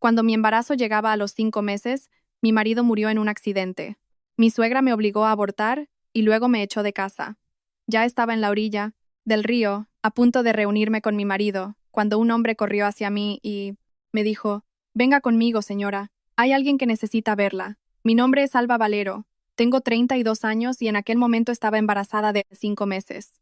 Cuando mi embarazo llegaba a los 5 meses, mi marido murió en un accidente. Mi suegra me obligó a abortar y luego me echó de casa. Ya estaba en la orilla del río, a punto de reunirme con mi marido, cuando un hombre corrió hacia mí y me dijo: «Venga conmigo, señora. Hay alguien que necesita verla. Mi nombre es Alba Valero. Tengo 32 años y en aquel momento estaba embarazada de 5 meses.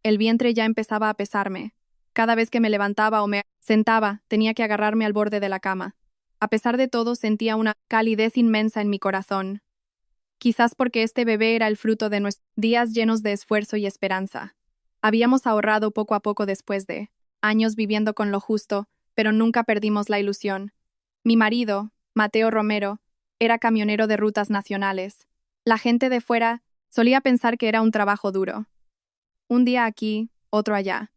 El vientre ya empezaba a pesarme. Cada vez que me levantaba o me sentaba, tenía que agarrarme al borde de la cama. A pesar de todo, sentía una calidez inmensa en mi corazón. Quizás porque este bebé era el fruto de nuestros días llenos de esfuerzo y esperanza. Habíamos ahorrado poco a poco después de años viviendo con lo justo, pero nunca perdimos la ilusión. Mi marido, Mateo Romero, era camionero de rutas nacionales. La gente de fuera solía pensar que era un trabajo duro. Un día aquí, otro allá.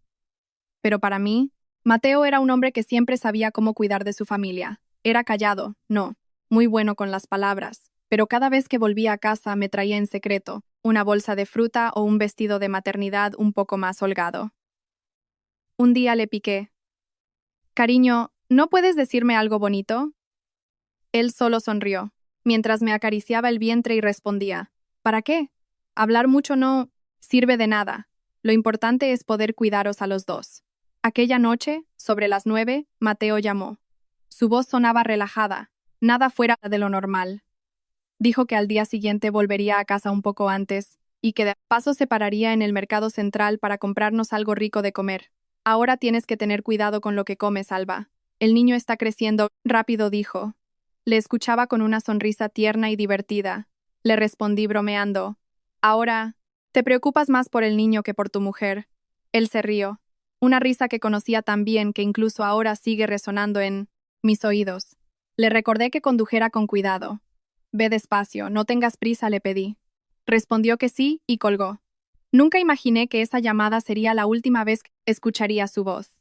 Pero para mí, Mateo era un hombre que siempre sabía cómo cuidar de su familia. Era callado, no, muy bueno con las palabras, pero cada vez que volvía a casa me traía en secreto una bolsa de fruta o un vestido de maternidad un poco más holgado. Un día le piqué: «Cariño, ¿no puedes decirme algo bonito?». Él solo sonrió, mientras me acariciaba el vientre y respondía: «¿Para qué? Hablar mucho no sirve de nada. Lo importante es poder cuidaros a los dos». Aquella noche, sobre las 9, Mateo llamó. Su voz sonaba relajada, nada fuera de lo normal. Dijo que al día siguiente volvería a casa un poco antes y que de paso se pararía en el mercado central para comprarnos algo rico de comer. «Ahora tienes que tener cuidado con lo que comes, Alba. El niño está creciendo rápido», dijo. Le escuchaba con una sonrisa tierna y divertida. Le respondí bromeando: «Ahora, te preocupas más por el niño que por tu mujer». Él se rió, una risa que conocía tan bien que incluso ahora sigue resonando en mis oídos. Le recordé que condujera con cuidado. «Ve despacio, no tengas prisa», le pedí. Respondió que sí y colgó. Nunca imaginé que esa llamada sería la última vez que escucharía su voz.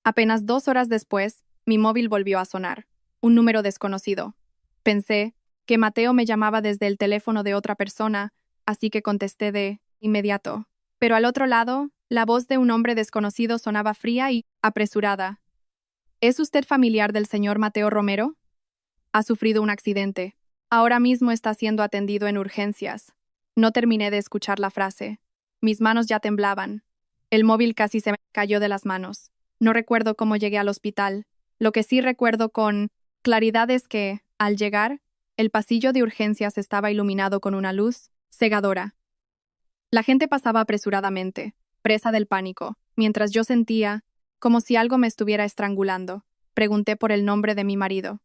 Apenas 2 horas después, mi móvil volvió a sonar. Un número desconocido. Pensé que Mateo me llamaba desde el teléfono de otra persona, así que contesté de inmediato. Pero al otro lado, la voz de un hombre desconocido sonaba fría y apresurada. «¿Es usted familiar del señor Mateo Romero? Ha sufrido un accidente. Ahora mismo está siendo atendido en urgencias». No terminé de escuchar la frase. Mis manos ya temblaban. El móvil casi se me cayó de las manos. No recuerdo cómo llegué al hospital. Lo que sí recuerdo con claridad es que, al llegar, el pasillo de urgencias estaba iluminado con una luz cegadora. La gente pasaba apresuradamente, presa del pánico, mientras yo sentía como si algo me estuviera estrangulando. Pregunté por el nombre de mi marido.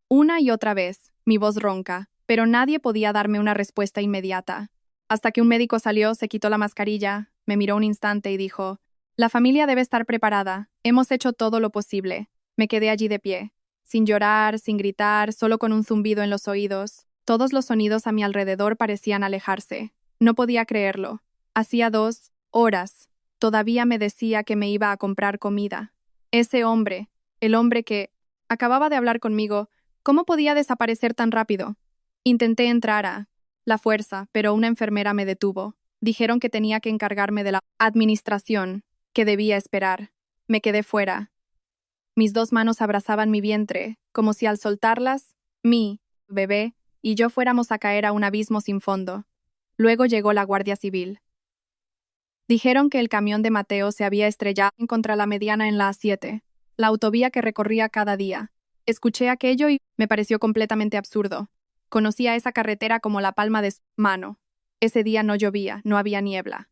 Una y otra vez, mi voz ronca, pero nadie podía darme una respuesta inmediata. Hasta que un médico salió, se quitó la mascarilla, me miró un instante y dijo: «La familia debe estar preparada. Hemos hecho todo lo posible». Me quedé allí de pie, sin llorar, sin gritar, solo con un zumbido en los oídos. Todos los sonidos a mi alrededor parecían alejarse. No podía creerlo. Hacía 2 horas. Todavía me decía que me iba a comprar comida. Ese hombre, el hombre que acababa de hablar conmigo, ¿cómo podía desaparecer tan rápido? Intenté entrar a la fuerza, pero una enfermera me detuvo. Dijeron que tenía que encargarme de la administración, que debía esperar. Me quedé fuera. Mis 2 manos abrazaban mi vientre, como si al soltarlas, mi bebé y yo fuéramos a caer a un abismo sin fondo. Luego llegó la Guardia Civil. Dijeron que el camión de Mateo se había estrellado contra la mediana en la A7, la autovía que recorría cada día. Escuché aquello y me pareció completamente absurdo. Conocía esa carretera como la palma de su mano. Ese día no llovía, no había niebla.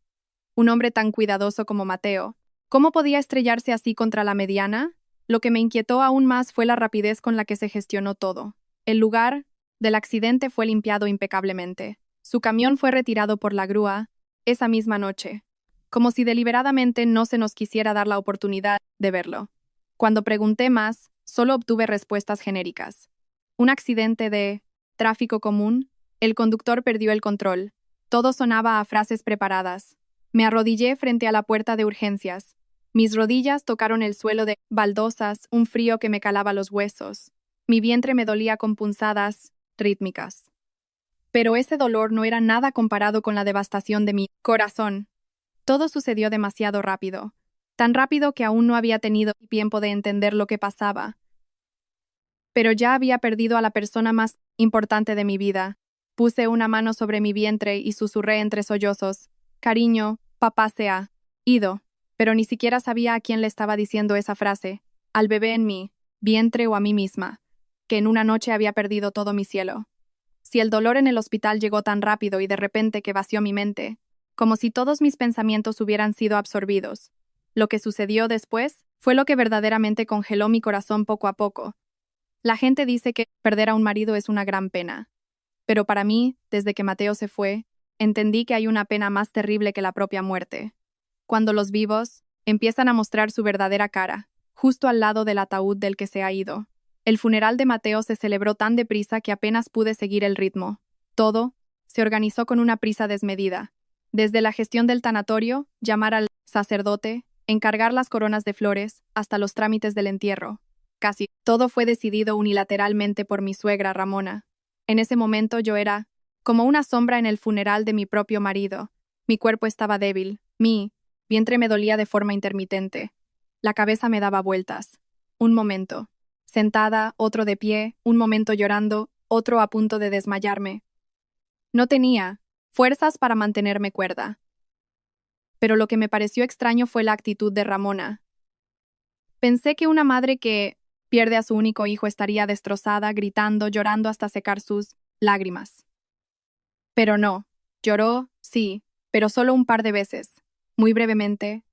Un hombre tan cuidadoso como Mateo, ¿cómo podía estrellarse así contra la mediana? Lo que me inquietó aún más fue la rapidez con la que se gestionó todo. El lugar del accidente fue limpiado impecablemente. Su camión fue retirado por la grúa esa misma noche, como si deliberadamente no se nos quisiera dar la oportunidad de verlo. Cuando pregunté más, solo obtuve respuestas genéricas. Un accidente de tráfico común. El conductor perdió el control. Todo sonaba a frases preparadas. Me arrodillé frente a la puerta de urgencias. Mis rodillas tocaron el suelo de baldosas, un frío que me calaba los huesos. Mi vientre me dolía con punzadas rítmicas. Pero ese dolor no era nada comparado con la devastación de mi corazón. Todo sucedió demasiado rápido, tan rápido que aún no había tenido tiempo de entender lo que pasaba. Pero ya había perdido a la persona más importante de mi vida. Puse una mano sobre mi vientre y susurré entre sollozos: «Cariño, papá se ha ido». Pero ni siquiera sabía a quién le estaba diciendo esa frase, al bebé en mi vientre o a mí misma, que en una noche había perdido todo mi cielo. Si el dolor en el hospital llegó tan rápido y de repente que vació mi mente, como si todos mis pensamientos hubieran sido absorbidos, lo que sucedió después fue lo que verdaderamente congeló mi corazón poco a poco. La gente dice que perder a un marido es una gran pena, pero para mí, desde que Mateo se fue, entendí que hay una pena más terrible que la propia muerte. Cuando los vivos empiezan a mostrar su verdadera cara, justo al lado del ataúd del que se ha ido. El funeral de Mateo se celebró tan deprisa que apenas pude seguir el ritmo. Todo se organizó con una prisa desmedida. Desde la gestión del tanatorio, llamar al sacerdote, encargar las coronas de flores, hasta los trámites del entierro. Casi todo fue decidido unilateralmente por mi suegra Ramona. En ese momento yo era como una sombra en el funeral de mi propio marido. Mi cuerpo estaba débil, mi vientre me dolía de forma intermitente. La cabeza me daba vueltas. Un momento sentada, otro de pie, un momento llorando, otro a punto de desmayarme. No tenía fuerzas para mantenerme cuerda. Pero lo que me pareció extraño fue la actitud de Ramona. Pensé que una madre que pierde a su único hijo estaría destrozada, gritando, llorando hasta secar sus lágrimas. Pero no, lloró, sí, pero solo un par de veces. Muy brevemente,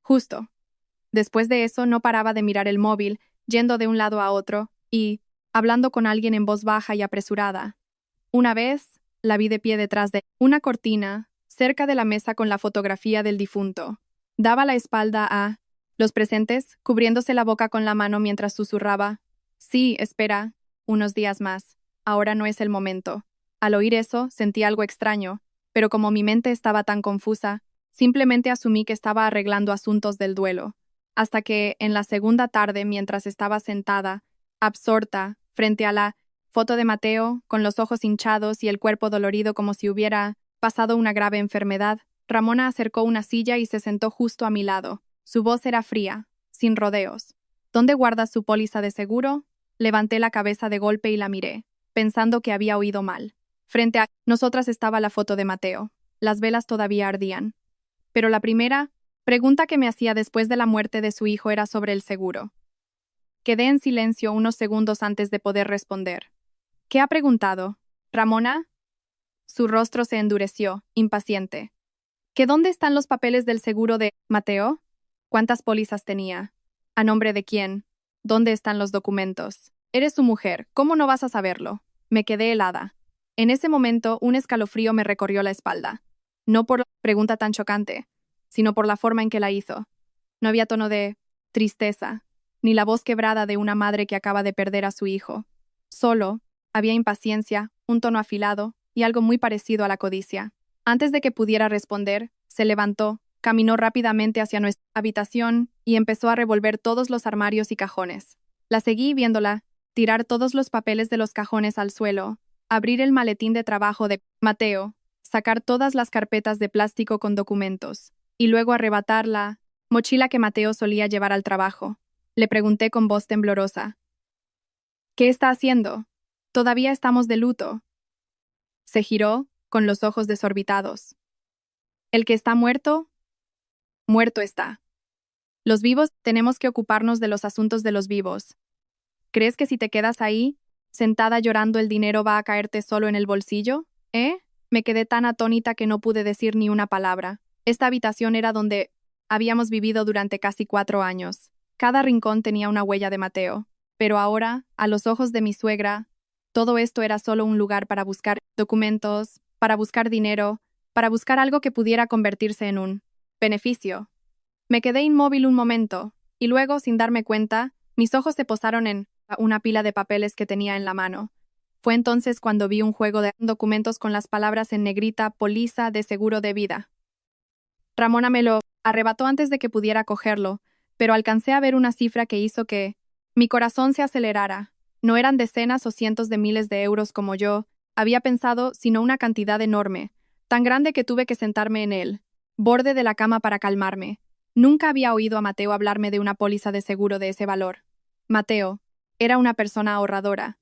justo. Después de eso no paraba de mirar el móvil, yendo de un lado a otro, y hablando con alguien en voz baja y apresurada. Una vez, la vi de pie detrás de una cortina, cerca de la mesa con la fotografía del difunto. Daba la espalda a los presentes, cubriéndose la boca con la mano mientras susurraba: «Sí, espera, unos días más. Ahora no es el momento». Al oír eso, sentí algo extraño, pero como mi mente estaba tan confusa, simplemente asumí que estaba arreglando asuntos del duelo. Hasta que, en la segunda tarde, mientras estaba sentada, absorta, frente a la foto de Mateo, con los ojos hinchados y el cuerpo dolorido como si hubiera pasado una grave enfermedad, Ramona acercó una silla y se sentó justo a mi lado. Su voz era fría, sin rodeos. «¿Dónde guardas su póliza de seguro?» Levanté la cabeza de golpe y la miré, pensando que había oído mal. Frente a nosotras estaba la foto de Mateo. Las velas todavía ardían. Pero la primera pregunta que me hacía después de la muerte de su hijo era sobre el seguro. Quedé en silencio unos segundos antes de poder responder. «¿Qué ha preguntado? ¿Ramona?» Su rostro se endureció, impaciente. «¿Que dónde están los papeles del seguro de Mateo? ¿Cuántas pólizas tenía? ¿A nombre de quién? ¿Dónde están los documentos? Eres su mujer, ¿cómo no vas a saberlo?» Me quedé helada. En ese momento, un escalofrío me recorrió la espalda. No por la pregunta tan chocante, sino por la forma en que la hizo. No había tono de tristeza, ni la voz quebrada de una madre que acaba de perder a su hijo. Solo había impaciencia, un tono afilado y algo muy parecido a la codicia. Antes de que pudiera responder, se levantó, caminó rápidamente hacia nuestra habitación y empezó a revolver todos los armarios y cajones. La seguí viéndola tirar todos los papeles de los cajones al suelo, abrir el maletín de trabajo de Mateo, sacar todas las carpetas de plástico con documentos, y luego arrebatar la mochila que Mateo solía llevar al trabajo. Le pregunté con voz temblorosa: «¿Qué está haciendo? Todavía estamos de luto». Se giró, con los ojos desorbitados. «El que está muerto, muerto está. Los vivos tenemos que ocuparnos de los asuntos de los vivos. ¿Crees que si te quedas ahí, sentada llorando, el dinero va a caerte solo en el bolsillo? Me quedé tan atónita que no pude decir ni una palabra. Esta habitación era donde habíamos vivido durante casi 4 años. Cada rincón tenía una huella de Mateo. Pero ahora, a los ojos de mi suegra, todo esto era solo un lugar para buscar documentos, para buscar dinero, para buscar algo que pudiera convertirse en un beneficio. Me quedé inmóvil un momento, y luego, sin darme cuenta, mis ojos se posaron en una pila de papeles que tenía en la mano. Fue entonces cuando vi un juego de documentos con las palabras en negrita: «Póliza de seguro de vida». Ramona me lo arrebató antes de que pudiera cogerlo, pero alcancé a ver una cifra que hizo que mi corazón se acelerara. No eran decenas o cientos de miles de euros como yo había pensado, sino una cantidad enorme, tan grande que tuve que sentarme en el borde de la cama para calmarme. Nunca había oído a Mateo hablarme de una póliza de seguro de ese valor. Mateo Era una persona ahorradora.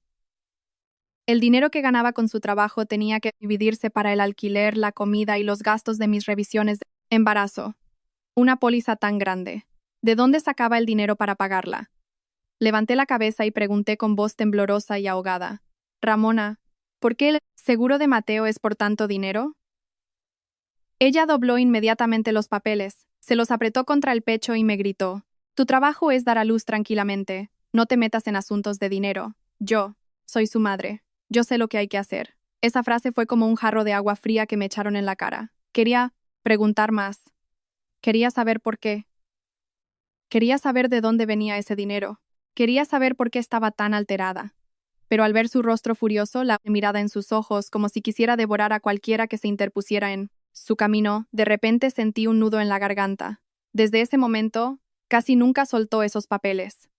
El dinero que ganaba con su trabajo tenía que dividirse para el alquiler, la comida y los gastos de mis revisiones de embarazo. Una póliza tan grande. ¿De dónde sacaba el dinero para pagarla? Levanté la cabeza y pregunté con voz temblorosa y ahogada. Ramona, ¿por qué el seguro de Mateo es por tanto dinero? Ella dobló inmediatamente los papeles, se los apretó contra el pecho y me gritó. Tu trabajo es dar a luz tranquilamente. No te metas en asuntos de dinero. Yo soy su madre. Yo sé lo que hay que hacer. Esa frase fue como un jarro de agua fría que me echaron en la cara. Quería preguntar más. Quería saber por qué. Quería saber de dónde venía ese dinero. Quería saber por qué estaba tan alterada. Pero al ver su rostro furioso, la mirada en sus ojos, como si quisiera devorar a cualquiera que se interpusiera en su camino, de repente sentí un nudo en la garganta. Desde ese momento, casi nunca soltó esos papeles.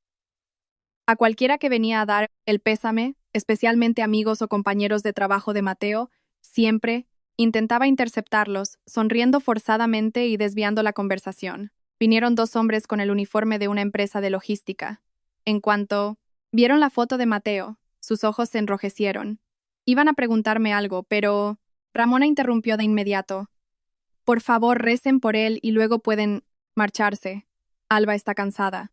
A cualquiera que venía a dar el pésame, especialmente amigos o compañeros de trabajo de Mateo, siempre intentaba interceptarlos, sonriendo forzadamente y desviando la conversación. Vinieron dos hombres con el uniforme de una empresa de logística. En cuanto vieron la foto de Mateo, sus ojos se enrojecieron. Iban a preguntarme algo, pero Ramona interrumpió de inmediato. Por favor, recen por él y luego pueden marcharse. Alba está cansada.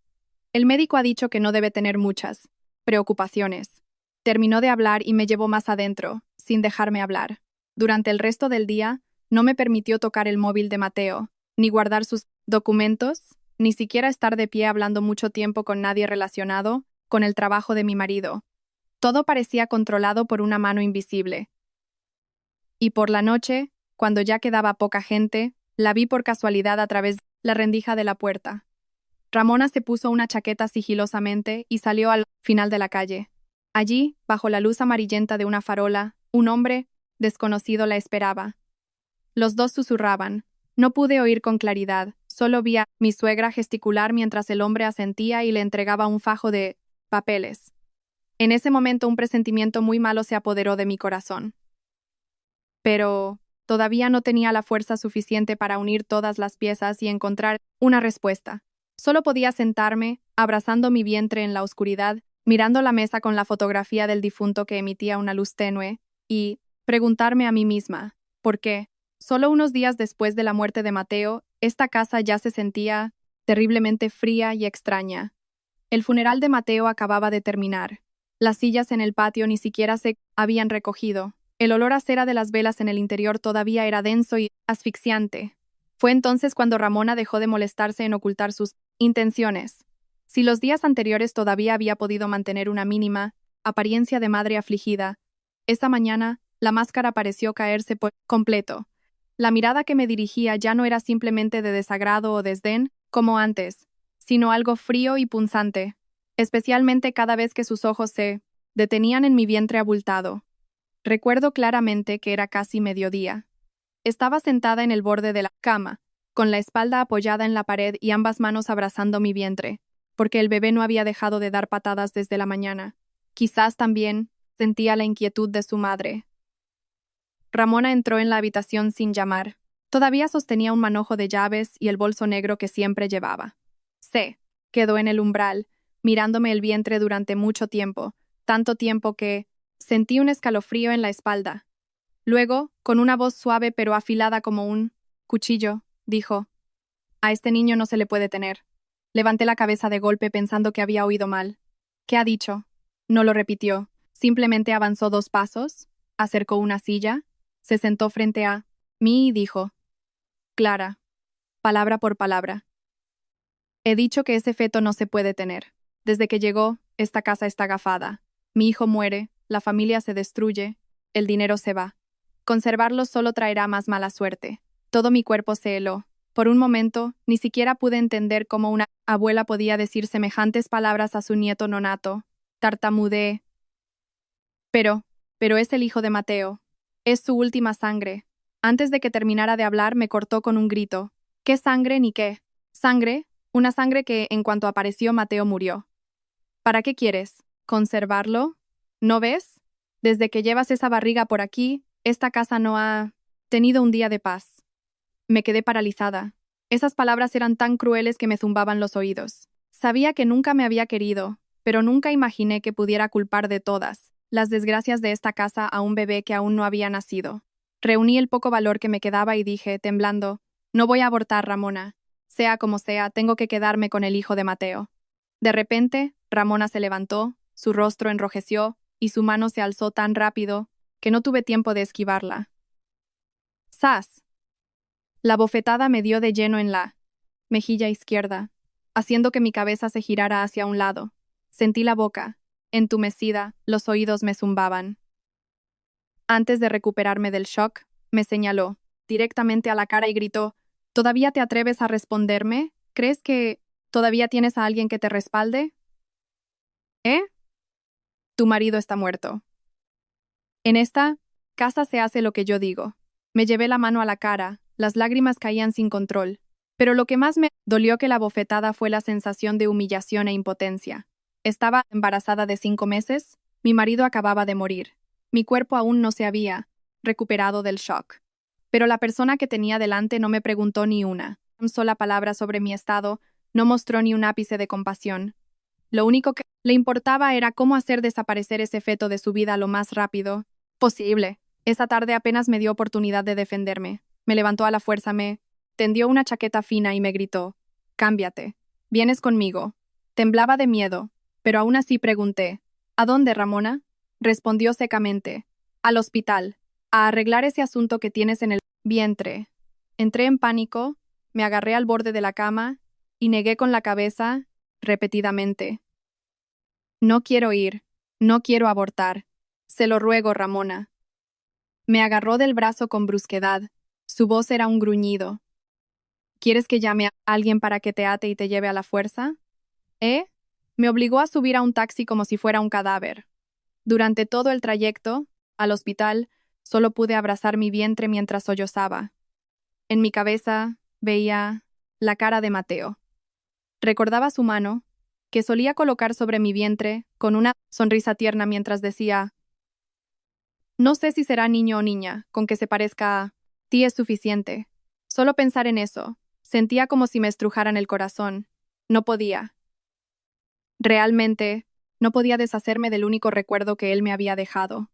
El médico ha dicho que no debe tener muchas preocupaciones. Terminó de hablar y me llevó más adentro, sin dejarme hablar. Durante el resto del día, no me permitió tocar el móvil de Mateo, ni guardar sus documentos, ni siquiera estar de pie hablando mucho tiempo con nadie relacionado con el trabajo de mi marido. Todo parecía controlado por una mano invisible. Y por la noche, cuando ya quedaba poca gente, la vi por casualidad a través de la rendija de la puerta. Ramona se puso una chaqueta sigilosamente y salió al final de la calle. Allí, bajo la luz amarillenta de una farola, un hombre desconocido la esperaba. Los dos susurraban. No pude oír con claridad, solo vi a mi suegra gesticular mientras el hombre asentía y le entregaba un fajo de papeles. En ese momento un presentimiento muy malo se apoderó de mi corazón. Pero todavía no tenía la fuerza suficiente para unir todas las piezas y encontrar una respuesta. Solo podía sentarme, abrazando mi vientre en la oscuridad, mirando la mesa con la fotografía del difunto que emitía una luz tenue, y preguntarme a mí misma, ¿por qué? Solo unos días después de la muerte de Mateo, esta casa ya se sentía terriblemente fría y extraña. El funeral de Mateo acababa de terminar. Las sillas en el patio ni siquiera se habían recogido. El olor a cera de las velas en el interior todavía era denso y asfixiante. Fue entonces cuando Ramona dejó de molestarse en ocultar sus intenciones. Si los días anteriores todavía había podido mantener una mínima apariencia de madre afligida, esa mañana la máscara pareció caerse por completo. La mirada que me dirigía ya no era simplemente de desagrado o desdén, como antes, sino algo frío y punzante, especialmente cada vez que sus ojos se detenían en mi vientre abultado. Recuerdo claramente que era casi mediodía. Estaba sentada en el borde de la cama, con la espalda apoyada en la pared y ambas manos abrazando mi vientre, porque el bebé no había dejado de dar patadas desde la mañana. Quizás también sentía la inquietud de su madre. Ramona entró en la habitación sin llamar. Todavía sostenía un manojo de llaves y el bolso negro que siempre llevaba. Se quedó en el umbral, mirándome el vientre durante mucho tiempo, tanto tiempo que sentí un escalofrío en la espalda. Luego, con una voz suave pero afilada como un cuchillo, dijo: «A este niño no se le puede tener». Levanté la cabeza de golpe pensando que había oído mal. «¿Qué ha dicho?» No lo repitió. Simplemente avanzó 2 pasos, acercó una silla, se sentó frente a mí y dijo: «Clara, palabra por palabra. He dicho que ese feto no se puede tener. Desde que llegó, esta casa está agafada. Mi hijo muere, la familia se destruye, el dinero se va. Conservarlo solo traerá más mala suerte». Todo mi cuerpo se heló. Por un momento, ni siquiera pude entender cómo una abuela podía decir semejantes palabras a su nieto nonato. Tartamudeé. Pero es el hijo de Mateo. Es su última sangre. Antes de que terminara de hablar, me cortó con un grito. ¿Qué sangre ni qué? ¿Sangre? Una sangre que, en cuanto apareció, Mateo murió. ¿Para qué quieres? ¿Conservarlo? ¿No ves? Desde que llevas esa barriga por aquí, esta casa no ha tenido un día de paz. Me quedé paralizada. Esas palabras eran tan crueles que me zumbaban los oídos. Sabía que nunca me había querido, pero nunca imaginé que pudiera culpar de todas las desgracias de esta casa a un bebé que aún no había nacido. Reuní el poco valor que me quedaba y dije, temblando, no voy a abortar, Ramona. Sea como sea, tengo que quedarme con el hijo de Mateo. De repente, Ramona se levantó, su rostro enrojeció y su mano se alzó tan rápido que no tuve tiempo de esquivarla. ¡Sas! La bofetada me dio de lleno en la mejilla izquierda, haciendo que mi cabeza se girara hacia un lado. Sentí la boca, entumecida, los oídos me zumbaban. Antes de recuperarme del shock, me señaló directamente a la cara y gritó, ¿todavía te atreves a responderme? ¿Crees que todavía tienes a alguien que te respalde? ¿Eh? Tu marido está muerto. En esta casa se hace lo que yo digo. Me llevé la mano a la cara, las lágrimas caían sin control, pero lo que más me dolió que la bofetada fue la sensación de humillación e impotencia. Estaba embarazada de 5 meses, mi marido acababa de morir. Mi cuerpo aún no se había recuperado del shock. Pero la persona que tenía delante no me preguntó ni una sola palabra sobre mi estado, no mostró ni un ápice de compasión. Lo único que le importaba era cómo hacer desaparecer ese feto de su vida lo más rápido posible. Esa tarde apenas me dio oportunidad de defenderme. Me levantó a la fuerza, me tendió una chaqueta fina y me gritó, «Cámbiate. Vienes conmigo». Temblaba de miedo, pero aún así pregunté, «¿A dónde, Ramona?» Respondió secamente, «Al hospital, a arreglar ese asunto que tienes en el vientre». Entré en pánico, me agarré al borde de la cama y negué con la cabeza repetidamente. «No quiero ir, no quiero abortar. Se lo ruego, Ramona». Me agarró del brazo con brusquedad. Su voz era un gruñido. ¿Quieres que llame a alguien para que te ate y te lleve a la fuerza? ¿Eh? Me obligó a subir a un taxi como si fuera un cadáver. Durante todo el trayecto, al hospital, solo pude abrazar mi vientre mientras sollozaba. En mi cabeza veía la cara de Mateo. Recordaba su mano, que solía colocar sobre mi vientre, con una sonrisa tierna mientras decía, «No sé si será niño o niña, con que se parezca a ti es suficiente». Solo pensar en eso, sentía como si me estrujaran el corazón. No podía. Realmente, no podía deshacerme del único recuerdo que él me había dejado.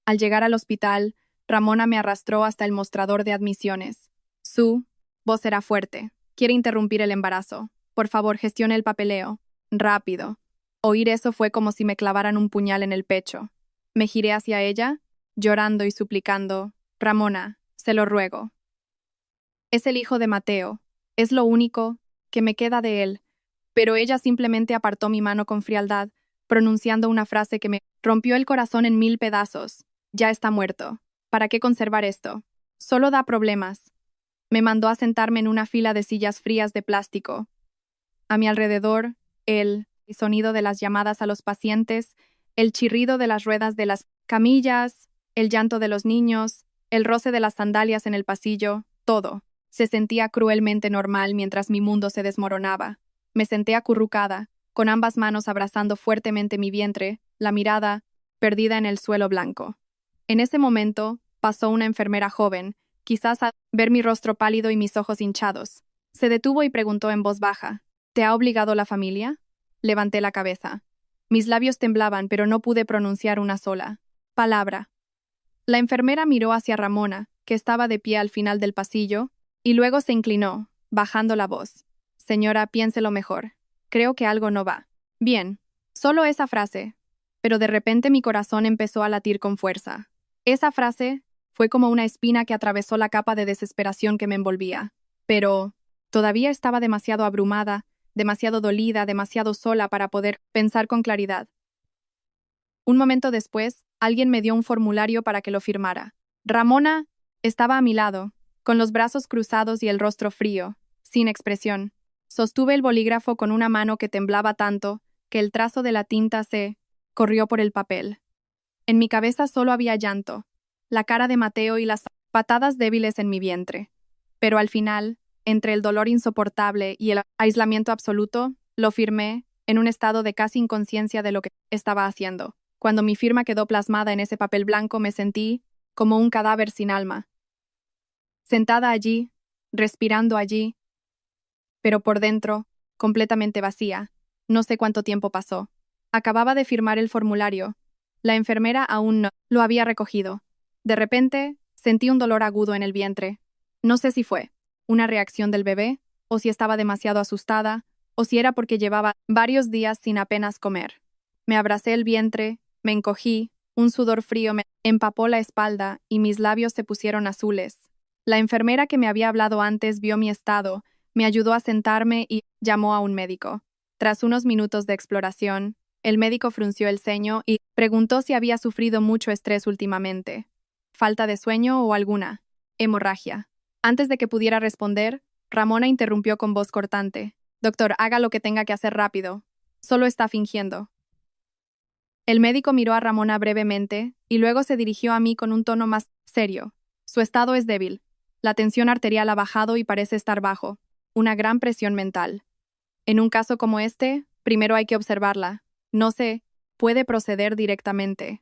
Al llegar al hospital, Ramona me arrastró hasta el mostrador de admisiones. Su voz era fuerte. Quiere interrumpir el embarazo. Por favor, gestione el papeleo. Rápido. Oír eso fue como si me clavaran un puñal en el pecho. Me giré hacia ella, llorando y suplicando. Ramona, se lo ruego. Es el hijo de Mateo. Es lo único que me queda de él. Pero ella simplemente apartó mi mano con frialdad, pronunciando una frase que me rompió el corazón en 1000 pedazos. Ya está muerto. ¿Para qué conservar esto? Solo da problemas. Me mandó a sentarme en una fila de sillas frías de plástico. A mi alrededor, el sonido de las llamadas a los pacientes, el chirrido de las ruedas de las camillas, el llanto de los niños, el roce de las sandalias en el pasillo, todo. Se sentía cruelmente normal mientras mi mundo se desmoronaba. Me senté acurrucada, con ambas manos abrazando fuertemente mi vientre, la mirada perdida en el suelo blanco. En ese momento, pasó una enfermera joven, quizás a ver mi rostro pálido y mis ojos hinchados. Se detuvo y preguntó en voz baja, ¿te ha obligado la familia? Levanté la cabeza. Mis labios temblaban, pero no pude pronunciar una sola palabra. La enfermera miró hacia Ramona, que estaba de pie al final del pasillo, y luego se inclinó, bajando la voz. Señora, piénselo mejor. Creo que algo no va. Bien, solo esa frase. Pero de repente mi corazón empezó a latir con fuerza. Esa frase fue como una espina que atravesó la capa de desesperación que me envolvía. Pero todavía estaba demasiado abrumada, demasiado dolida, demasiado sola para poder pensar con claridad. Un momento después, alguien me dio un formulario para que lo firmara. Ramona estaba a mi lado, con los brazos cruzados y el rostro frío, sin expresión. Sostuve el bolígrafo con una mano que temblaba tanto que el trazo de la tinta se corrió por el papel. En mi cabeza solo había llanto, la cara de Mateo y las patadas débiles en mi vientre. Pero al final, entre el dolor insoportable y el aislamiento absoluto, lo firmé en un estado de casi inconsciencia de lo que estaba haciendo. Cuando mi firma quedó plasmada en ese papel blanco, me sentí como un cadáver sin alma. Sentada allí, respirando allí, pero por dentro, completamente vacía. No sé cuánto tiempo pasó. Acababa de firmar el formulario. La enfermera aún no lo había recogido. De repente, sentí un dolor agudo en el vientre. No sé si fue una reacción del bebé, o si estaba demasiado asustada, o si era porque llevaba varios días sin apenas comer. Me abracé el vientre, me encogí, un sudor frío me empapó la espalda y mis labios se pusieron azules. La enfermera que me había hablado antes vio mi estado, me ayudó a sentarme y llamó a un médico. Tras unos minutos de exploración, el médico frunció el ceño y preguntó si había sufrido mucho estrés últimamente. ¿Falta de sueño o alguna hemorragia? Antes de que pudiera responder, Ramona interrumpió con voz cortante. Doctor, haga lo que tenga que hacer rápido. Solo está fingiendo. El médico miró a Ramona brevemente y luego se dirigió a mí con un tono más serio. Su estado es débil. La tensión arterial ha bajado y parece estar bajo. Una gran presión mental. En un caso como este, primero hay que observarla. No se puede proceder directamente.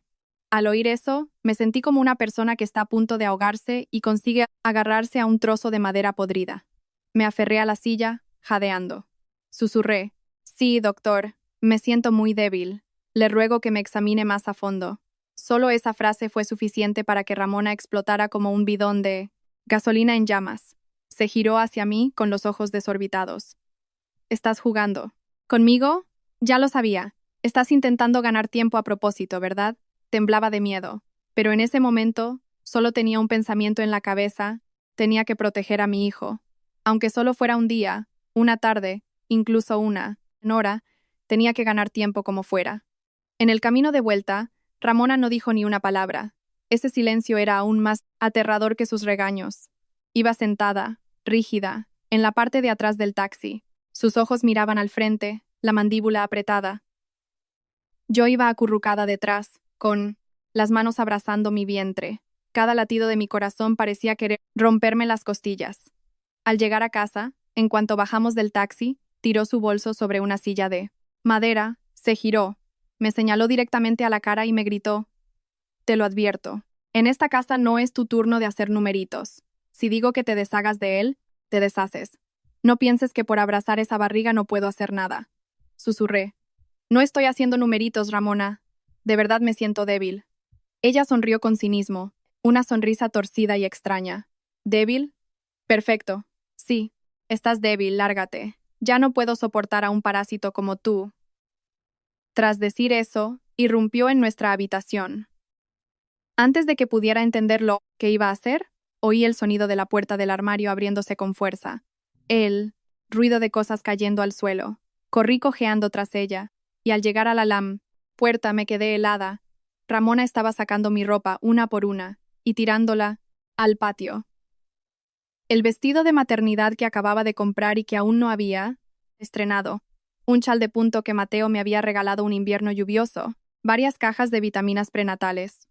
Al oír eso, me sentí como una persona que está a punto de ahogarse y consigue agarrarse a un trozo de madera podrida. Me aferré a la silla, jadeando. Susurré. Sí, doctor, me siento muy débil. Le ruego que me examine más a fondo. Solo esa frase fue suficiente para que Ramona explotara como un bidón de gasolina en llamas. Se giró hacia mí con los ojos desorbitados. Estás jugando. ¿Conmigo? Ya lo sabía. Estás intentando ganar tiempo a propósito, ¿verdad? Temblaba de miedo. Pero en ese momento, solo tenía un pensamiento en la cabeza. Tenía que proteger a mi hijo. Aunque solo fuera un día, una tarde, incluso una hora, tenía que ganar tiempo como fuera. En el camino de vuelta, Ramona no dijo ni una palabra. Ese silencio era aún más aterrador que sus regaños. Iba sentada, rígida, en la parte de atrás del taxi. Sus ojos miraban al frente, la mandíbula apretada. Yo iba acurrucada detrás, con las manos abrazando mi vientre. Cada latido de mi corazón parecía querer romperme las costillas. Al llegar a casa, en cuanto bajamos del taxi, tiró su bolso sobre una silla de madera, se giró, me señaló directamente a la cara y me gritó: Te lo advierto, en esta casa no es tu turno de hacer numeritos. Si digo que te deshagas de él, te deshaces. No pienses que por abrazar esa barriga no puedo hacer nada. Susurré. No estoy haciendo numeritos, Ramona. De verdad me siento débil. Ella sonrió con cinismo, una sonrisa torcida y extraña. ¿Débil? Perfecto. Sí. Estás débil, lárgate. Ya no puedo soportar a un parásito como tú. Tras decir eso, irrumpió en nuestra habitación. Antes de que pudiera entender lo que iba a hacer, oí el sonido de la puerta del armario abriéndose con fuerza. El ruido de cosas cayendo al suelo. Corrí cojeando tras ella, y al llegar a la puerta me quedé helada. Ramona estaba sacando mi ropa una por una y tirándola al patio. El vestido de maternidad que acababa de comprar y que aún no había estrenado, un chal de punto que Mateo me había regalado un invierno lluvioso, varias cajas de vitaminas prenatales.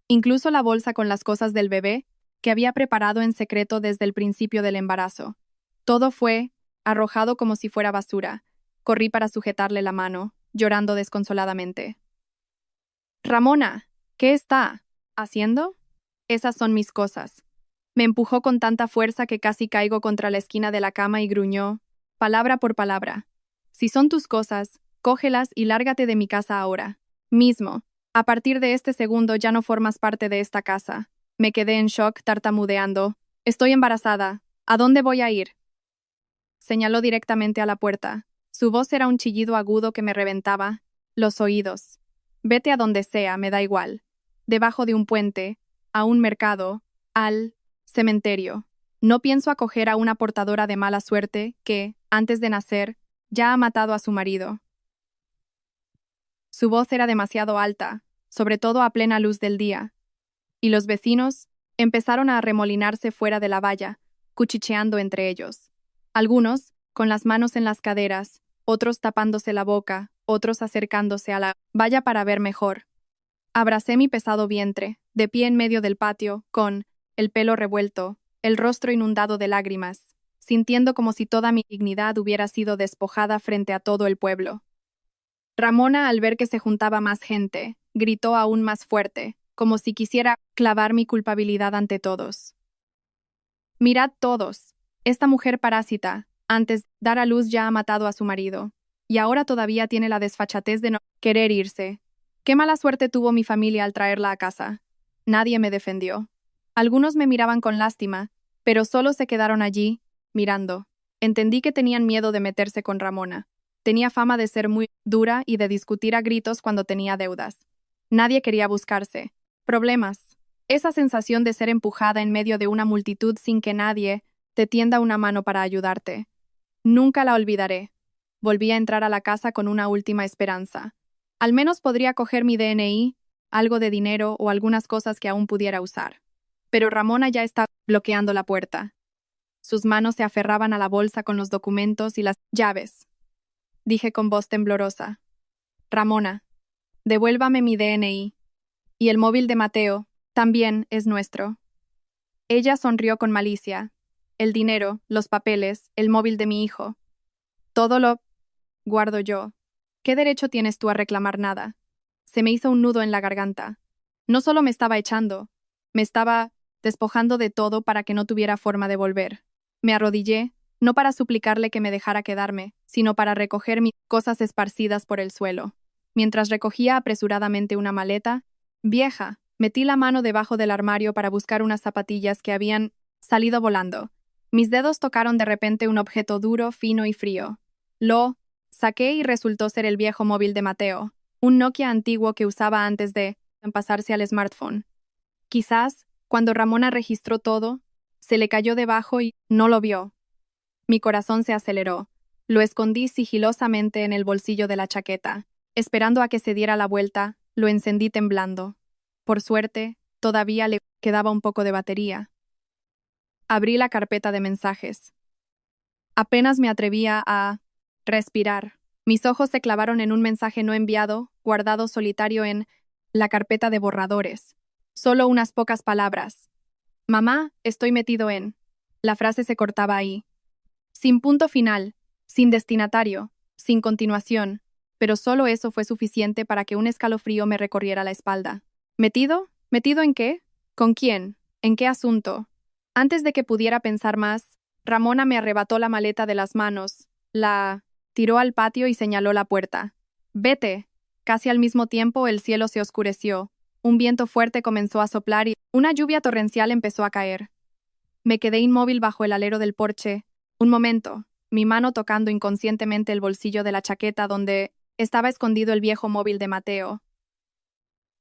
Incluso la bolsa con las cosas del bebé, que había preparado en secreto desde el principio del embarazo. Todo fue arrojado como si fuera basura. Corrí para sujetarle la mano, llorando desconsoladamente. Ramona, ¿qué está haciendo? Esas son mis cosas. Me empujó con tanta fuerza que casi caigo contra la esquina de la cama y gruñó, palabra por palabra. Si son tus cosas, cógelas y lárgate de mi casa ahora. Mismo. A partir de este segundo ya no formas parte de esta casa. Me quedé en shock, tartamudeando. Estoy embarazada. ¿A dónde voy a ir? Señaló directamente a la puerta. Su voz era un chillido agudo que me reventaba los oídos. Vete a donde sea, me da igual. Debajo de un puente, a un mercado, al cementerio. No pienso acoger a una portadora de mala suerte que, antes de nacer, ya ha matado a su marido. Su voz era demasiado alta, sobre todo a plena luz del día, y los vecinos empezaron a arremolinarse fuera de la valla, cuchicheando entre ellos. Algunos, con las manos en las caderas, otros tapándose la boca, otros acercándose a la valla para ver mejor. Abracé mi pesado vientre, de pie en medio del patio, con el pelo revuelto, el rostro inundado de lágrimas, sintiendo como si toda mi dignidad hubiera sido despojada frente a todo el pueblo. Ramona, al ver que se juntaba más gente, gritó aún más fuerte, como si quisiera clavar mi culpabilidad ante todos. Mirad todos, esta mujer parásita, antes de dar a luz ya ha matado a su marido. Y ahora todavía tiene la desfachatez de no querer irse. Qué mala suerte tuvo mi familia al traerla a casa. Nadie me defendió. Algunos me miraban con lástima, pero solo se quedaron allí, mirando. Entendí que tenían miedo de meterse con Ramona. Tenía fama de ser muy dura y de discutir a gritos cuando tenía deudas. Nadie quería buscarse. Problemas. Esa sensación de ser empujada en medio de una multitud sin que nadie te tienda una mano para ayudarte. Nunca la olvidaré. Volví a entrar a la casa con una última esperanza. Al menos podría coger mi DNI, algo de dinero o algunas cosas que aún pudiera usar. Pero Ramona ya está bloqueando la puerta. Sus manos se aferraban a la bolsa con los documentos y las llaves. Dije con voz temblorosa: Ramona, devuélvame mi DNI. Y el móvil de Mateo también es nuestro. Ella sonrió con malicia. El dinero, los papeles, el móvil de mi hijo. Todo lo guardo yo. ¿Qué derecho tienes tú a reclamar nada? Se me hizo un nudo en la garganta. No solo me estaba echando, me estaba despojando de todo para que no tuviera forma de volver. Me arrodillé, no para suplicarle que me dejara quedarme, sino para recoger mis cosas esparcidas por el suelo. Mientras recogía apresuradamente una maleta vieja, metí la mano debajo del armario para buscar unas zapatillas que habían salido volando. Mis dedos tocaron de repente un objeto duro, fino y frío. Lo saqué y resultó ser el viejo móvil de Mateo, un Nokia antiguo que usaba antes de pasarse al smartphone. Quizás, cuando Ramona registró todo, se le cayó debajo y no lo vio. Mi corazón se aceleró. Lo escondí sigilosamente en el bolsillo de la chaqueta. Esperando a que se diera la vuelta, lo encendí temblando. Por suerte, todavía le quedaba un poco de batería. Abrí la carpeta de mensajes. Apenas me atrevía a respirar. Mis ojos se clavaron en un mensaje no enviado, guardado solitario en la carpeta de borradores. Solo unas pocas palabras. Mamá, estoy metido en. La frase se cortaba ahí. Sin punto final, sin destinatario, sin continuación, pero solo eso fue suficiente para que un escalofrío me recorriera la espalda. ¿Metido? ¿Metido en qué? ¿Con quién? ¿En qué asunto? Antes de que pudiera pensar más, Ramona me arrebató la maleta de las manos, la tiró al patio y señaló la puerta. «Vete». Casi al mismo tiempo el cielo se oscureció, un viento fuerte comenzó a soplar y una lluvia torrencial empezó a caer. Me quedé inmóvil bajo el alero del porche. Un momento, mi mano tocando inconscientemente el bolsillo de la chaqueta donde estaba escondido el viejo móvil de Mateo.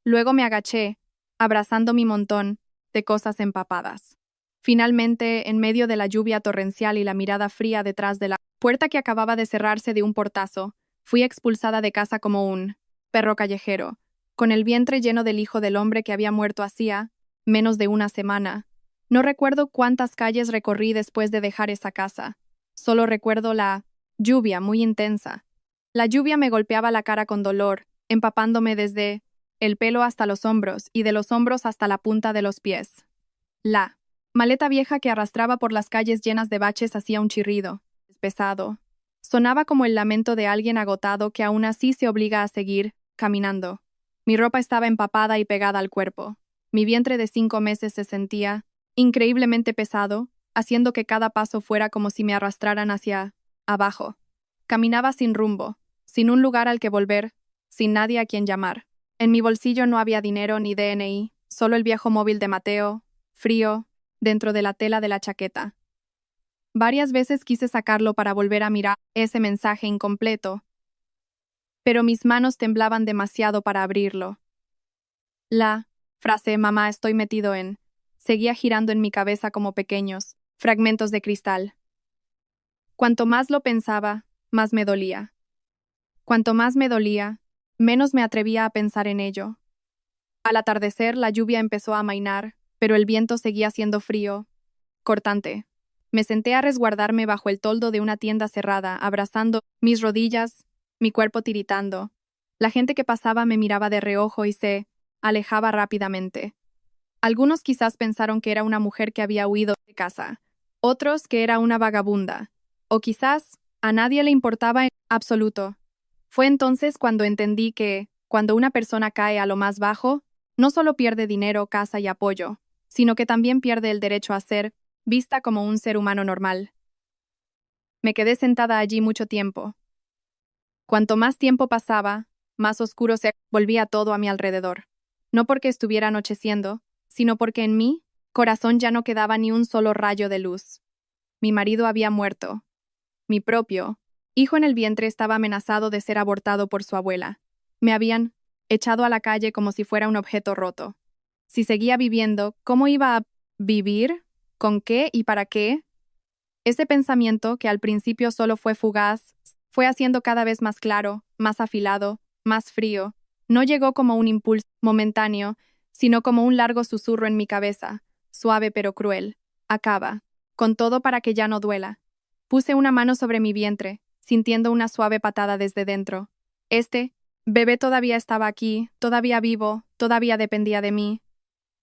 Luego me agaché, abrazando mi montón de cosas empapadas. Finalmente, en medio de la lluvia torrencial y la mirada fría detrás de la puerta que acababa de cerrarse de un portazo, fui expulsada de casa como un perro callejero, con el vientre lleno del hijo del hombre que había muerto hacía menos de una semana. No recuerdo cuántas calles recorrí después de dejar esa casa. Solo recuerdo la lluvia muy intensa. La lluvia me golpeaba la cara con dolor, empapándome desde el pelo hasta los hombros y de los hombros hasta la punta de los pies. La maleta vieja que arrastraba por las calles llenas de baches hacía un chirrido pesado. Sonaba como el lamento de alguien agotado que aún así se obliga a seguir caminando. Mi ropa estaba empapada y pegada al cuerpo. Mi vientre de 5 meses se sentía increíblemente pesado, haciendo que cada paso fuera como si me arrastraran hacia abajo. Caminaba sin rumbo, sin un lugar al que volver, sin nadie a quien llamar. En mi bolsillo no había dinero ni DNI, solo el viejo móvil de Mateo, frío, dentro de la tela de la chaqueta. Varias veces quise sacarlo para volver a mirar ese mensaje incompleto, pero mis manos temblaban demasiado para abrirlo. La frase «Mamá, estoy metido en» seguía girando en mi cabeza como pequeños fragmentos de cristal. Cuanto más lo pensaba, más me dolía. Cuanto más me dolía, menos me atrevía a pensar en ello. Al atardecer, la lluvia empezó a amainar, pero el viento seguía siendo frío, cortante. Me senté a resguardarme bajo el toldo de una tienda cerrada, abrazando mis rodillas, mi cuerpo tiritando. La gente que pasaba me miraba de reojo y se alejaba rápidamente. Algunos quizás pensaron que era una mujer que había huido de casa, otros que era una vagabunda, o quizás a nadie le importaba en absoluto. Fue entonces cuando entendí que, cuando una persona cae a lo más bajo, no solo pierde dinero, casa y apoyo, sino que también pierde el derecho a ser vista como un ser humano normal. Me quedé sentada allí mucho tiempo, Cuanto más tiempo pasaba, más oscuro se volvía todo a mi alrededor. No porque estuviera anocheciendo, sino porque en mí, corazón ya no quedaba ni un solo rayo de luz. Mi marido había muerto. Mi propio hijo en el vientre estaba amenazado de ser abortado por su abuela. Me habían echado a la calle como si fuera un objeto roto. Si seguía viviendo, ¿cómo iba a vivir? ¿Con qué y para qué? Ese pensamiento, que al principio solo fue fugaz, fue haciendo cada vez más claro, más afilado, más frío. No llegó como un impulso momentáneo, sino como un largo susurro en mi cabeza, suave pero cruel. Acaba. Con todo para que ya no duela. Puse una mano sobre mi vientre, sintiendo una suave patada desde dentro. Este bebé todavía estaba aquí, todavía vivo, todavía dependía de mí.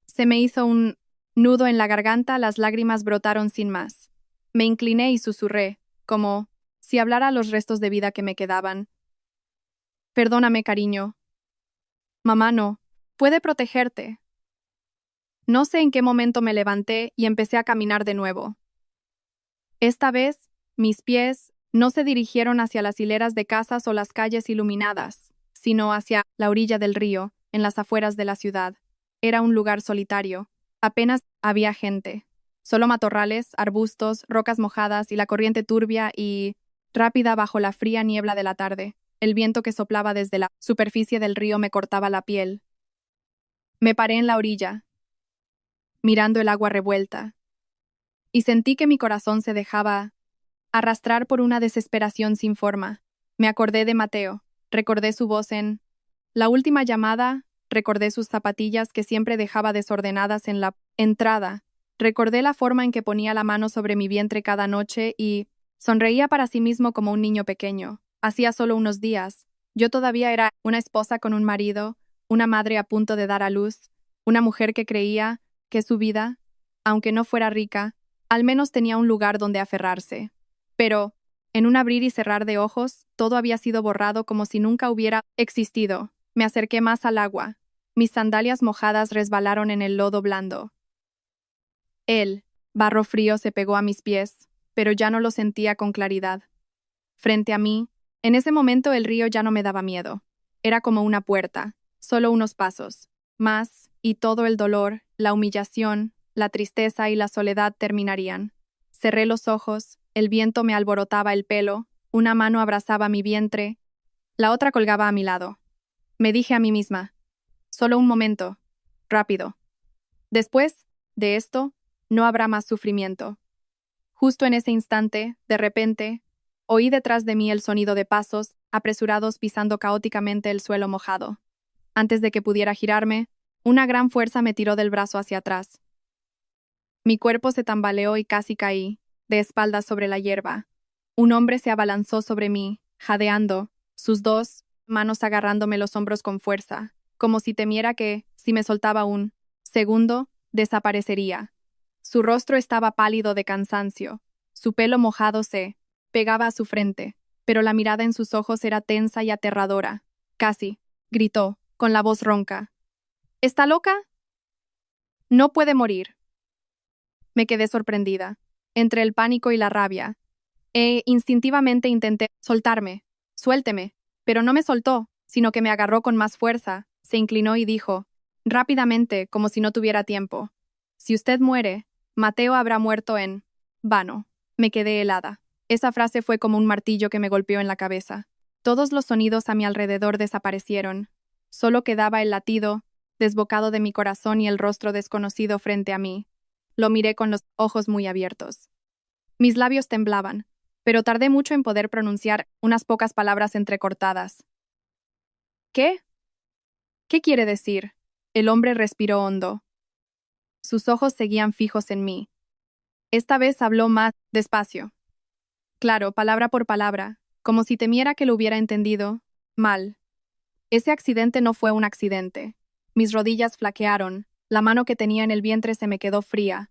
Se me hizo un nudo en la garganta, las lágrimas brotaron sin más. Me incliné y susurré, como si hablara los restos de vida que me quedaban. Perdóname, cariño. Mamá no. Puede protegerte. No sé en qué momento me levanté y empecé a caminar de nuevo. Esta vez, mis pies no se dirigieron hacia las hileras de casas o las calles iluminadas, sino hacia la orilla del río, en las afueras de la ciudad. Era un lugar solitario. Apenas había gente. Solo matorrales, arbustos, rocas mojadas y la corriente turbia y rápida bajo la fría niebla de la tarde. El viento que soplaba desde la superficie del río me cortaba la piel. Me paré en la orilla, mirando el agua revuelta, y sentí que mi corazón se dejaba arrastrar por una desesperación sin forma. Me acordé de Mateo, recordé su voz en la última llamada, recordé sus zapatillas que siempre dejaba desordenadas en la entrada, recordé la forma en que ponía la mano sobre mi vientre cada noche y sonreía para sí mismo como un niño pequeño. Hacía solo unos días, yo todavía era una esposa con un marido, una madre a punto de dar a luz, una mujer que creía que su vida, aunque no fuera rica, al menos tenía un lugar donde aferrarse. Pero, en un abrir y cerrar de ojos, todo había sido borrado como si nunca hubiera existido. Me acerqué más al agua. Mis sandalias mojadas resbalaron en el lodo blando. El barro frío se pegó a mis pies, pero ya no lo sentía con claridad. Frente a mí, en ese momento el río ya no me daba miedo. Era como una puerta, solo unos pasos. Más, y todo el dolor, la humillación, la tristeza y la soledad terminarían. Cerré los ojos, el viento me alborotaba el pelo, una mano abrazaba mi vientre, la otra colgaba a mi lado. Me dije a mí misma, solo un momento, rápido. Después de esto, no habrá más sufrimiento. Justo en ese instante, de repente, oí detrás de mí el sonido de pasos, apresurados pisando caóticamente el suelo mojado. Antes de que pudiera girarme, una gran fuerza me tiró del brazo hacia atrás. Mi cuerpo se tambaleó y casi caí, de espaldas sobre la hierba. Un hombre se abalanzó sobre mí, jadeando, sus dos manos agarrándome los hombros con fuerza, como si temiera que, si me soltaba un segundo, desaparecería. Su rostro estaba pálido de cansancio, su pelo mojado se pegaba a su frente, pero la mirada en sus ojos era tensa y aterradora. Casi, gritó, con la voz ronca. ¿Está loca? No puede morir. Me quedé sorprendida, entre el pánico y la rabia. Instintivamente intenté soltarme. Suélteme. Pero no me soltó, sino que me agarró con más fuerza, se inclinó y dijo, rápidamente, como si no tuviera tiempo. Si usted muere, Mateo habrá muerto en vano. Me quedé helada. Esa frase fue como un martillo que me golpeó en la cabeza. Todos los sonidos a mi alrededor desaparecieron. Solo quedaba el latido, desbocado de mi corazón y el rostro desconocido frente a mí. Lo miré con los ojos muy abiertos. Mis labios temblaban, pero tardé mucho en poder pronunciar unas pocas palabras entrecortadas. ¿Qué? ¿Qué quiere decir? El hombre respiró hondo. Sus ojos seguían fijos en mí. Esta vez habló más despacio. Claro, palabra por palabra, como si temiera que lo hubiera entendido mal. Ese accidente no fue un accidente. Mis rodillas flaquearon, la mano que tenía en el vientre se me quedó fría.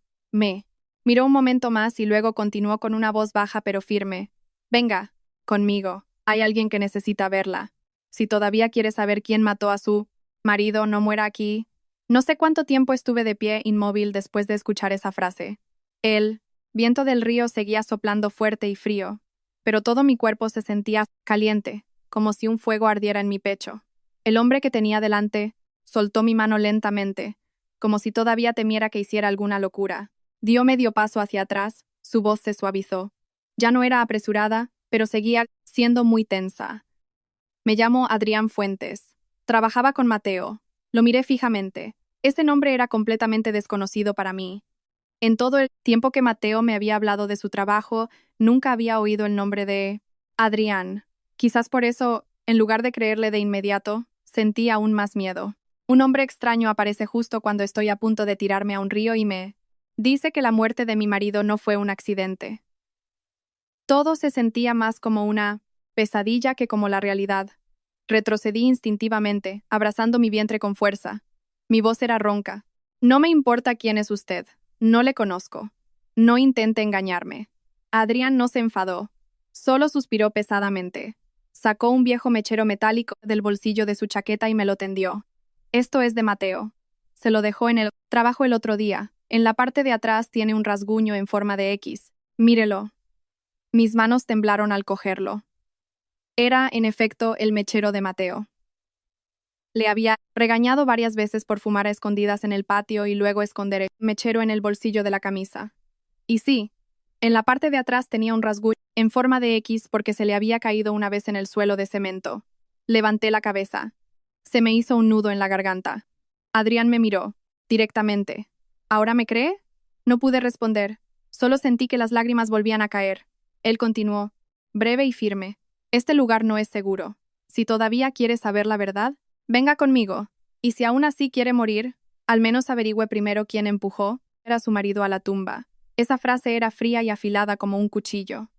Miró un momento más y luego continuó con una voz baja pero firme. Venga, conmigo. Hay alguien que necesita verla. Si todavía quiere saber quién mató a su marido, no muera aquí. No sé cuánto tiempo estuve de pie inmóvil después de escuchar esa frase. El viento del río seguía soplando fuerte y frío, pero todo mi cuerpo se sentía caliente, como si un fuego ardiera en mi pecho. El hombre que tenía delante soltó mi mano lentamente, como si todavía temiera que hiciera alguna locura. Dio medio paso hacia atrás, su voz se suavizó. Ya no era apresurada, pero seguía siendo muy tensa. Me llamo Adrián Fuentes. Trabajaba con Mateo. Lo miré fijamente. Ese nombre era completamente desconocido para mí. En todo el tiempo que Mateo me había hablado de su trabajo, nunca había oído el nombre de Adrián. Quizás por eso, en lugar de creerle de inmediato, sentí aún más miedo. Un hombre extraño aparece justo cuando estoy a punto de tirarme a un río y me dice que la muerte de mi marido no fue un accidente. Todo se sentía más como una pesadilla que como la realidad. Retrocedí instintivamente, abrazando mi vientre con fuerza. Mi voz era ronca. No me importa quién es usted. No le conozco. No intente engañarme. Adrián no se enfadó. Solo suspiró pesadamente. Sacó un viejo mechero metálico del bolsillo de su chaqueta y me lo tendió. Esto es de Mateo. Se lo dejó en el trabajo el otro día. En la parte de atrás tiene un rasguño en forma de X. Mírelo. Mis manos temblaron al cogerlo. Era, en efecto, el mechero de Mateo. Le había regañado varias veces por fumar a escondidas en el patio y luego esconder el mechero en el bolsillo de la camisa. Y sí, en la parte de atrás tenía un rasguño en forma de X porque se le había caído una vez en el suelo de cemento. Levanté la cabeza. Se me hizo un nudo en la garganta. Adrián me miró, directamente. ¿Ahora me cree? No pude responder. Solo sentí que las lágrimas volvían a caer. Él continuó, breve y firme. Este lugar no es seguro. Si todavía quiere saber la verdad, venga conmigo. Y si aún así quiere morir, al menos averigüe primero quién empujó a su marido a la tumba. Esa frase era fría y afilada como un cuchillo.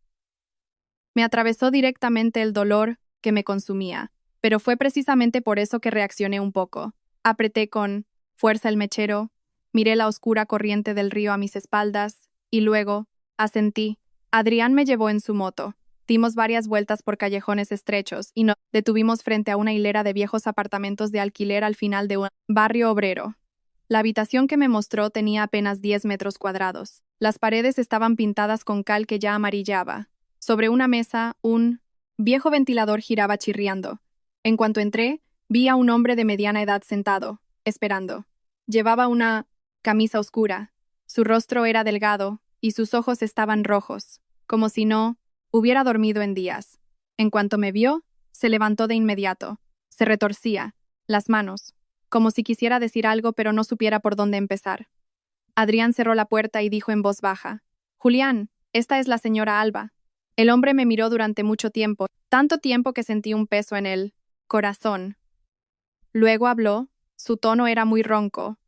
Me atravesó directamente el dolor que me consumía, pero fue precisamente por eso que reaccioné un poco. Apreté con fuerza el mechero, miré la oscura corriente del río a mis espaldas, y luego, asentí. Adrián me llevó en su moto. Dimos varias vueltas por callejones estrechos y nos detuvimos frente a una hilera de viejos apartamentos de alquiler al final de un barrio obrero. La habitación que me mostró tenía apenas 10 metros cuadrados. Las paredes estaban pintadas con cal que ya amarillaba. Sobre una mesa, un viejo ventilador giraba chirriando. En cuanto entré, vi a un hombre de mediana edad sentado, esperando. Llevaba una camisa oscura. Su rostro era delgado y sus ojos estaban rojos, como si no hubiera dormido en días. En cuanto me vio, se levantó de inmediato. Se retorcía, las manos, como si quisiera decir algo pero no supiera por dónde empezar. Adrián cerró la puerta y dijo en voz baja, «Julián, esta es la señora Alba». El hombre me miró durante mucho tiempo, tanto tiempo que sentí un peso en el corazón. Luego habló, su tono era muy ronco.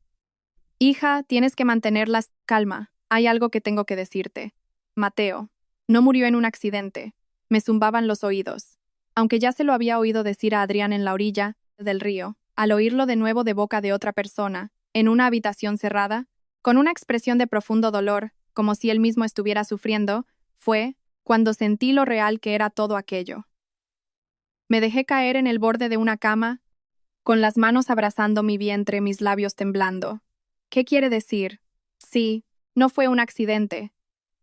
«Hija, tienes que mantenerla calma. Hay algo que tengo que decirte. Mateo no murió en un accidente». Me zumbaban los oídos. Aunque ya se lo había oído decir a Adrián en la orilla del río, al oírlo de nuevo de boca de otra persona, en una habitación cerrada, con una expresión de profundo dolor, como si él mismo estuviera sufriendo, fue cuando sentí lo real que era todo aquello. Me dejé caer en el borde de una cama, con las manos abrazando mi vientre, mis labios temblando. ¿Qué quiere decir? Sí, no fue un accidente.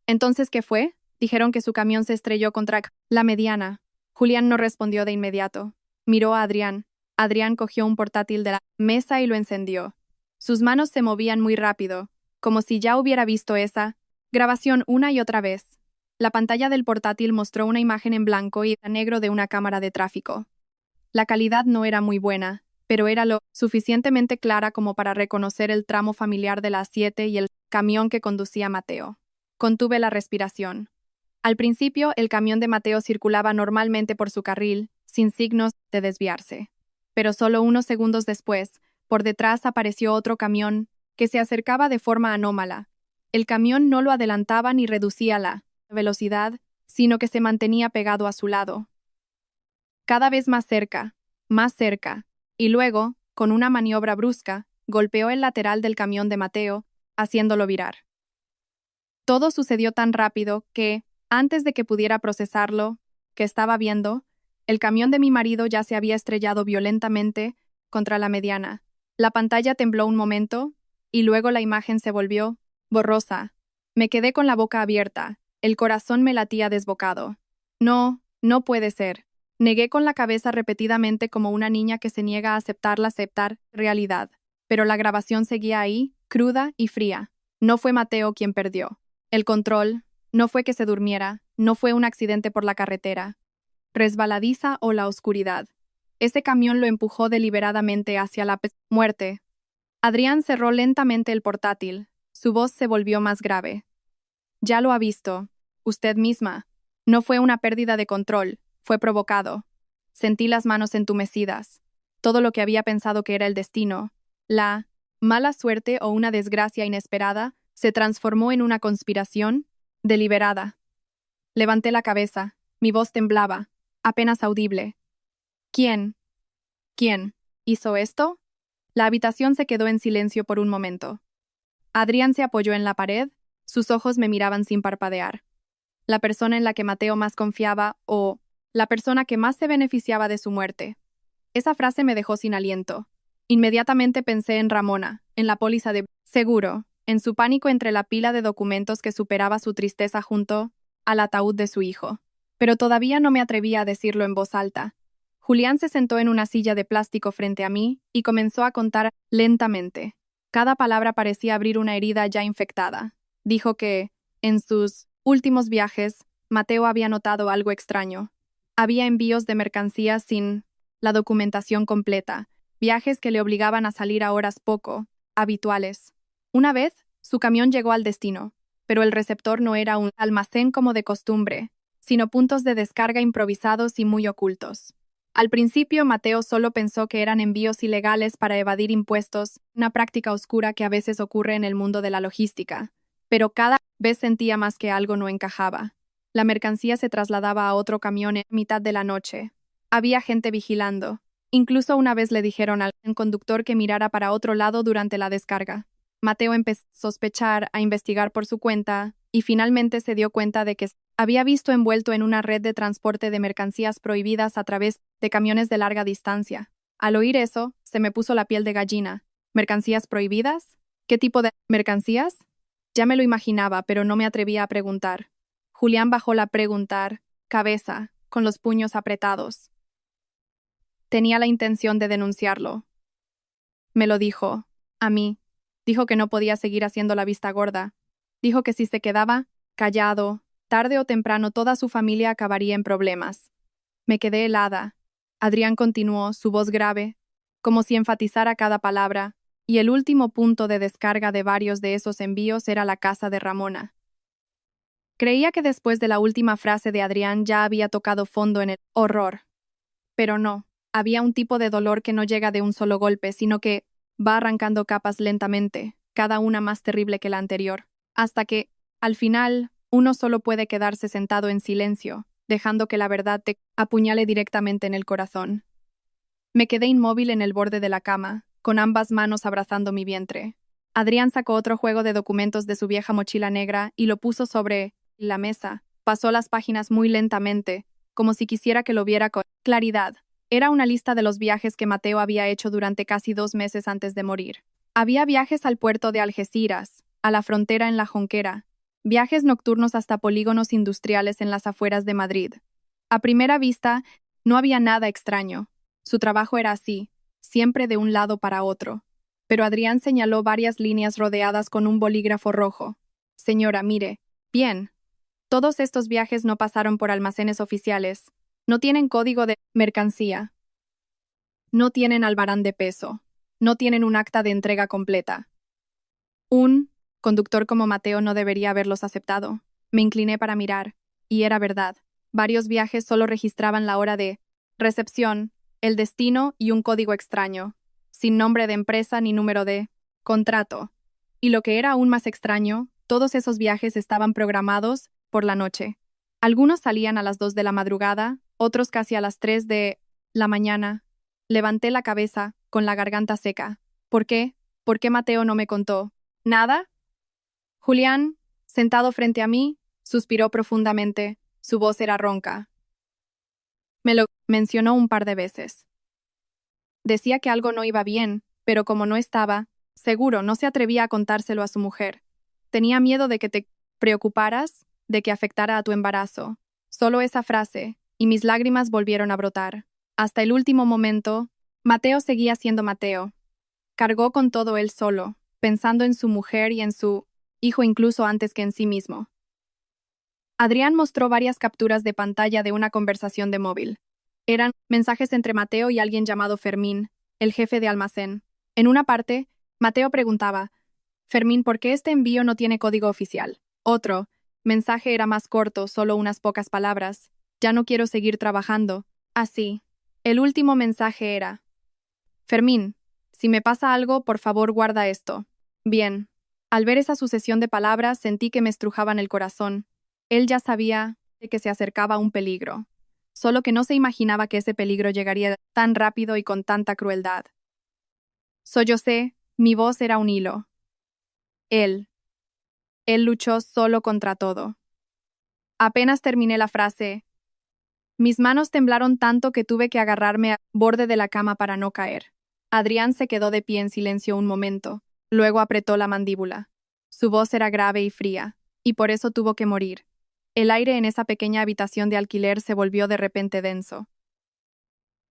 ¿Entonces qué fue? Dijeron que su camión se estrelló contra la mediana. Julián no respondió de inmediato. Miró a Adrián. Adrián cogió un portátil de la mesa y lo encendió. Sus manos se movían muy rápido, como si ya hubiera visto esa grabación una y otra vez. La pantalla del portátil mostró una imagen en blanco y negro de una cámara de tráfico. La calidad no era muy buena, pero era lo suficientemente clara como para reconocer el tramo familiar de las 7 y el camión que conducía Mateo. Contuve la respiración. Al principio, el camión de Mateo circulaba normalmente por su carril, sin signos de desviarse. Pero solo unos segundos después, por detrás apareció otro camión, que se acercaba de forma anómala. El camión no lo adelantaba ni reducía la velocidad, sino que se mantenía pegado a su lado. Cada vez más cerca, y luego, con una maniobra brusca, golpeó el lateral del camión de Mateo, haciéndolo virar. Todo sucedió tan rápido que, antes de que pudiera procesarlo, que estaba viendo, el camión de mi marido ya se había estrellado violentamente contra la mediana. La pantalla tembló un momento, y luego la imagen se volvió borrosa. Me quedé con la boca abierta, el corazón me latía desbocado. No, no puede ser. Negué con la cabeza repetidamente como una niña que se niega a aceptar realidad. Pero la grabación seguía ahí, cruda y fría. No fue Mateo quien perdió. El control, no fue que se durmiera, no fue un accidente por la carretera, resbaladiza o la oscuridad. Ese camión lo empujó deliberadamente hacia la muerte. Adrián cerró lentamente el portátil. Su voz se volvió más grave. Ya lo ha visto. Usted misma. No fue una pérdida de control, fue provocado. Sentí las manos entumecidas. Todo lo que había pensado que era el destino, la mala suerte o una desgracia inesperada, se transformó en una conspiración deliberada. Levanté la cabeza. Mi voz temblaba, apenas audible. ¿Quién? ¿Quién hizo esto? La habitación se quedó en silencio por un momento. Adrián se apoyó en la pared, sus ojos me miraban sin parpadear. La persona en la que Mateo más confiaba o la persona que más se beneficiaba de su muerte. Esa frase me dejó sin aliento. Inmediatamente pensé en Ramona, en la póliza de seguro, en su pánico entre la pila de documentos que superaba su tristeza junto al ataúd de su hijo. Pero todavía no me atrevía a decirlo en voz alta. Julián se sentó en una silla de plástico frente a mí y comenzó a contar lentamente. Cada palabra parecía abrir una herida ya infectada. Dijo que, en sus últimos viajes, Mateo había notado algo extraño. Había envíos de mercancías sin la documentación completa, viajes que le obligaban a salir a horas poco habituales. Una vez, su camión llegó al destino, pero el receptor no era un almacén como de costumbre, sino puntos de descarga improvisados y muy ocultos. Al principio, Mateo solo pensó que eran envíos ilegales para evadir impuestos, una práctica oscura que a veces ocurre en el mundo de la logística, pero cada vez sentía más que algo no encajaba. La mercancía se trasladaba a otro camión en mitad de la noche. Había gente vigilando. Incluso una vez le dijeron al conductor que mirara para otro lado durante la descarga. Mateo empezó a sospechar, a investigar por su cuenta, y finalmente se dio cuenta de que había visto envuelto en una red de transporte de mercancías prohibidas a través de camiones de larga distancia. Al oír eso, se me puso la piel de gallina. ¿Mercancías prohibidas? ¿Qué tipo de mercancías? Ya me lo imaginaba, pero no me atrevía a preguntar. Julián bajó la cabeza, con los puños apretados. Tenía la intención de denunciarlo. Me lo dijo, a mí. Dijo que no podía seguir haciendo la vista gorda. Dijo que si se quedaba callado, tarde o temprano toda su familia acabaría en problemas. Me quedé helada. Adrián continuó, su voz grave, como si enfatizara cada palabra, y el último punto de descarga de varios de esos envíos era la casa de Ramona. Creía que después de la última frase de Adrián ya había tocado fondo en el horror. Pero no, había un tipo de dolor que no llega de un solo golpe, sino que va arrancando capas lentamente, cada una más terrible que la anterior, hasta que, al final, uno solo puede quedarse sentado en silencio, dejando que la verdad te apuñale directamente en el corazón. Me quedé inmóvil en el borde de la cama, con ambas manos abrazando mi vientre. Adrián sacó otro juego de documentos de su vieja mochila negra y lo puso sobre la mesa. Pasó las páginas muy lentamente, como si quisiera que lo viera con claridad. Era una lista de los viajes que Mateo había hecho durante casi 2 meses antes de morir. Había viajes al puerto de Algeciras, a la frontera en La Jonquera, viajes nocturnos hasta polígonos industriales en las afueras de Madrid. A primera vista, no había nada extraño. Su trabajo era así, siempre de un lado para otro. Pero Adrián señaló varias líneas rodeadas con un bolígrafo rojo. Señora, mire, bien. Todos estos viajes no pasaron por almacenes oficiales. No tienen código de mercancía. No tienen albarán de peso. No tienen un acta de entrega completa. Un conductor como Mateo no debería haberlos aceptado. Me incliné para mirar, y era verdad. Varios viajes solo registraban la hora de recepción, el destino y un código extraño, sin nombre de empresa ni número de contrato. Y lo que era aún más extraño, todos esos viajes estaban programados por la noche. Algunos salían a las 2 de la madrugada, otros casi a las 3 de la mañana. Levanté la cabeza, con la garganta seca. ¿Por qué? ¿Por qué Mateo no me contó? ¿Nada? Julián, sentado frente a mí, suspiró profundamente. Su voz era ronca. Me lo mencionó un par de veces. Decía que algo no iba bien, pero como no estaba, seguro no se atrevía a contárselo a su mujer. Tenía miedo de que te preocuparas, de que afectara a tu embarazo. Solo esa frase, y mis lágrimas volvieron a brotar. Hasta el último momento, Mateo seguía siendo Mateo. Cargó con todo él solo, pensando en su mujer y en su hijo incluso antes que en sí mismo. Adrián mostró varias capturas de pantalla de una conversación de móvil. Eran mensajes entre Mateo y alguien llamado Fermín, el jefe de almacén. En una parte, Mateo preguntaba: Fermín, ¿por qué este envío no tiene código oficial? Otro mensaje era más corto, solo unas pocas palabras: ya no quiero seguir trabajando. Así. El último mensaje era: Fermín, si me pasa algo, por favor guarda esto. Bien. Al ver esa sucesión de palabras, sentí que me estrujaban el corazón. Él ya sabía de que se acercaba un peligro, solo que no se imaginaba que ese peligro llegaría tan rápido y con tanta crueldad. Sollocé, mi voz era un hilo. Él. Él luchó solo contra todo. Apenas terminé la frase, mis manos temblaron tanto que tuve que agarrarme al borde de la cama para no caer. Adrián se quedó de pie en silencio un momento, luego apretó la mandíbula. Su voz era grave y fría, y por eso tuvo que morir. El aire en esa pequeña habitación de alquiler se volvió de repente denso.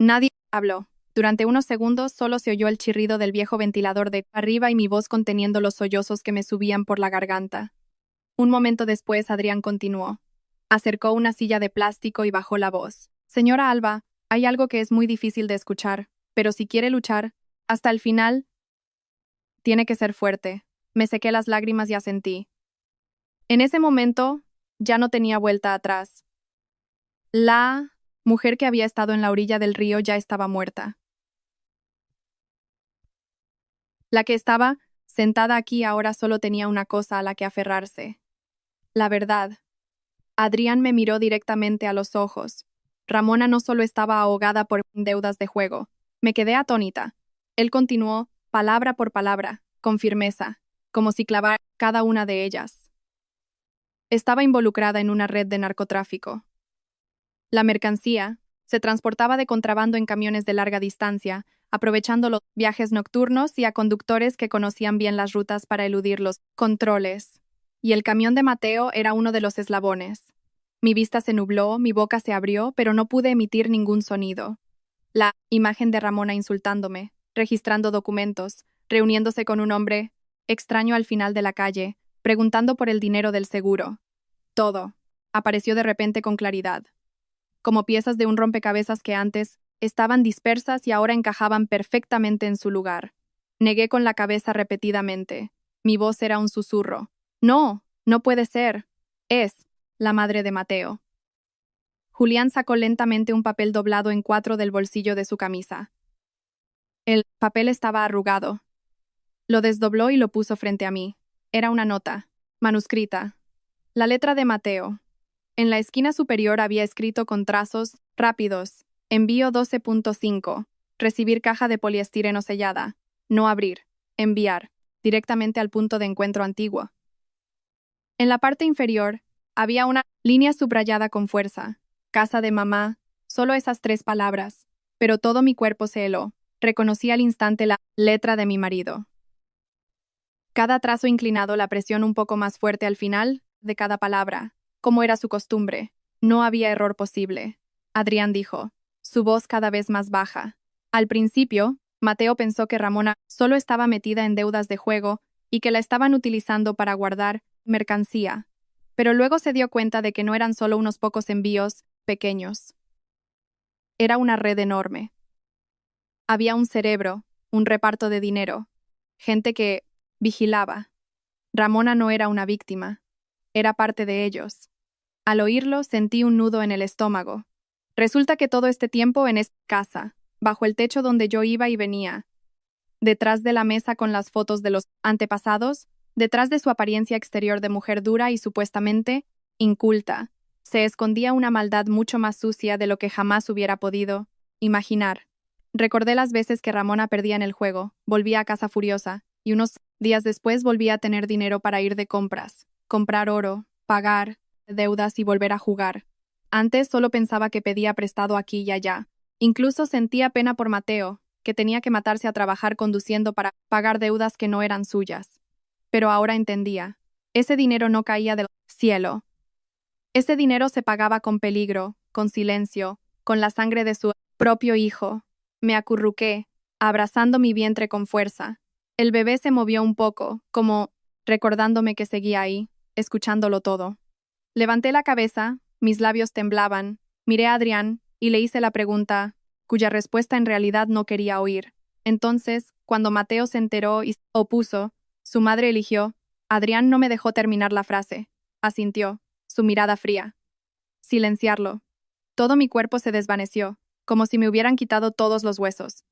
Nadie habló. Durante unos segundos solo se oyó el chirrido del viejo ventilador de arriba y mi voz conteniendo los sollozos que me subían por la garganta. Un momento después Adrián continuó. Acercó una silla de plástico y bajó la voz. Señora Alba, hay algo que es muy difícil de escuchar, pero si quiere luchar, hasta el final, tiene que ser fuerte. Me sequé las lágrimas y asentí. En ese momento, ya no tenía vuelta atrás. La mujer que había estado en la orilla del río ya estaba muerta. La que estaba sentada aquí ahora solo tenía una cosa a la que aferrarse: la verdad. Adrián me miró directamente a los ojos. Ramona no solo estaba ahogada por deudas de juego. Me quedé atónita. Él continuó, palabra por palabra, con firmeza, como si clavara cada una de ellas. Estaba involucrada en una red de narcotráfico. La mercancía se transportaba de contrabando en camiones de larga distancia, aprovechando los viajes nocturnos y a conductores que conocían bien las rutas para eludir los controles. Y el camión de Mateo era uno de los eslabones. Mi vista se nubló, mi boca se abrió, pero no pude emitir ningún sonido. La imagen de Ramona insultándome, registrando documentos, reuniéndose con un hombre extraño al final de la calle, preguntando por el dinero del seguro. Todo apareció de repente con claridad, como piezas de un rompecabezas que antes estaban dispersas y ahora encajaban perfectamente en su lugar. Negué con la cabeza repetidamente. Mi voz era un susurro. No, no puede ser. Es la madre de Mateo. Julián sacó lentamente un papel doblado en cuatro del bolsillo de su camisa. El papel estaba arrugado. Lo desdobló y lo puso frente a mí. Era una nota, manuscrita. La letra de Mateo. En la esquina superior había escrito con trazos rápidos: envío 12.5, recibir caja de poliestireno sellada, no abrir, enviar, directamente al punto de encuentro antiguo. En la parte inferior, había una línea subrayada con fuerza: casa de mamá, solo esas 3 palabras, pero todo mi cuerpo se heló. Reconocí al instante la letra de mi marido. Cada trazo inclinado, la presión un poco más fuerte al final de cada palabra, como era su costumbre. No había error posible. Adrián dijo, su voz cada vez más baja. Al principio, Mateo pensó que Ramona solo estaba metida en deudas de juego y que la estaban utilizando para guardar mercancía, pero luego se dio cuenta de que no eran solo unos pocos envíos pequeños. Era una red enorme. Había un cerebro, un reparto de dinero, gente que vigilaba. Ramona no era una víctima, era parte de ellos. Al oírlo, sentí un nudo en el estómago. Resulta que todo este tiempo en esta casa, bajo el techo donde yo iba y venía, detrás de la mesa con las fotos de los antepasados, detrás de su apariencia exterior de mujer dura y supuestamente inculta, se escondía una maldad mucho más sucia de lo que jamás hubiera podido imaginar. Recordé las veces que Ramona perdía en el juego, volvía a casa furiosa, y unos días después volvía a tener dinero para ir de compras, comprar oro, pagar deudas y volver a jugar. Antes solo pensaba que pedía prestado aquí y allá. Incluso sentía pena por Mateo, que tenía que matarse a trabajar conduciendo para pagar deudas que no eran suyas. Pero ahora entendía. Ese dinero no caía del cielo. Ese dinero se pagaba con peligro, con silencio, con la sangre de su propio hijo. Me acurruqué, abrazando mi vientre con fuerza. El bebé se movió un poco, como recordándome que seguía ahí, escuchándolo todo. Levanté la cabeza, mis labios temblaban, miré a Adrián y le hice la pregunta, cuya respuesta en realidad no quería oír. Entonces, cuando Mateo se enteró y se opuso, su madre eligió. Adrián no me dejó terminar la frase. Asintió, su mirada fría. Silenciarlo. Todo mi cuerpo se desvaneció, como si me hubieran quitado todos los huesos.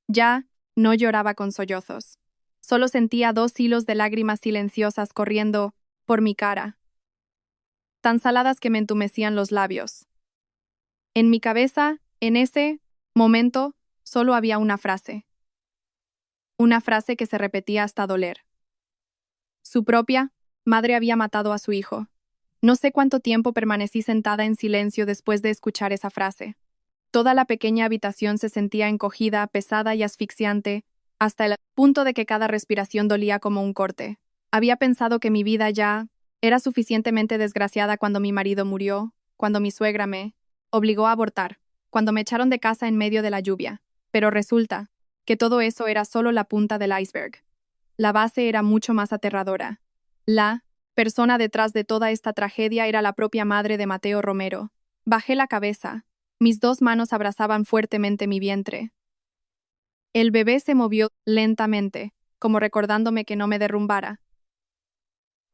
Ya no lloraba con sollozos. Solo sentía 2 hilos de lágrimas silenciosas corriendo por mi cara, tan saladas que me entumecían los labios. En mi cabeza, en ese momento, solo había una frase. Una frase que se repetía hasta doler. Su propia madre había matado a su hijo. No sé cuánto tiempo permanecí sentada en silencio después de escuchar esa frase. Toda la pequeña habitación se sentía encogida, pesada y asfixiante, hasta el punto de que cada respiración dolía como un corte. Había pensado que mi vida ya era suficientemente desgraciada cuando mi marido murió, cuando mi suegra me obligó a abortar, cuando me echaron de casa en medio de la lluvia. Pero resulta que todo eso era solo la punta del iceberg. La base era mucho más aterradora. La persona detrás de toda esta tragedia era la propia madre de Mateo Romero. Bajé la cabeza. Mis 2 manos abrazaban fuertemente mi vientre. El bebé se movió lentamente, como recordándome que no me derrumbara.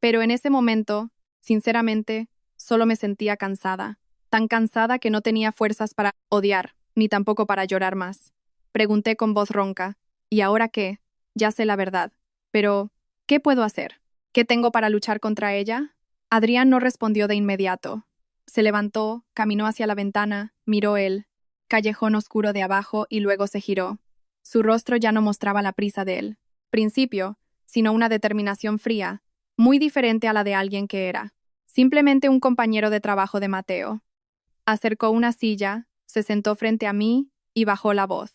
Pero en ese momento, sinceramente, solo me sentía cansada. Tan cansada que no tenía fuerzas para odiar, ni tampoco para llorar más. Pregunté con voz ronca, ¿y ahora qué? Ya sé la verdad. Pero, ¿qué puedo hacer? ¿Qué tengo para luchar contra ella? Adrián no respondió de inmediato. Se levantó, caminó hacia la ventana, miró el callejón oscuro de abajo y luego se giró. Su rostro ya no mostraba la prisa de él principio, sino una determinación fría, muy diferente a la de alguien que era. Simplemente un compañero de trabajo de Mateo. Acercó una silla, se sentó frente a mí y bajó la voz.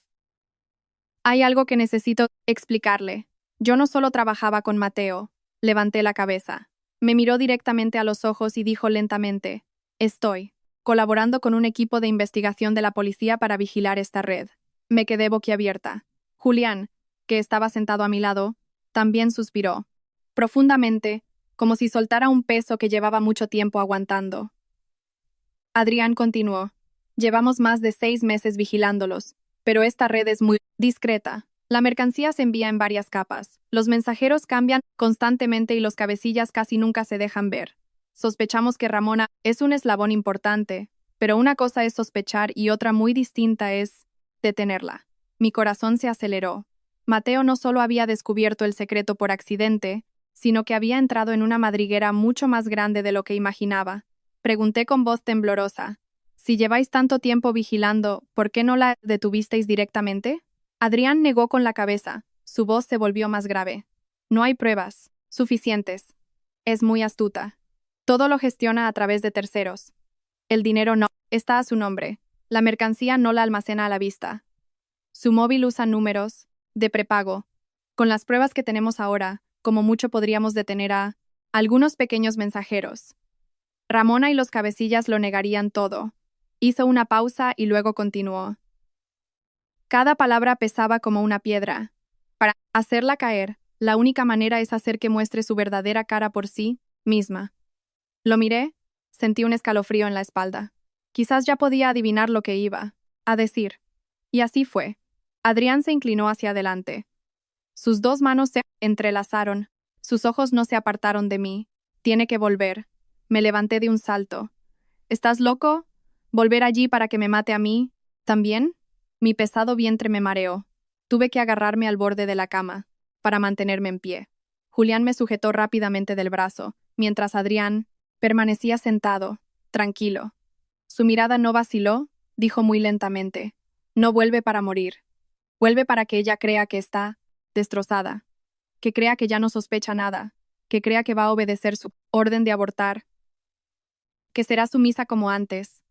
Hay algo que necesito explicarle. Yo no solo trabajaba con Mateo. Levanté la cabeza. Me miró directamente a los ojos y dijo lentamente, estoy colaborando con un equipo de investigación de la policía para vigilar esta red. Me quedé boquiabierta. Julián, que estaba sentado a mi lado, también suspiró, profundamente, como si soltara un peso que llevaba mucho tiempo aguantando. Adrián continuó. Llevamos más de 6 meses vigilándolos, pero esta red es muy discreta. La mercancía se envía en varias capas. Los mensajeros cambian constantemente y los cabecillas casi nunca se dejan ver. Sospechamos que Ramona es un eslabón importante, pero una cosa es sospechar y otra muy distinta es detenerla. Mi corazón se aceleró. Mateo no solo había descubierto el secreto por accidente, sino que había entrado en una madriguera mucho más grande de lo que imaginaba. Pregunté con voz temblorosa, si lleváis tanto tiempo vigilando, ¿por qué no la detuvisteis directamente? Adrián negó con la cabeza. Su voz se volvió más grave. No hay pruebas suficientes. Es muy astuta. Todo lo gestiona a través de terceros. El dinero no está a su nombre. La mercancía no la almacena a la vista. Su móvil usa números de prepago. Con las pruebas que tenemos ahora, como mucho podríamos detener a algunos pequeños mensajeros. Ramona y los cabecillas lo negarían todo. Hizo una pausa y luego continuó. Cada palabra pesaba como una piedra. Para hacerla caer, la única manera es hacer que muestre su verdadera cara por sí misma. Lo miré, sentí un escalofrío en la espalda. Quizás ya podía adivinar lo que iba a decir. Y así fue. Adrián se inclinó hacia adelante. Sus 2 manos se entrelazaron. Sus ojos no se apartaron de mí. Tiene que volver. Me levanté de un salto. ¿Estás loco? ¿Volver allí para que me mate a mí? ¿También? Mi pesado vientre me mareó. Tuve que agarrarme al borde de la cama para mantenerme en pie. Julián me sujetó rápidamente del brazo, mientras Adrián permanecía sentado, tranquilo. Su mirada no vaciló, dijo muy lentamente. No vuelve para morir. Vuelve para que ella crea que está destrozada, que crea que ya no sospecha nada, que crea que va a obedecer su orden de abortar, que será sumisa como antes.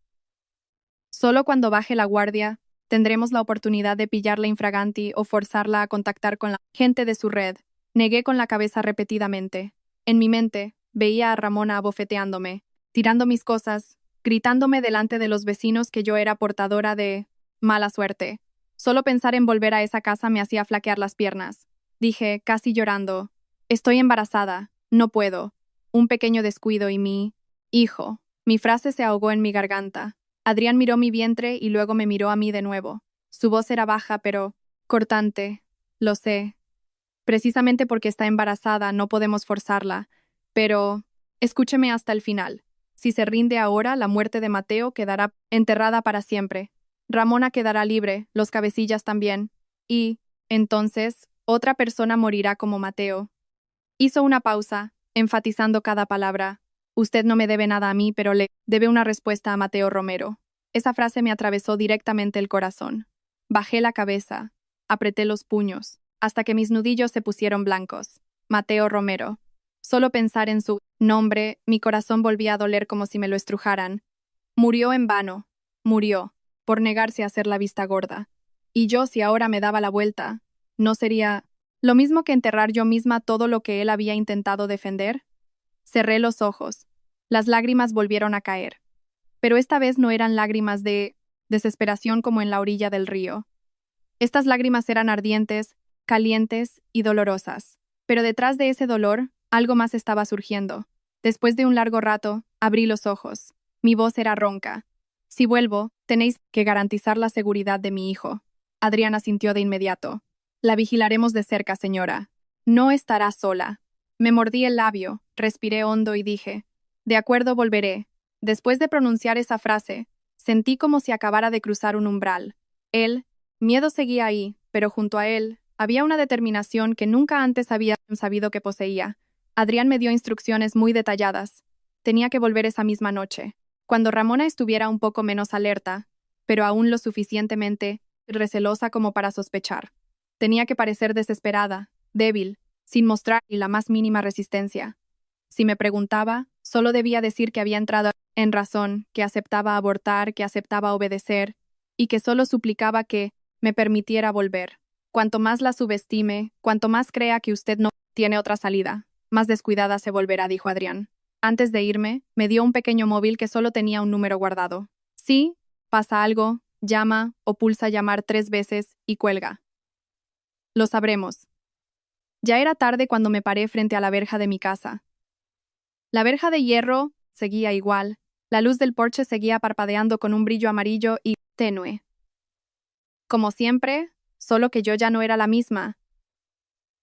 Solo cuando baje la guardia, tendremos la oportunidad de pillarla infraganti o forzarla a contactar con la gente de su red. Negué con la cabeza repetidamente. En mi mente, veía a Ramona abofeteándome, tirando mis cosas, gritándome delante de los vecinos que yo era portadora de mala suerte. Solo pensar en volver a esa casa me hacía flaquear las piernas. Dije, casi llorando, estoy embarazada, no puedo. Un pequeño descuido y mi hijo. Mi frase se ahogó en mi garganta. Adrián miró mi vientre y luego me miró a mí de nuevo. Su voz era baja pero cortante. Lo sé. Precisamente porque está embarazada no podemos forzarla. Pero escúcheme hasta el final. Si se rinde ahora, la muerte de Mateo quedará enterrada para siempre. Ramona quedará libre, los cabecillas también. Y, entonces, otra persona morirá como Mateo. Hizo una pausa, enfatizando cada palabra. Usted no me debe nada a mí, pero le debe una respuesta a Mateo Romero. Esa frase me atravesó directamente el corazón. Bajé la cabeza, apreté los puños, hasta que mis nudillos se pusieron blancos. Mateo Romero. Solo pensar en su nombre, mi corazón volvía a doler como si me lo estrujaran. Murió en vano. Murió, por negarse a hacer la vista gorda. Y yo, si ahora me daba la vuelta, ¿no sería lo mismo que enterrar yo misma todo lo que él había intentado defender? Cerré los ojos. Las lágrimas volvieron a caer. Pero esta vez no eran lágrimas de desesperación como en la orilla del río. Estas lágrimas eran ardientes, calientes y dolorosas. Pero detrás de ese dolor, algo más estaba surgiendo. Después de un largo rato, abrí los ojos. Mi voz era ronca. Si vuelvo, tenéis que garantizar la seguridad de mi hijo. Adriana sintió de inmediato. La vigilaremos de cerca, señora. No estará sola. Me mordí el labio, respiré hondo y dije, de acuerdo, volveré. Después de pronunciar esa frase, sentí como si acabara de cruzar un umbral. Miedo seguía ahí, pero junto a él, había una determinación que nunca antes había sabido que poseía. Adrián me dio instrucciones muy detalladas. Tenía que volver esa misma noche, cuando Ramona estuviera un poco menos alerta, pero aún lo suficientemente recelosa como para sospechar. Tenía que parecer desesperada, débil, sin mostrar ni la más mínima resistencia. Si me preguntaba, solo debía decir que había entrado en razón, que aceptaba abortar, que aceptaba obedecer, y que solo suplicaba que me permitiera volver. Cuanto más la subestime, cuanto más crea que usted no tiene otra salida, más descuidada se volverá, dijo Adrián. Antes de irme, me dio un pequeño móvil que solo tenía un número guardado. Si pasa algo, llama o pulsa llamar 3 veces y cuelga. Lo sabremos. Ya era tarde cuando me paré frente a la verja de mi casa. La verja de hierro seguía igual. La luz del porche seguía parpadeando con un brillo amarillo y tenue. Como siempre, solo que yo ya no era la misma.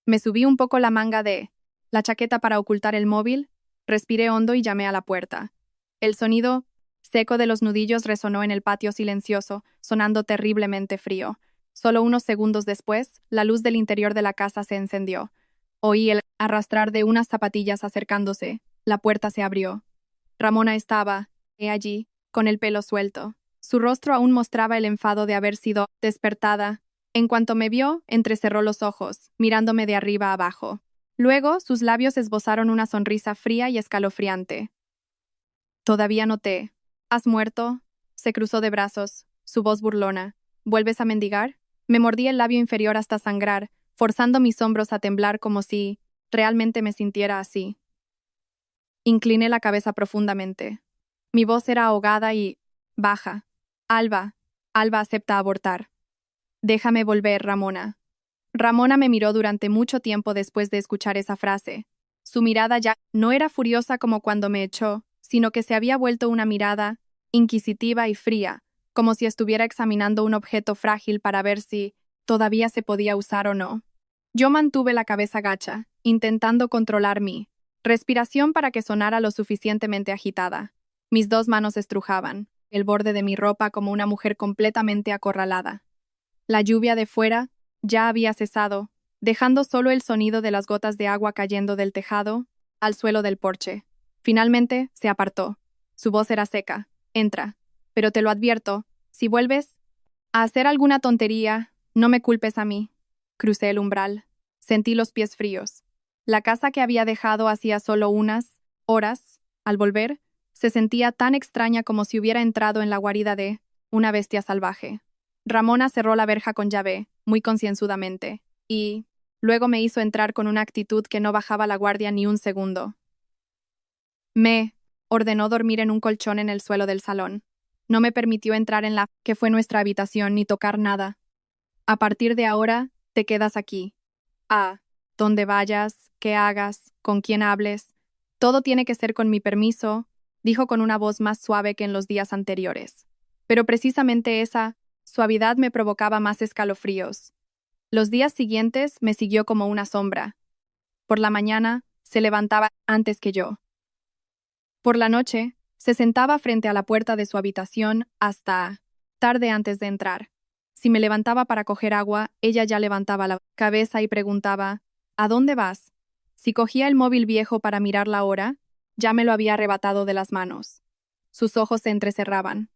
Me subí un poco la manga de la chaqueta para ocultar el móvil, respiré hondo y llamé a la puerta. El sonido seco de los nudillos resonó en el patio silencioso, sonando terriblemente frío. Solo unos segundos después, la luz del interior de la casa se encendió. Oí el arrastrar de unas zapatillas acercándose. La puerta se abrió. Ramona estaba, allí, con el pelo suelto. Su rostro aún mostraba el enfado de haber sido despertada. En cuanto me vio, entrecerró los ojos, mirándome de arriba a abajo. Luego, sus labios esbozaron una sonrisa fría y escalofriante. Todavía noté. ¿Has muerto? Se cruzó de brazos, su voz burlona. ¿Vuelves a mendigar? Me mordí el labio inferior hasta sangrar, forzando mis hombros a temblar como si realmente me sintiera así. Incliné la cabeza profundamente. Mi voz era ahogada y baja. Alba acepta abortar. Déjame volver, Ramona. Ramona me miró durante mucho tiempo después de escuchar esa frase. Su mirada ya no era furiosa como cuando me echó, sino que se había vuelto una mirada inquisitiva y fría, como si estuviera examinando un objeto frágil para ver si todavía se podía usar o no. Yo mantuve la cabeza gacha, intentando controlar mi respiración para que sonara lo suficientemente agitada. Mis 2 manos estrujaban el borde de mi ropa como una mujer completamente acorralada. La lluvia de fuera ya había cesado, dejando solo el sonido de las gotas de agua cayendo del tejado al suelo del porche. Finalmente se apartó. Su voz era seca. Entra. Pero te lo advierto, si vuelves a hacer alguna tontería, no me culpes a mí. Crucé el umbral. Sentí los pies fríos. La casa que había dejado hacía solo unas horas, al volver, se sentía tan extraña como si hubiera entrado en la guarida de una bestia salvaje. Ramona cerró la verja con llave, muy concienzudamente, y luego me hizo entrar con una actitud que no bajaba la guardia ni un segundo. Me Ordenó dormir en un colchón en el suelo del salón. No me permitió entrar en la que fue nuestra habitación ni tocar nada. A partir de ahora, te quedas aquí. Donde vayas, qué hagas, con quién hables, todo tiene que ser con mi permiso, dijo con una voz más suave que en los días anteriores. Pero precisamente esa suavidad me provocaba más escalofríos. Los días siguientes me siguió como una sombra. Por la mañana, se levantaba antes que yo. Por la noche, se sentaba frente a la puerta de su habitación hasta tarde antes de entrar. Si me levantaba para coger agua, ella ya levantaba la cabeza y preguntaba, ¿a dónde vas? Si cogía el móvil viejo para mirar la hora, ya me lo había arrebatado de las manos. Sus ojos se entrecerraban.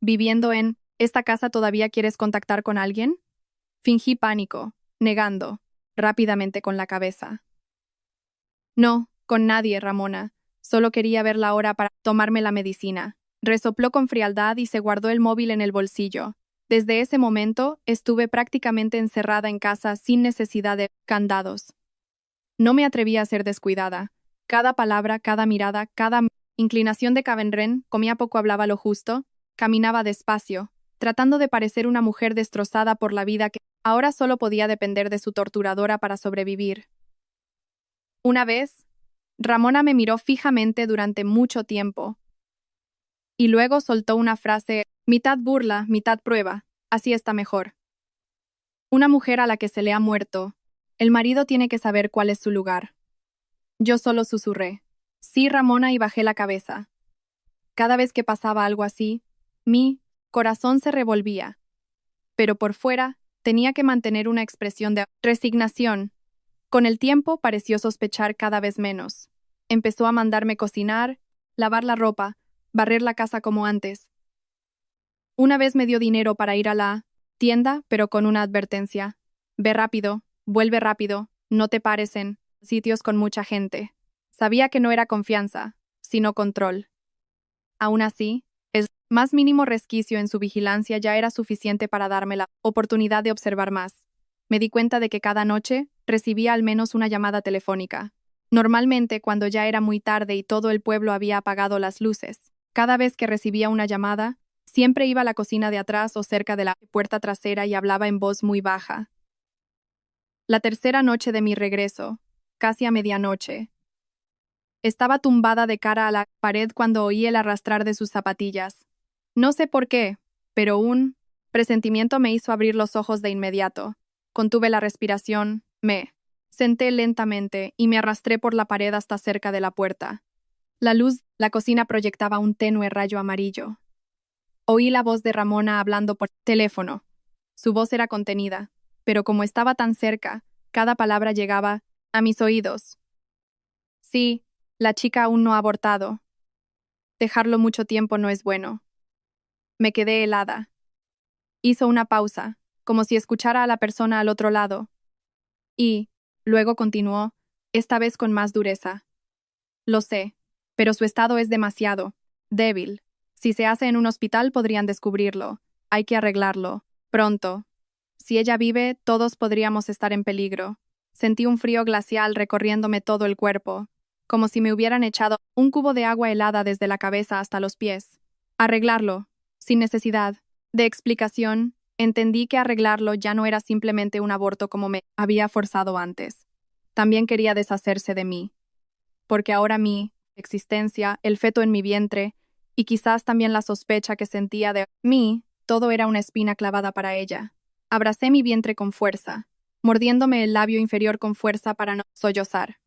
¿Viviendo en esta casa todavía quieres contactar con alguien? Fingí pánico, negando, rápidamente con la cabeza. No, con nadie, Ramona. Solo quería ver la hora para tomarme la medicina. Resopló con frialdad y se guardó el móvil en el bolsillo. Desde ese momento, estuve prácticamente encerrada en casa sin necesidad de candados. No me atrevía a ser descuidada. Cada palabra, cada mirada, cada inclinación de Cabenren, comía poco, hablaba lo justo, caminaba despacio, tratando de parecer una mujer destrozada por la vida que ahora solo podía depender de su torturadora para sobrevivir. Una vez, Ramona me miró fijamente durante mucho tiempo, y luego soltó una frase, mitad burla, mitad prueba, así está mejor. Una mujer a la que se le ha muerto, el marido tiene que saber cuál es su lugar. Yo solo susurré, sí, Ramona, y bajé la cabeza. Cada vez que pasaba algo así, mi corazón se revolvía, pero por fuera tenía que mantener una expresión de resignación. Con el tiempo pareció sospechar cada vez menos. Empezó a mandarme cocinar, lavar la ropa, barrer la casa como antes. Una vez me dio dinero para ir a la tienda, pero con una advertencia. Ve rápido, vuelve rápido, no te pares en sitios con mucha gente. Sabía que no era confianza, sino control. Aún así, el más mínimo resquicio en su vigilancia ya era suficiente para darme la oportunidad de observar más. Me di cuenta de que cada noche recibía al menos una llamada telefónica. Normalmente, cuando ya era muy tarde y todo el pueblo había apagado las luces, cada vez que recibía una llamada, siempre iba a la cocina de atrás o cerca de la puerta trasera y hablaba en voz muy baja. La tercera noche de mi regreso, casi a medianoche, estaba tumbada de cara a la pared cuando oí el arrastrar de sus zapatillas. No sé por qué, pero un presentimiento me hizo abrir los ojos de inmediato. Contuve la respiración, me senté lentamente y me arrastré por la pared hasta cerca de la puerta. La luz, la cocina proyectaba un tenue rayo amarillo. Oí la voz de Ramona hablando por teléfono. Su voz era contenida, pero como estaba tan cerca, cada palabra llegaba a mis oídos. Sí, la chica aún no ha abortado. Dejarlo mucho tiempo no es bueno. Me quedé helada. Hizo una pausa, como si escuchara a la persona al otro lado. Y, luego continuó, esta vez con más dureza. Lo sé, pero su estado es demasiado débil. Si se hace en un hospital podrían descubrirlo. Hay que arreglarlo. Pronto. Si ella vive, todos podríamos estar en peligro. Sentí un frío glacial recorriéndome todo el cuerpo, como si me hubieran echado un cubo de agua helada desde la cabeza hasta los pies. Arreglarlo, sin necesidad de explicación, entendí que arreglarlo ya no era simplemente un aborto como me había forzado antes. También quería deshacerse de mí, porque ahora mi existencia, el feto en mi vientre, y quizás también la sospecha que sentía de mí, todo era una espina clavada para ella. Abracé mi vientre con fuerza, mordiéndome el labio inferior con fuerza para no sollozar.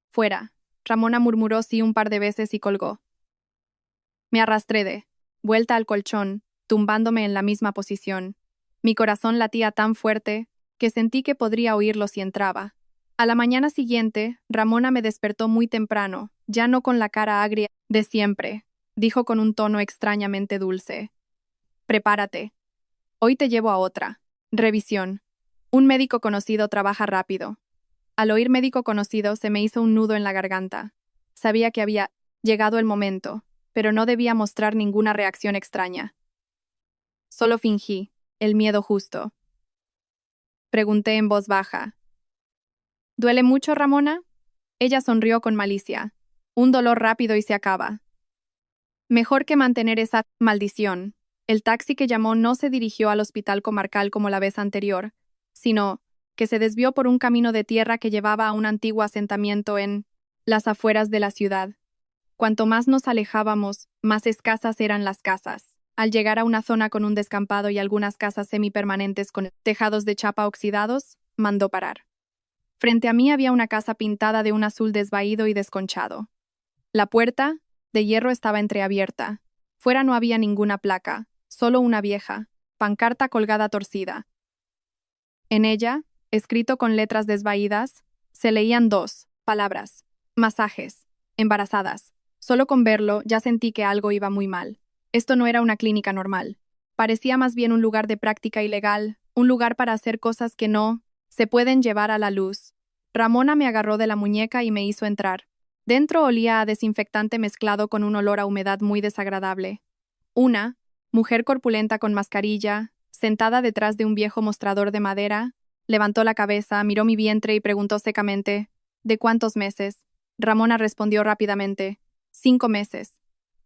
Fuera. Ramona murmuró sí un par de veces y colgó. Me arrastré de vuelta al colchón, tumbándome en la misma posición. Mi corazón latía tan fuerte que sentí que podría oírlo si entraba. A la mañana siguiente, Ramona me despertó muy temprano, ya no con la cara agria de siempre. Dijo con un tono extrañamente dulce. Prepárate. Hoy te llevo a otra revisión. Un médico conocido trabaja rápido. Al oír médico conocido se me hizo un nudo en la garganta. Sabía que había llegado el momento, pero no debía mostrar ninguna reacción extraña. Solo fingí, el miedo justo. Pregunté en voz baja. ¿Duele mucho, Ramona? Ella sonrió con malicia. Un dolor rápido y se acaba. Mejor que mantener esa maldición. El taxi que llamó no se dirigió al hospital comarcal como la vez anterior, sino que se desvió por un camino de tierra que llevaba a un antiguo asentamiento en las afueras de la ciudad. Cuanto más nos alejábamos, más escasas eran las casas. Al llegar a una zona con un descampado y algunas casas semipermanentes con tejados de chapa oxidados, mandó parar. Frente a mí había una casa pintada de un azul desvaído y desconchado. La puerta, de hierro, estaba entreabierta. Fuera no había ninguna placa, solo una vieja pancarta colgada torcida. En ella, escrito con letras desvaídas, se leían dos palabras: masajes, embarazadas. Solo con verlo ya sentí que algo iba muy mal. Esto no era una clínica normal. Parecía más bien un lugar de práctica ilegal, un lugar para hacer cosas que no se pueden llevar a la luz. Ramona me agarró de la muñeca y me hizo entrar. Dentro olía a desinfectante mezclado con un olor a humedad muy desagradable. Una mujer corpulenta con mascarilla, sentada detrás de un viejo mostrador de madera, levantó la cabeza, miró mi vientre y preguntó secamente: ¿de cuántos meses? Ramona respondió rápidamente: 5 meses.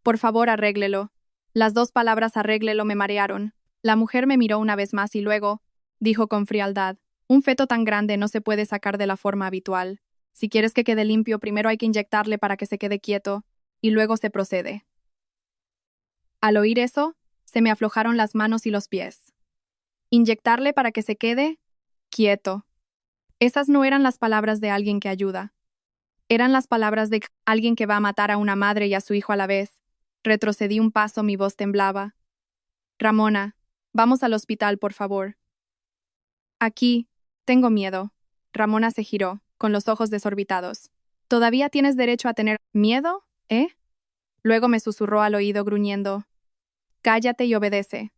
Por favor, arréglelo. Las dos palabras arréglelo me marearon. La mujer me miró una vez más y luego dijo con frialdad: un feto tan grande no se puede sacar de la forma habitual. Si quieres que quede limpio, primero hay que inyectarle para que se quede quieto, y luego se procede. Al oír eso, se me aflojaron las manos y los pies. ¿Inyectarle para que se quede quieto? Esas no eran las palabras de alguien que ayuda. Eran las palabras de alguien que va a matar a una madre y a su hijo a la vez. Retrocedí un paso, mi voz temblaba. Ramona, vamos al hospital, por favor. Aquí, tengo miedo. Ramona se giró, con los ojos desorbitados. ¿Todavía tienes derecho a tener miedo, eh? Luego me susurró al oído gruñendo: cállate y obedece.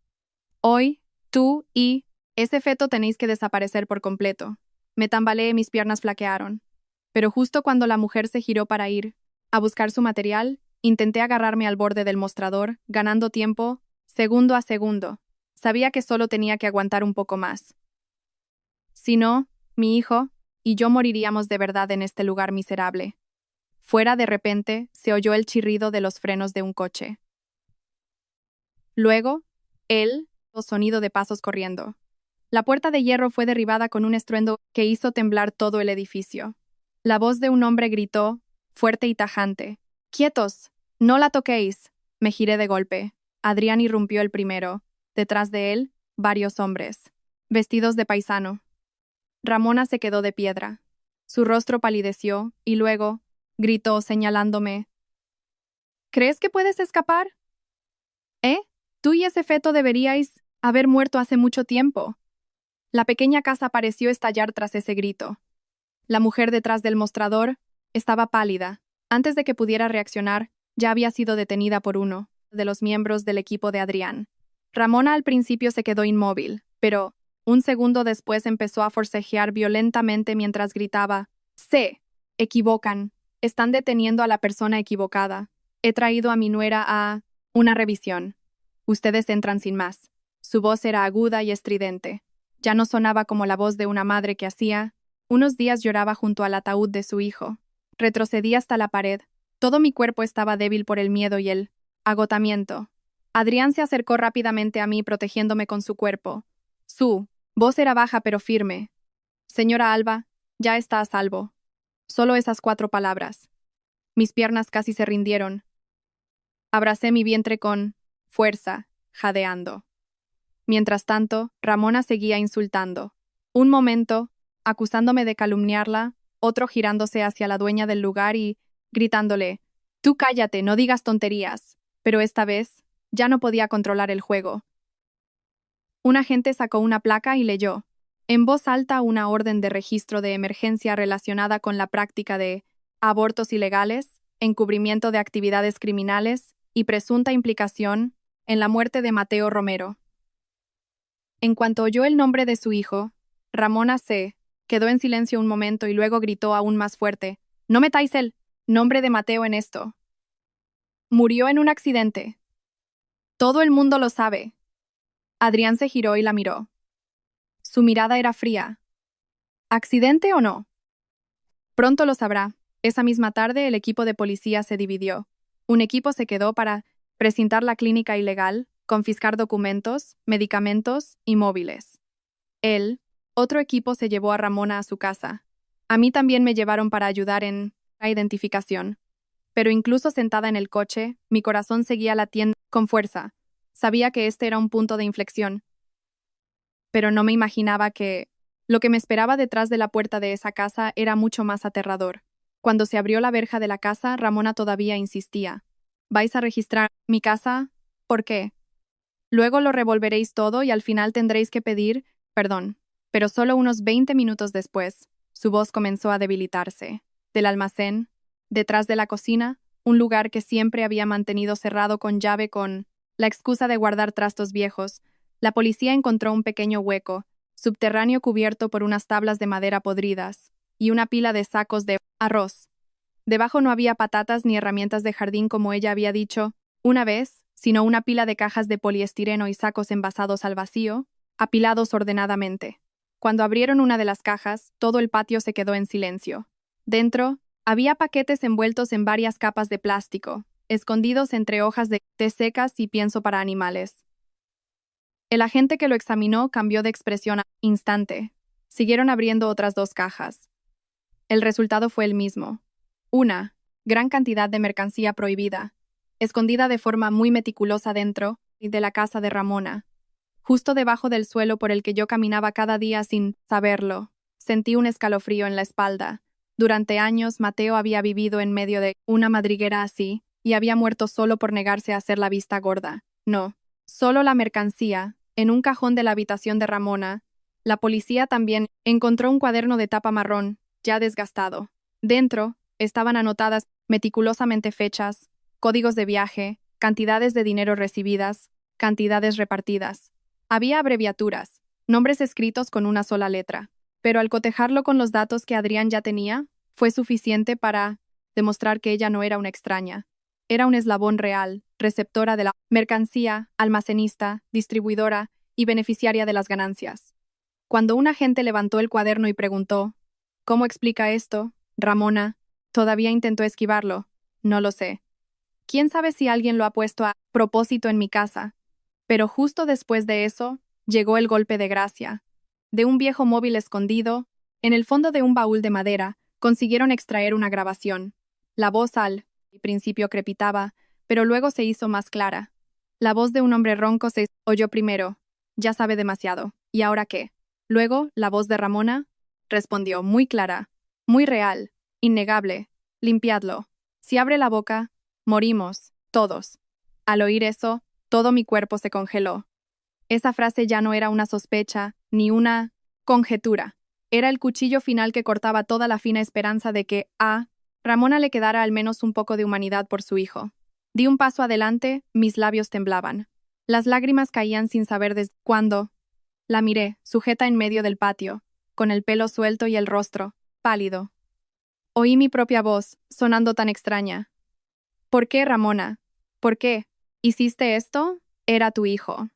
Hoy, tú y ese feto tenéis que desaparecer por completo. Me tambaleé, mis piernas flaquearon. Pero justo cuando la mujer se giró para ir a buscar su material, intenté agarrarme al borde del mostrador, ganando tiempo, segundo a segundo. Sabía que solo tenía que aguantar un poco más. Si no, mi hijo y yo moriríamos de verdad en este lugar miserable. Fuera, de repente, se oyó el chirrido de los frenos de un coche. Luego, el sonido de pasos corriendo. La puerta de hierro fue derribada con un estruendo que hizo temblar todo el edificio. La voz de un hombre gritó, fuerte y tajante: ¡quietos! ¡No la toquéis! Me giré de golpe. Adrián irrumpió el primero. Detrás de él, varios hombres, vestidos de paisano. Ramona se quedó de piedra. Su rostro palideció y luego gritó señalándome: ¿crees que puedes escapar? ¿Eh? Tú y ese feto deberíais haber muerto hace mucho tiempo. La pequeña casa pareció estallar tras ese grito. La mujer detrás del mostrador estaba pálida. Antes de que pudiera reaccionar, ya había sido detenida por uno de los miembros del equipo de Adrián. Ramona al principio se quedó inmóvil, pero un segundo después empezó a forcejear violentamente mientras gritaba: se equivocan. Están deteniendo a la persona equivocada. He traído a mi nuera a una revisión. Ustedes entran sin más. Su voz era aguda y estridente. Ya no sonaba como la voz de una madre que hacía unos días lloraba junto al ataúd de su hijo. Retrocedí hasta la pared. Todo mi cuerpo estaba débil por el miedo y el agotamiento. Adrián se acercó rápidamente a mí, protegiéndome con su cuerpo. Su voz era baja pero firme. Señora Alba, ya está a salvo. Solo esas 4 palabras. Mis piernas casi se rindieron. Abracé mi vientre con fuerza, jadeando. Mientras tanto, Ramona seguía insultando. Un momento, acusándome de calumniarla, otro girándose hacia la dueña del lugar y gritándole: tú cállate, no digas tonterías. Pero esta vez, ya no podía controlar el juego. Un agente sacó una placa y leyó en voz alta una orden de registro de emergencia relacionada con la práctica de abortos ilegales, encubrimiento de actividades criminales y presunta implicación en la muerte de Mateo Romero. En cuanto oyó el nombre de su hijo, Ramona se quedó en silencio un momento y luego gritó aún más fuerte: no metáis el nombre de Mateo en esto. Murió en un accidente. Todo el mundo lo sabe. Adrián se giró y la miró. Su mirada era fría. ¿Accidente o no? Pronto lo sabrá. Esa misma tarde el equipo de policía se dividió. Un equipo se quedó para precintar la clínica ilegal, confiscar documentos, medicamentos y móviles. Él, otro equipo se llevó a Ramona a su casa. A mí también me llevaron para ayudar en la identificación. Pero incluso sentada en el coche, mi corazón seguía latiendo con fuerza. Sabía que este era un punto de inflexión. Pero no me imaginaba que lo que me esperaba detrás de la puerta de esa casa era mucho más aterrador. Cuando se abrió la verja de la casa, Ramona todavía insistía. ¿Vais a registrar mi casa? ¿Por qué? Luego lo revolveréis todo y al final tendréis que pedir perdón. Pero solo unos 20 minutos después, su voz comenzó a debilitarse. Del almacén, detrás de la cocina, un lugar que siempre había mantenido cerrado con llave con la excusa de guardar trastos viejos, la policía encontró un pequeño hueco, subterráneo cubierto por unas tablas de madera podridas, y una pila de sacos de arroz. Debajo no había patatas ni herramientas de jardín como ella había dicho una vez, sino una pila de cajas de poliestireno y sacos envasados al vacío, apilados ordenadamente. Cuando abrieron una de las cajas, todo el patio se quedó en silencio. Dentro, había paquetes envueltos en varias capas de plástico, escondidos entre hojas de té secas y pienso para animales. El agente que lo examinó cambió de expresión al instante. Siguieron abriendo otras dos cajas. El resultado fue el mismo. Una gran cantidad de mercancía prohibida, escondida de forma muy meticulosa dentro de la casa de Ramona. Justo debajo del suelo por el que yo caminaba cada día sin saberlo, sentí un escalofrío en la espalda. Durante años, Mateo había vivido en medio de una madriguera así y había muerto solo por negarse a hacer la vista gorda. No, solo la mercancía, en un cajón de la habitación de Ramona. La policía también encontró un cuaderno de tapa marrón, ya desgastado. Dentro estaban anotadas meticulosamente fechas, códigos de viaje, cantidades de dinero recibidas, cantidades repartidas. Había abreviaturas, nombres escritos con una sola letra, pero al cotejarlo con los datos que Adrián ya tenía, fue suficiente para demostrar que ella no era una extraña. Era un eslabón real, receptora de la mercancía, almacenista, distribuidora y beneficiaria de las ganancias. Cuando un agente levantó el cuaderno y preguntó, ¿cómo explica esto, Ramona? Todavía intentó esquivarlo. No lo sé. ¿Quién sabe si alguien lo ha puesto a propósito en mi casa? Pero justo después de eso, llegó el golpe de gracia. De un viejo móvil escondido, en el fondo de un baúl de madera, consiguieron extraer una grabación. La voz al principio crepitaba, pero luego se hizo más clara. La voz de un hombre ronco se oyó primero. Ya sabe demasiado. ¿Y ahora qué? Luego, la voz de Ramona respondió, muy clara, muy real, innegable. Limpiadlo. Si abre la boca, morimos, todos. Al oír eso, todo mi cuerpo se congeló. Esa frase ya no era una sospecha, ni una conjetura. Era el cuchillo final que cortaba toda la fina esperanza de que a Ramona le quedara al menos un poco de humanidad por su hijo. Di un paso adelante, mis labios temblaban. Las lágrimas caían sin saber desde cuándo. La miré, sujeta en medio del patio, con el pelo suelto y el rostro pálido. Oí mi propia voz, sonando tan extraña. ¿Por qué, Ramona? ¿Por qué? ¿Hiciste esto? Era tu hijo.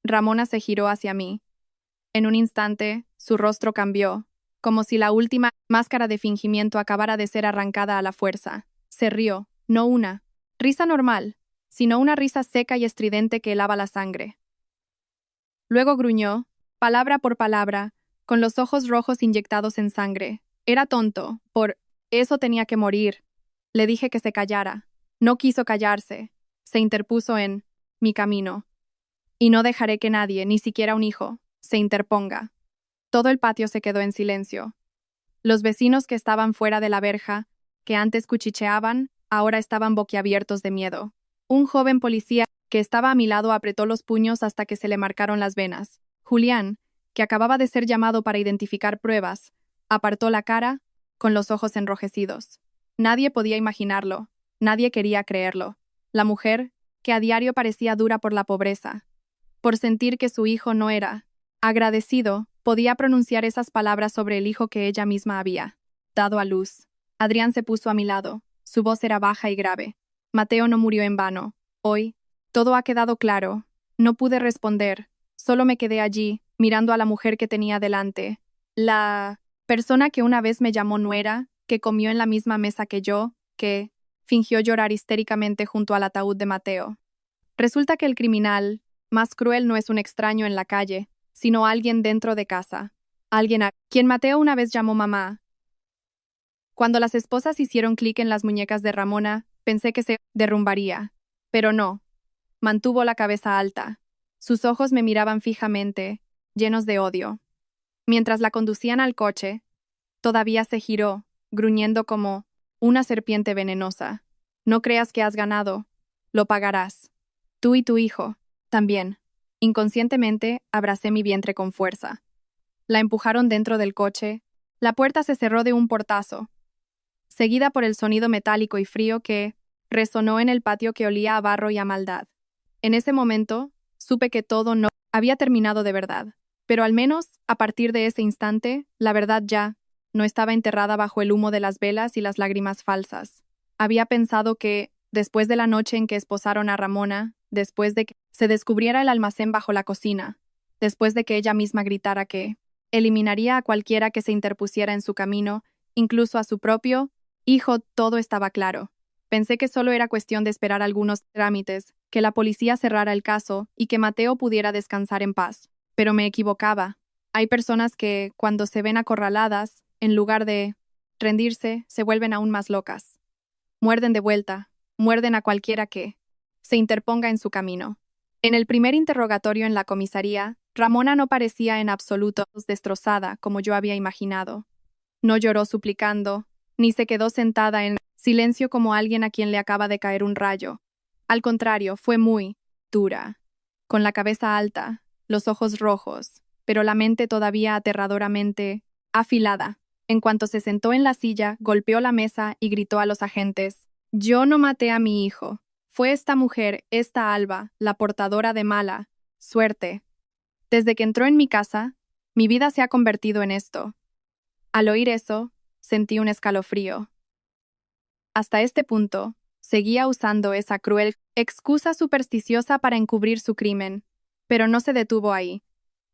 Ramona se giró hacia mí. En un instante, su rostro cambió, como si la última máscara de fingimiento acabara de ser arrancada a la fuerza. Se rió, no una risa normal, sino una risa seca y estridente que helaba la sangre. Luego gruñó, palabra por palabra, con los ojos rojos inyectados en sangre. Era tonto, por eso tenía que morir. Le dije que se callara. No quiso callarse. Se interpuso en mi camino. Y no dejaré que nadie, ni siquiera un hijo, se interponga. Todo el patio se quedó en silencio. Los vecinos que estaban fuera de la verja, que antes cuchicheaban, ahora estaban boquiabiertos de miedo. Un joven policía que estaba a mi lado apretó los puños hasta que se le marcaron las venas. Julián, que acababa de ser llamado para identificar pruebas, apartó la cara, con los ojos enrojecidos. Nadie podía imaginarlo, nadie quería creerlo. La mujer, que a diario parecía dura por la pobreza, por sentir que su hijo no era agradecido, podía pronunciar esas palabras sobre el hijo que ella misma había dado a luz. Adrián se puso a mi lado. Su voz era baja y grave. Mateo no murió en vano. Hoy, todo ha quedado claro. No pude responder. Solo me quedé allí, mirando a la mujer que tenía delante. La persona que una vez me llamó nuera, que comió en la misma mesa que yo, que fingió llorar histéricamente junto al ataúd de Mateo. Resulta que el criminal más cruel no es un extraño en la calle, sino alguien dentro de casa. Alguien a quien Mateo una vez llamó mamá. Cuando las esposas hicieron clic en las muñecas de Ramona, pensé que se derrumbaría. Pero no. Mantuvo la cabeza alta. Sus ojos me miraban fijamente, llenos de odio. Mientras la conducían al coche, todavía se giró, gruñendo como una serpiente venenosa. No creas que has ganado. Lo pagarás. Tú y tu hijo. También. Inconscientemente, abracé mi vientre con fuerza. La empujaron dentro del coche. La puerta se cerró de un portazo, seguida por el sonido metálico y frío que resonó en el patio que olía a barro y a maldad. En ese momento, supe que todo no había terminado de verdad. Pero al menos, a partir de ese instante, la verdad ya no estaba enterrada bajo el humo de las velas y las lágrimas falsas. Había pensado que, después de la noche en que esposaron a Ramona, después de que se descubriera el almacén bajo la cocina, después de que ella misma gritara que eliminaría a cualquiera que se interpusiera en su camino, incluso a su propio hijo, todo estaba claro. Pensé que solo era cuestión de esperar algunos trámites, que la policía cerrara el caso y que Mateo pudiera descansar en paz. Pero me equivocaba. Hay personas que, cuando se ven acorraladas, en lugar de rendirse, se vuelven aún más locas. Muerden de vuelta, muerden a cualquiera que se interponga en su camino. En el primer interrogatorio en la comisaría, Ramona no parecía en absoluto destrozada como yo había imaginado. No lloró suplicando, ni se quedó sentada en silencio como alguien a quien le acaba de caer un rayo. Al contrario, fue muy dura, con la cabeza alta, los ojos rojos, pero la mente todavía aterradoramente afilada. En cuanto se sentó en la silla, golpeó la mesa y gritó a los agentes: «Yo no maté a mi hijo. Fue esta mujer, esta Alba, la portadora de mala suerte. Desde que entró en mi casa, mi vida se ha convertido en esto». Al oír eso, sentí un escalofrío. Hasta este punto, seguía usando esa cruel excusa supersticiosa para encubrir su crimen, pero no se detuvo ahí.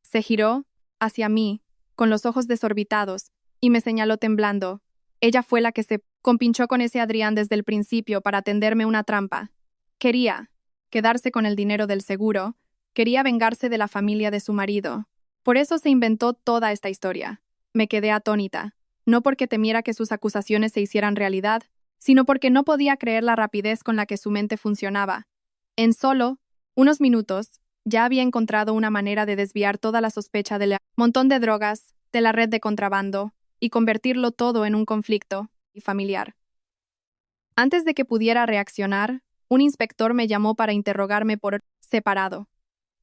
Se giró hacia mí, con los ojos desorbitados, y me señaló temblando. Ella fue la que se compinchó con ese Adrián desde el principio para tenderme una trampa. Quería quedarse con el dinero del seguro, quería vengarse de la familia de su marido. Por eso se inventó toda esta historia. Me quedé atónita, no porque temiera que sus acusaciones se hicieran realidad, sino porque no podía creer la rapidez con la que su mente funcionaba. En solo unos minutos, ya había encontrado una manera de desviar toda la sospecha del montón de drogas, de la red de contrabando, y convertirlo todo en un conflicto familiar. Antes de que pudiera reaccionar, un inspector me llamó para interrogarme por separado.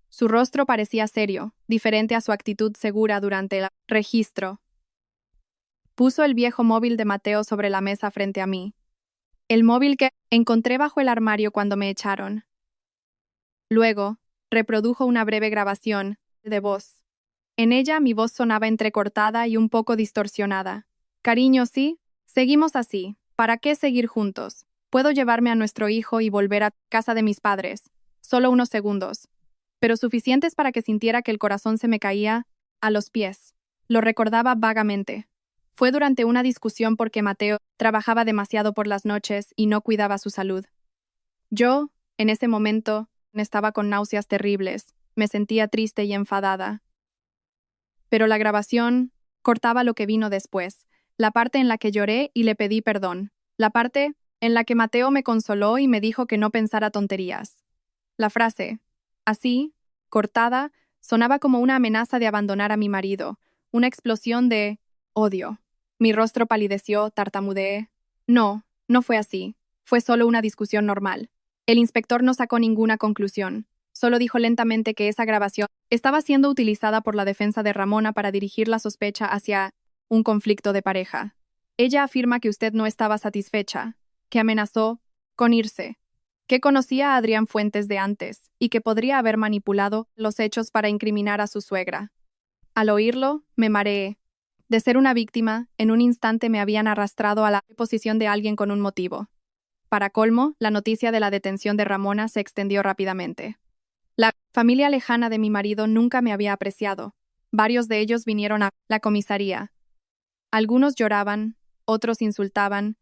Su rostro parecía serio, diferente a su actitud segura durante el registro. Puso el viejo móvil de Mateo sobre la mesa frente a mí. El móvil que encontré bajo el armario cuando me echaron. Luego, reprodujo una breve grabación de voz. En ella mi voz sonaba entrecortada y un poco distorsionada. «Cariño, sí, seguimos así. ¿Para qué seguir juntos? Puedo llevarme a nuestro hijo y volver a casa de mis padres. Solo unos segundos. Pero suficientes para que sintiera que el corazón se me caía a los pies. Lo recordaba vagamente. Fue durante una discusión porque Mateo trabajaba demasiado por las noches y no cuidaba su salud. Yo, en ese momento, estaba con náuseas terribles. Me sentía triste y enfadada. Pero la grabación cortaba lo que vino después, la parte en la que lloré y le pedí perdón, la parte en la que Mateo me consoló y me dijo que no pensara tonterías. La frase, así, cortada, sonaba como una amenaza de abandonar a mi marido, una explosión de odio. Mi rostro palideció, tartamudeé. No, no fue así. Fue solo una discusión normal. El inspector no sacó ninguna conclusión. Solo dijo lentamente que esa grabación estaba siendo utilizada por la defensa de Ramona para dirigir la sospecha hacia un conflicto de pareja. Ella afirma que usted no estaba satisfecha, que amenazó con irse, que conocía a Adrián Fuentes de antes y que podría haber manipulado los hechos para incriminar a su suegra. Al oírlo, me mareé. De ser una víctima, en un instante me habían arrastrado a la posición de alguien con un motivo. Para colmo, la noticia de la detención de Ramona se extendió rápidamente. La familia lejana de mi marido nunca me había apreciado. Varios de ellos vinieron a la comisaría. Algunos lloraban, otros insultaban,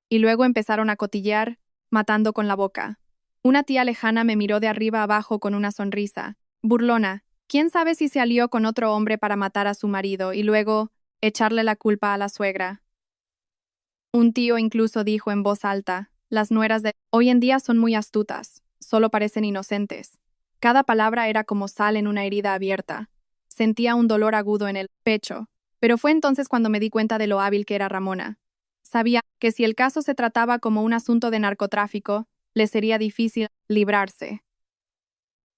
y luego empezaron a cotillear, matando con la boca. Una tía lejana me miró de arriba abajo con una sonrisa. Burlona, quién sabe si se alió con otro hombre para matar a su marido y luego echarle la culpa a la suegra. Un tío incluso dijo en voz alta, las nueras de hoy en día son muy astutas, solo parecen inocentes. Cada palabra era como sal en una herida abierta. Sentía un dolor agudo en el pecho, pero fue entonces cuando me di cuenta de lo hábil que era Ramona. Sabía que si el caso se trataba como un asunto de narcotráfico, le sería difícil librarse.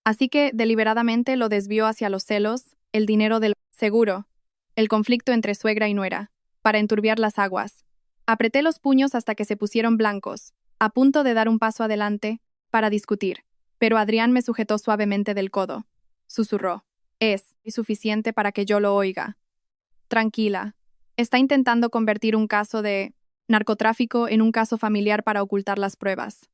Así que deliberadamente lo desvió hacia los celos, el dinero del seguro, el conflicto entre suegra y nuera, para enturbiar las aguas. Apreté los puños hasta que se pusieron blancos, a punto de dar un paso adelante, para discutir, pero Adrián me sujetó suavemente del codo. Susurró. Es suficiente para que yo lo oiga. Tranquila. Está intentando convertir un caso de narcotráfico en un caso familiar para ocultar las pruebas.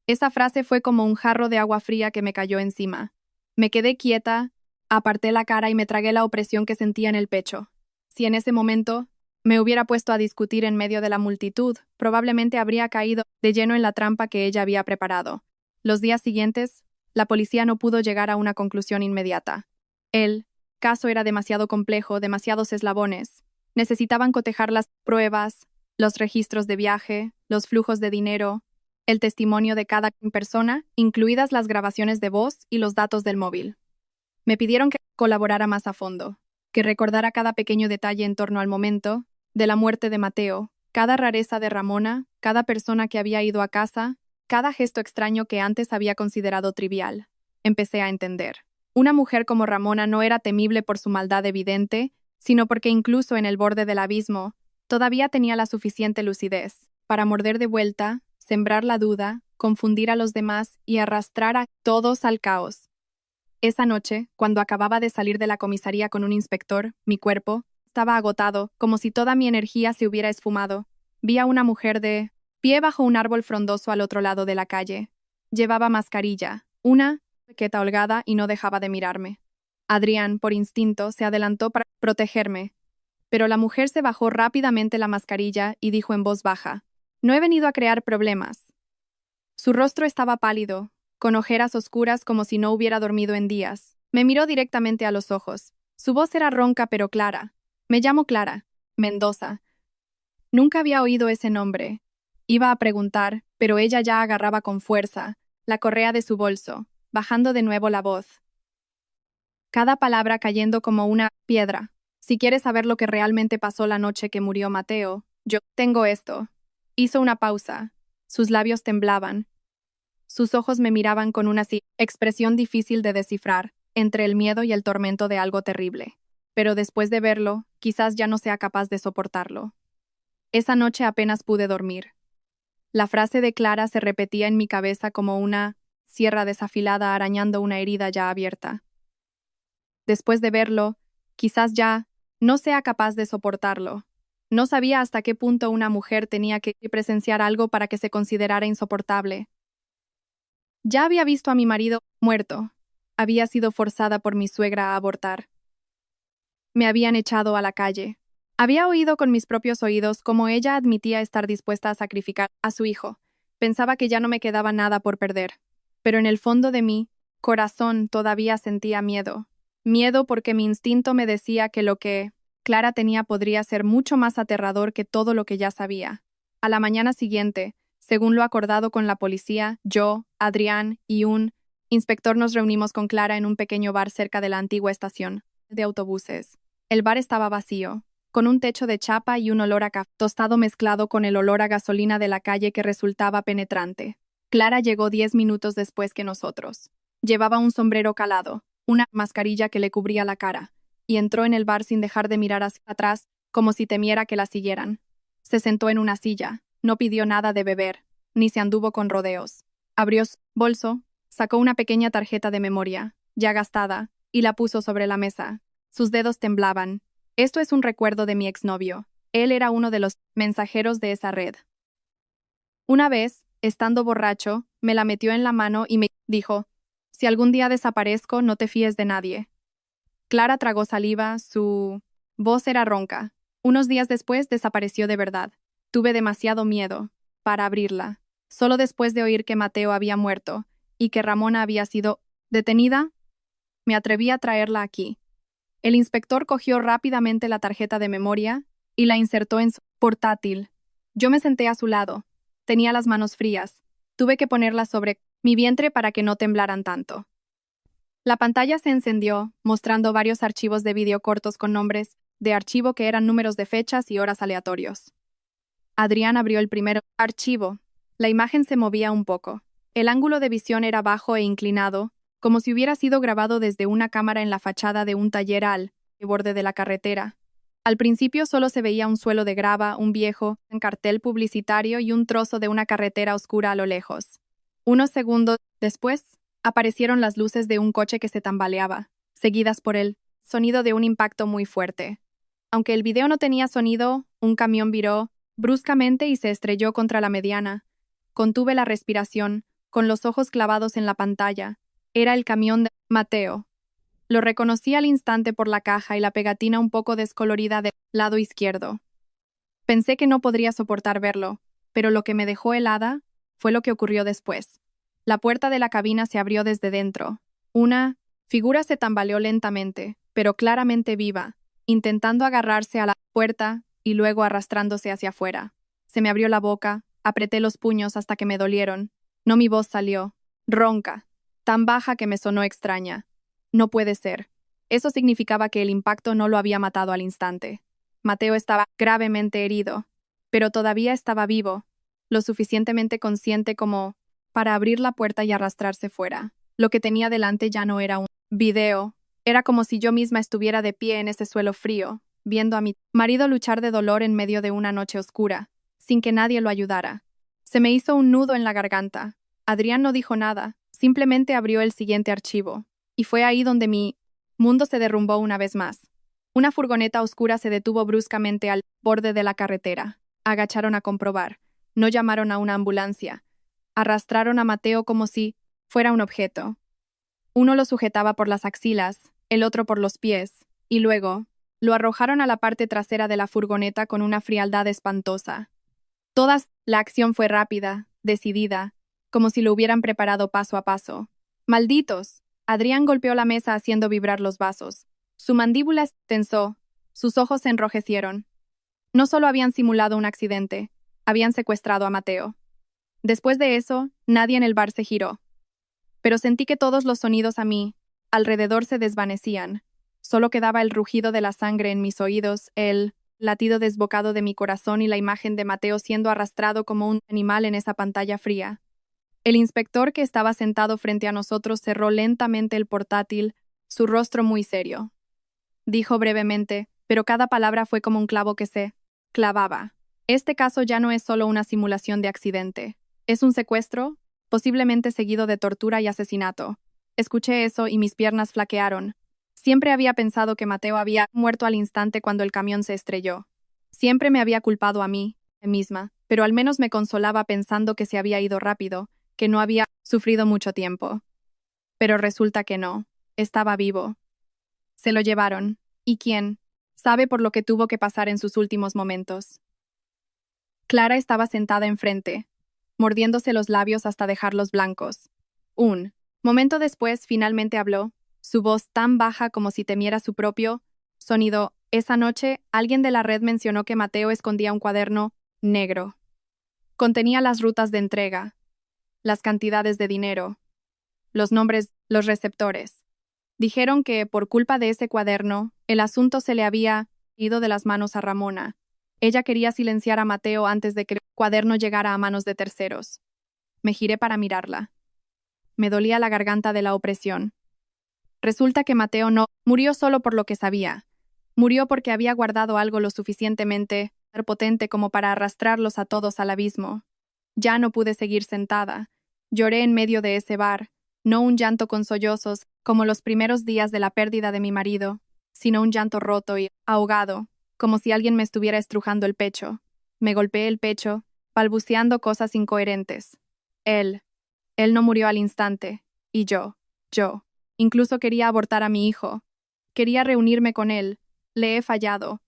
Esa frase fue como un jarro de agua fría que me cayó encima. Me quedé quieta, aparté la cara y me tragué la opresión que sentía en el pecho. Si en ese momento me hubiera puesto a discutir en medio de la multitud, probablemente habría caído de lleno en la trampa que ella había preparado. Los días siguientes, la policía no pudo llegar a una conclusión inmediata. El caso era demasiado complejo, demasiados eslabones. Necesitaban cotejar las pruebas, los registros de viaje, los flujos de dinero, el testimonio de cada persona, incluidas las grabaciones de voz y los datos del móvil. Me pidieron que colaborara más a fondo, que recordara cada pequeño detalle en torno al momento de la muerte de Mateo, cada rareza de Ramona, cada persona que había ido a casa, cada gesto extraño que antes había considerado trivial. Empecé a entender. Una mujer como Ramona no era temible por su maldad evidente, sino porque incluso en el borde del abismo, todavía tenía la suficiente lucidez para morder de vuelta, sembrar la duda, confundir a los demás y arrastrar a todos al caos. Esa noche, cuando acababa de salir de la comisaría con un inspector, mi cuerpo estaba agotado, como si toda mi energía se hubiera esfumado. Vi a una mujer de pie bajo un árbol frondoso al otro lado de la calle. Llevaba mascarilla, una chaqueta holgada y no dejaba de mirarme. Adrián, por instinto, se adelantó para protegerme, pero la mujer se bajó rápidamente la mascarilla y dijo en voz baja, no he venido a crear problemas. Su rostro estaba pálido, con ojeras oscuras como si no hubiera dormido en días. Me miró directamente a los ojos. Su voz era ronca pero clara. Me llamo Clara. Mendoza. Nunca había oído ese nombre. Iba a preguntar, pero ella ya agarraba con fuerza la correa de su bolso, bajando de nuevo la voz. Cada palabra cayendo como una piedra. Si quieres saber lo que realmente pasó la noche que murió Mateo, yo tengo esto. Hizo una pausa. Sus labios temblaban. Sus ojos me miraban con una expresión difícil de descifrar, entre el miedo y el tormento de algo terrible. Pero después de verlo, quizás ya no sea capaz de soportarlo. Esa noche apenas pude dormir. La frase de Clara se repetía en mi cabeza como una sierra desafilada arañando una herida ya abierta. Después de verlo, quizás ya no sea capaz de soportarlo. No sabía hasta qué punto una mujer tenía que presenciar algo para que se considerara insoportable. Ya había visto a mi marido muerto. Había sido forzada por mi suegra a abortar. Me habían echado a la calle. Había oído con mis propios oídos cómo ella admitía estar dispuesta a sacrificar a su hijo. Pensaba que ya no me quedaba nada por perder. Pero en el fondo de mi corazón todavía sentía miedo. Miedo porque mi instinto me decía que lo que Clara tenía podría ser mucho más aterrador que todo lo que ya sabía. A la mañana siguiente, según lo acordado con la policía, yo, Adrián y un inspector nos reunimos con Clara en un pequeño bar cerca de la antigua estación de autobuses. El bar estaba vacío, con un techo de chapa y un olor a café tostado mezclado con el olor a gasolina de la calle que resultaba penetrante. Clara llegó 10 minutos después que nosotros. Llevaba un sombrero calado, una mascarilla que le cubría la cara, y entró en el bar sin dejar de mirar hacia atrás, como si temiera que la siguieran. Se sentó en una silla, no pidió nada de beber, ni se anduvo con rodeos. Abrió su bolso, sacó una pequeña tarjeta de memoria, ya gastada, y la puso sobre la mesa. Sus dedos temblaban. Esto es un recuerdo de mi exnovio. Él era uno de los mensajeros de esa red. Una vez, estando borracho, me la metió en la mano y me dijo, si algún día desaparezco, no te fíes de nadie. Clara tragó saliva, su voz era ronca. Unos días después desapareció de verdad. Tuve demasiado miedo para abrirla. solo después de oír que Mateo había muerto y que Ramona había sido detenida, me atreví a traerla aquí. El inspector cogió rápidamente la tarjeta de memoria y la insertó en su portátil. Yo me senté a su lado. Tenía las manos frías. Tuve que ponerlas sobre mi vientre para que no temblaran tanto. La pantalla se encendió, mostrando varios archivos de vídeo cortos con nombres de archivo que eran números de fechas y horas aleatorios. Adrián abrió el primer archivo. La imagen se movía un poco. El ángulo de visión era bajo e inclinado, como si hubiera sido grabado desde una cámara en la fachada de un taller al borde de la carretera. Al principio solo se veía un suelo de grava, un viejo cartel publicitario y un trozo de una carretera oscura a lo lejos. Unos segundos después, aparecieron las luces de un coche que se tambaleaba, seguidas por el sonido de un impacto muy fuerte. Aunque el video no tenía sonido, un camión viró bruscamente y se estrelló contra la mediana. Contuve la respiración, con los ojos clavados en la pantalla. Era el camión de Mateo. Lo reconocí al instante por la caja y la pegatina un poco descolorida del lado izquierdo. Pensé que no podría soportar verlo, pero lo que me dejó helada fue lo que ocurrió después. La puerta de la cabina se abrió desde dentro. Una figura se tambaleó lentamente, pero claramente viva, intentando agarrarse a la puerta y luego arrastrándose hacia afuera. Se me abrió la boca, apreté los puños hasta que me dolieron. No, mi voz salió, ronca, tan baja que me sonó extraña. No puede ser. Eso significaba que el impacto no lo había matado al instante. Mateo estaba gravemente herido, pero todavía estaba vivo, lo suficientemente consciente como para abrir la puerta y arrastrarse fuera. Lo que tenía delante ya no era un video, era como si yo misma estuviera de pie en ese suelo frío, viendo a mi marido luchar de dolor en medio de una noche oscura, sin que nadie lo ayudara. Se me hizo un nudo en la garganta. Adrián no dijo nada, simplemente abrió el siguiente archivo. Y fue ahí donde mi mundo se derrumbó una vez más. Una furgoneta oscura se detuvo bruscamente al borde de la carretera. Agacharon a comprobar. No llamaron a una ambulancia. Arrastraron a Mateo como si fuera un objeto. Uno lo sujetaba por las axilas, el otro por los pies, y luego lo arrojaron a la parte trasera de la furgoneta con una frialdad espantosa. La acción fue rápida, decidida, como si lo hubieran preparado paso a paso. ¡Malditos! Adrián golpeó la mesa haciendo vibrar los vasos. Su mandíbula se tensó, sus ojos se enrojecieron. No solo habían simulado un accidente, habían secuestrado a Mateo. Después de eso, nadie en el bar se giró. Pero sentí que todos los sonidos a mí alrededor se desvanecían. Solo quedaba el rugido de la sangre en mis oídos, el latido desbocado de mi corazón y la imagen de Mateo siendo arrastrado como un animal en esa pantalla fría. El inspector que estaba sentado frente a nosotros cerró lentamente el portátil, su rostro muy serio. Dijo brevemente, pero cada palabra fue como un clavo que se clavaba. Este caso ya no es solo una simulación de accidente. Es un secuestro, posiblemente seguido de tortura y asesinato. Escuché eso y mis piernas flaquearon. Siempre había pensado que Mateo había muerto al instante cuando el camión se estrelló. Siempre me había culpado a mí misma, pero al menos me consolaba pensando que se había ido rápido, que no había sufrido mucho tiempo. Pero resulta que no. Estaba vivo. Se lo llevaron. ¿Y quién? Sabe por lo que tuvo que pasar en sus últimos momentos. Clara estaba sentada enfrente, mordiéndose los labios hasta dejarlos blancos. Un momento después finalmente habló, su voz tan baja como si temiera su propio sonido. Esa noche, alguien de la red mencionó que Mateo escondía un cuaderno negro. Contenía las rutas de entrega, las cantidades de dinero, los nombres, los receptores. Dijeron que, por culpa de ese cuaderno, el asunto se le había ido de las manos a Ramona. Ella quería silenciar a Mateo antes de que el cuaderno llegara a manos de terceros. Me giré para mirarla. Me dolía la garganta de la opresión. Resulta que Mateo no murió solo por lo que sabía. Murió porque había guardado algo lo suficientemente potente como para arrastrarlos a todos al abismo. Ya no pude seguir sentada. Lloré en medio de ese bar, no un llanto con sollozos, como los primeros días de la pérdida de mi marido, sino un llanto roto y ahogado, como si alguien me estuviera estrujando el pecho. Me golpeé el pecho, balbuceando cosas incoherentes. Él no murió al instante, y yo. Incluso quería abortar a mi hijo. Quería reunirme con él. Le he fallado.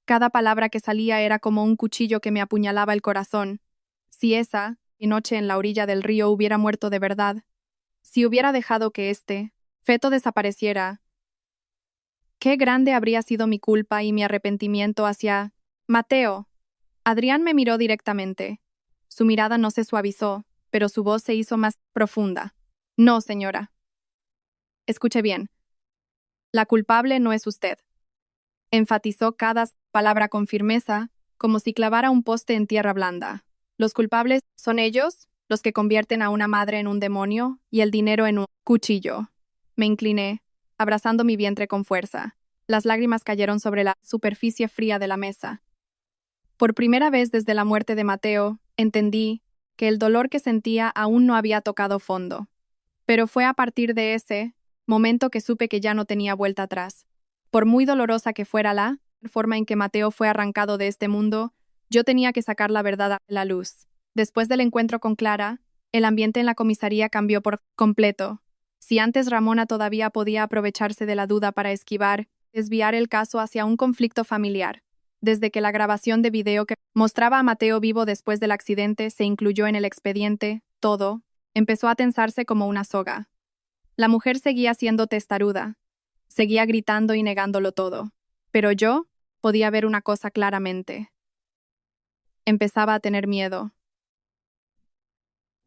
Cada palabra que salía era como un cuchillo que me apuñalaba el corazón. Si esa noche en la orilla del río hubiera muerto de verdad, si hubiera dejado que este feto desapareciera, qué grande habría sido mi culpa y mi arrepentimiento hacia Mateo. Adrián me miró directamente. Su mirada no se suavizó, pero su voz se hizo más profunda. No, señora. Escuche bien. La culpable no es usted. Enfatizó cada palabra con firmeza, como si clavara un poste en tierra blanda. Los culpables son ellos, los que convierten a una madre en un demonio y el dinero en un cuchillo. Me incliné, abrazando mi vientre con fuerza. Las lágrimas cayeron sobre la superficie fría de la mesa. Por primera vez desde la muerte de Mateo, entendí que el dolor que sentía aún no había tocado fondo. Pero fue a partir de ese momento que supe que ya no tenía vuelta atrás. Por muy dolorosa que fuera la forma en que Mateo fue arrancado de este mundo, yo tenía que sacar la verdad a la luz. Después del encuentro con Clara, el ambiente en la comisaría cambió por completo. Si antes Ramona todavía podía aprovecharse de la duda para desviar el caso hacia un conflicto familiar. Desde que la grabación de video que mostraba a Mateo vivo después del accidente se incluyó en el expediente, todo empezó a tensarse como una soga. La mujer seguía siendo testaruda, seguía gritando y negándolo todo. Pero yo podía ver una cosa claramente. Empezaba a tener miedo.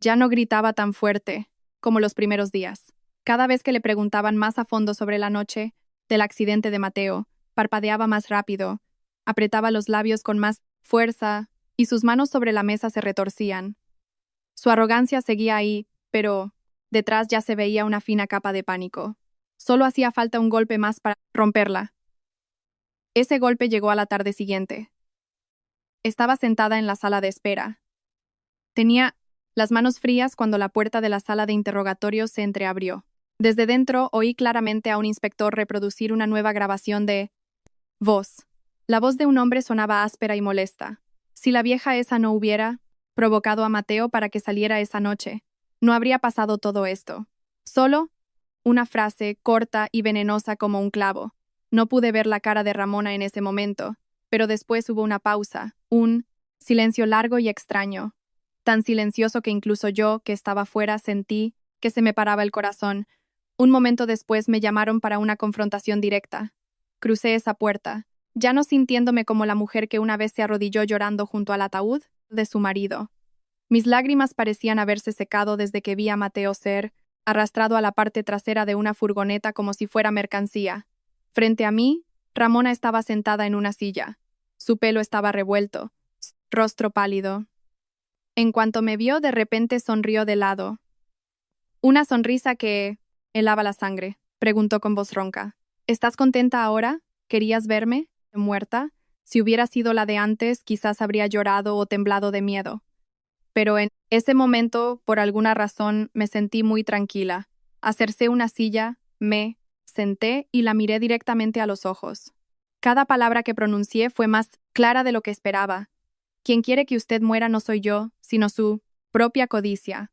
Ya no gritaba tan fuerte como los primeros días. Cada vez que le preguntaban más a fondo sobre la noche del accidente de Mateo, parpadeaba más rápido, apretaba los labios con más fuerza y sus manos sobre la mesa se retorcían. Su arrogancia seguía ahí, pero detrás ya se veía una fina capa de pánico. Solo hacía falta un golpe más para romperla. Ese golpe llegó a la tarde siguiente. Estaba sentada en la sala de espera. Tenía las manos frías cuando la puerta de la sala de interrogatorios se entreabrió. Desde dentro oí claramente a un inspector reproducir una nueva grabación de voz. La voz de un hombre sonaba áspera y molesta. Si la vieja esa no hubiera provocado a Mateo para que saliera esa noche, no habría pasado todo esto. Solo una frase corta y venenosa como un clavo. No pude ver la cara de Ramona en ese momento, pero después hubo una pausa, un silencio largo y extraño. Tan silencioso que incluso yo, que estaba fuera, sentí que se me paraba el corazón. Un momento después me llamaron para una confrontación directa. Crucé esa puerta, ya no sintiéndome como la mujer que una vez se arrodilló llorando junto al ataúd de su marido. Mis lágrimas parecían haberse secado desde que vi a Mateo ser arrastrado a la parte trasera de una furgoneta como si fuera mercancía. Frente a mí, Ramona estaba sentada en una silla. Su pelo estaba revuelto, rostro pálido. En cuanto me vio, de repente sonrió de lado. Una sonrisa que helaba la sangre. Preguntó con voz ronca. ¿Estás contenta ahora? ¿Querías verme muerta? Si hubiera sido la de antes, quizás habría llorado o temblado de miedo. Pero en ese momento, por alguna razón, me sentí muy tranquila. Acercé una silla, me senté y la miré directamente a los ojos. Cada palabra que pronuncié fue más clara de lo que esperaba. Quien quiere que usted muera no soy yo, sino su propia codicia.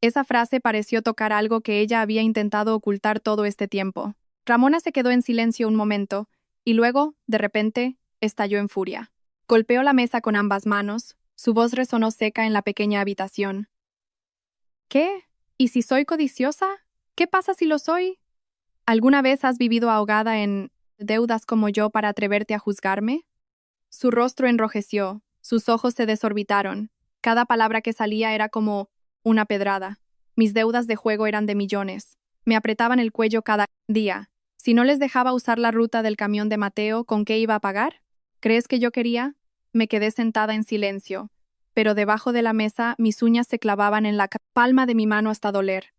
Esa frase pareció tocar algo que ella había intentado ocultar todo este tiempo. Ramona se quedó en silencio un momento, y luego, de repente, estalló en furia. Golpeó la mesa con ambas manos, su voz resonó seca en la pequeña habitación. ¿Qué? ¿Y si soy codiciosa? ¿Qué pasa si lo soy? ¿Alguna vez has vivido ahogada en deudas como yo para atreverte a juzgarme? Su rostro enrojeció, sus ojos se desorbitaron. Cada palabra que salía era como una pedrada. Mis deudas de juego eran de millones. Me apretaban el cuello cada día. Si no les dejaba usar la ruta del camión de Mateo, ¿con qué iba a pagar? ¿Crees que yo quería? Me quedé sentada en silencio, pero debajo de la mesa mis uñas se clavaban en la palma de mi mano hasta doler.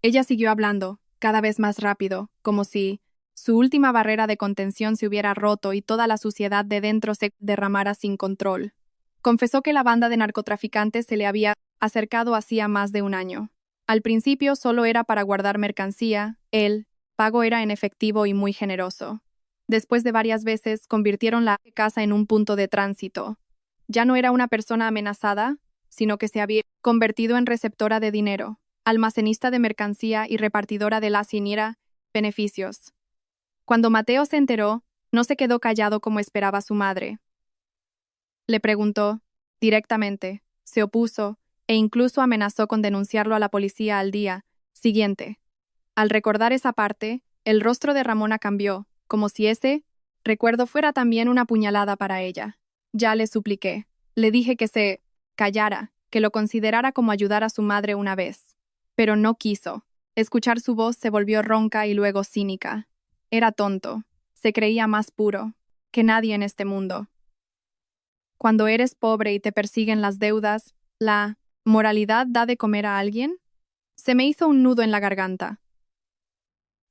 Ella siguió hablando, cada vez más rápido, como si su última barrera de contención se hubiera roto y toda la suciedad de dentro se derramara sin control. Confesó que la banda de narcotraficantes se le había acercado hacía más de un año. Al principio solo era para guardar mercancía, el pago era en efectivo y muy generoso. Después de varias veces, convirtieron la casa en un punto de tránsito. Ya no era una persona amenazada, sino que se había convertido en receptora de dinero, almacenista de mercancía y repartidora de la siniera beneficios. Cuando Mateo se enteró, no se quedó callado como esperaba su madre. Le preguntó directamente, se opuso, e incluso amenazó con denunciarlo a la policía al día siguiente. Al recordar esa parte, el rostro de Ramona cambió, como si ese recuerdo fuera también una puñalada para ella. Ya le supliqué. Le dije que se callara, que lo considerara como ayudar a su madre una vez. Pero no quiso. Escuchar su voz se volvió ronca y luego cínica. Era tonto. Se creía más puro que nadie en este mundo. Cuando eres pobre y te persiguen las deudas, ¿la moralidad da de comer a alguien? Se me hizo un nudo en la garganta.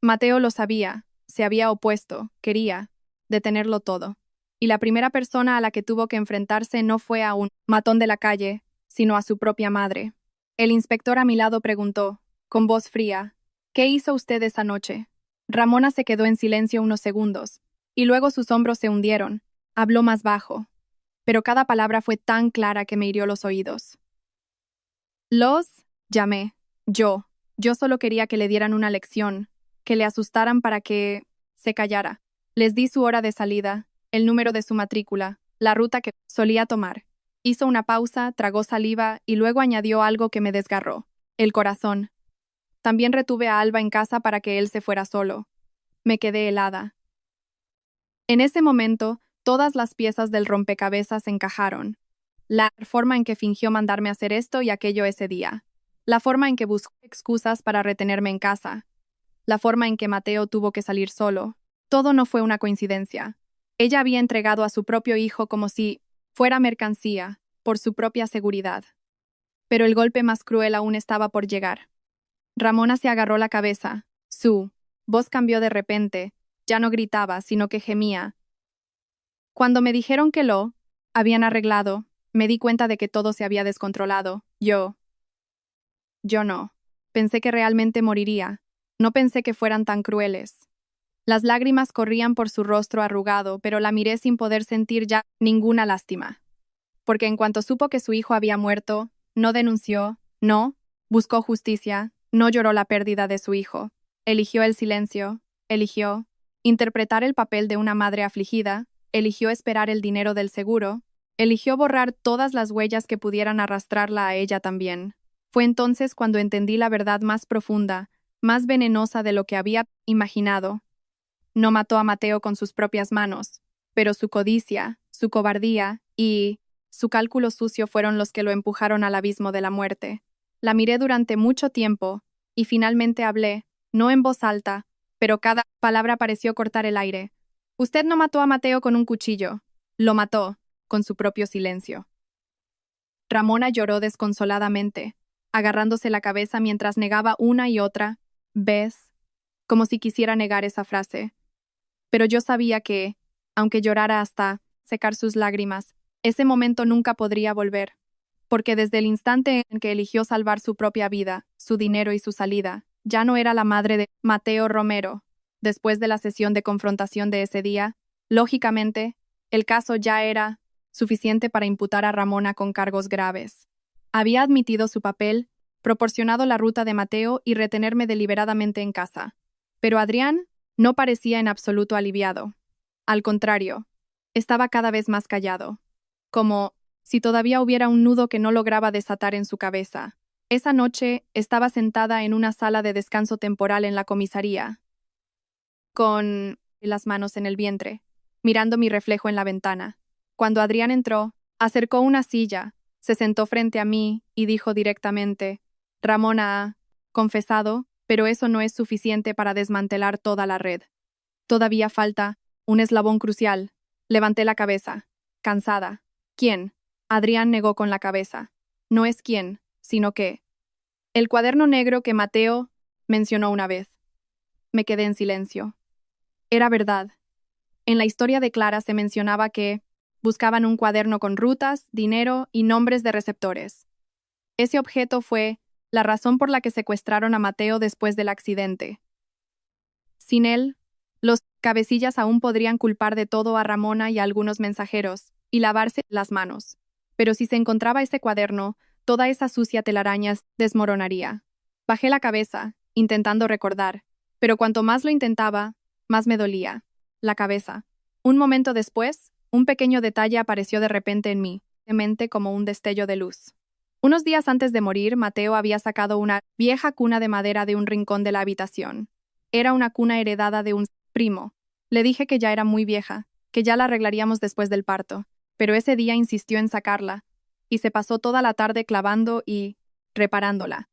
Mateo lo sabía, se había opuesto, quería detenerlo todo. Y la primera persona a la que tuvo que enfrentarse no fue a un matón de la calle, sino a su propia madre. El inspector a mi lado preguntó, con voz fría, ¿qué hizo usted esa noche? Ramona se quedó en silencio unos segundos, y luego sus hombros se hundieron. Habló más bajo, pero cada palabra fue tan clara que me hirió los oídos. Llamé. Yo solo quería que le dieran una lección, que le asustaran para que se callara. Les di su hora de salida, el número de su matrícula, la ruta que solía tomar. Hizo una pausa, tragó saliva y luego añadió algo que me desgarró: el corazón. También retuve a Alba en casa para que él se fuera solo. Me quedé helada. En ese momento, todas las piezas del rompecabezas encajaron. La forma en que fingió mandarme hacer esto y aquello ese día. La forma en que buscó excusas para retenerme en casa. La forma en que Mateo tuvo que salir solo. Todo no fue una coincidencia. Ella había entregado a su propio hijo como si fuera mercancía, por su propia seguridad. Pero el golpe más cruel aún estaba por llegar. Ramona se agarró la cabeza. Su voz cambió de repente. Ya no gritaba, sino que gemía. Cuando me dijeron que lo habían arreglado, me di cuenta de que todo se había descontrolado. Yo no. Pensé que realmente moriría. No pensé que fueran tan crueles. Las lágrimas corrían por su rostro arrugado, pero la miré sin poder sentir ya ninguna lástima. Porque en cuanto supo que su hijo había muerto, no denunció, no buscó justicia, no lloró la pérdida de su hijo. Eligió el silencio, eligió interpretar el papel de una madre afligida, eligió esperar el dinero del seguro, eligió borrar todas las huellas que pudieran arrastrarla a ella también. Fue entonces cuando entendí la verdad más profunda, más venenosa de lo que había imaginado. No mató a Mateo con sus propias manos, pero su codicia, su cobardía y su cálculo sucio fueron los que lo empujaron al abismo de la muerte. La miré durante mucho tiempo, y finalmente hablé, no en voz alta, pero cada palabra pareció cortar el aire. Usted no mató a Mateo con un cuchillo, lo mató con su propio silencio. Ramona lloró desconsoladamente, agarrándose la cabeza mientras negaba una y otra vez, como si quisiera negar esa frase. Pero yo sabía que, aunque llorara hasta secar sus lágrimas, ese momento nunca podría volver, porque desde el instante en que eligió salvar su propia vida, su dinero y su salida, ya no era la madre de Mateo Romero. Después de la sesión de confrontación de ese día, lógicamente, el caso ya era suficiente para imputar a Ramona con cargos graves. Había admitido su papel, proporcionado la ruta de Mateo y retenerme deliberadamente en casa. Pero Adrián no parecía en absoluto aliviado. Al contrario, estaba cada vez más callado, como si todavía hubiera un nudo que no lograba desatar en su cabeza. Esa noche estaba sentada en una sala de descanso temporal en la comisaría, con las manos en el vientre, mirando mi reflejo en la ventana. Cuando Adrián entró, acercó una silla, se sentó frente a mí y dijo directamente: Ramona ha confesado, pero eso no es suficiente para desmantelar toda la red. Todavía falta un eslabón crucial. Levanté la cabeza, cansada. ¿Quién? Adrián negó con la cabeza. No es quién, sino qué. El cuaderno negro que Mateo mencionó una vez. Me quedé en silencio. Era verdad. En la historia de Clara se mencionaba que buscaban un cuaderno con rutas, dinero y nombres de receptores. Ese objeto fue la razón por la que secuestraron a Mateo después del accidente. Sin él, los cabecillas aún podrían culpar de todo a Ramona y a algunos mensajeros, y lavarse las manos. Pero si se encontraba ese cuaderno, toda esa sucia telaraña desmoronaría. Bajé la cabeza, intentando recordar, pero cuanto más lo intentaba, más me dolía la cabeza. Un momento después, un pequeño detalle apareció de repente en mi mente como un destello de luz. Unos días antes de morir, Mateo había sacado una vieja cuna de madera de un rincón de la habitación. Era una cuna heredada de un primo. Le dije que ya era muy vieja, que ya la arreglaríamos después del parto, pero ese día insistió en sacarla, y se pasó toda la tarde clavando y reparándola.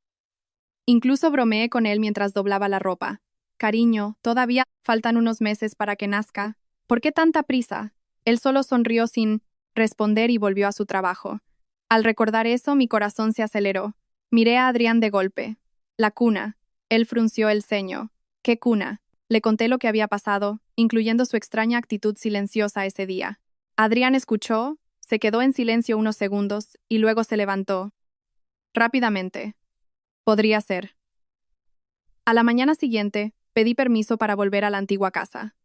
Incluso bromeé con él mientras doblaba la ropa. Cariño, todavía faltan unos meses para que nazca. ¿Por qué tanta prisa? Él solo sonrió sin responder y volvió a su trabajo. Al recordar eso, mi corazón se aceleró. Miré a Adrián de golpe. La cuna. Él frunció el ceño. ¿Qué cuna? Le conté lo que había pasado, incluyendo su extraña actitud silenciosa ese día. Adrián escuchó, se quedó en silencio unos segundos y luego se levantó. Rápidamente. Podría ser. A la mañana siguiente, pedí permiso para volver a la antigua casa.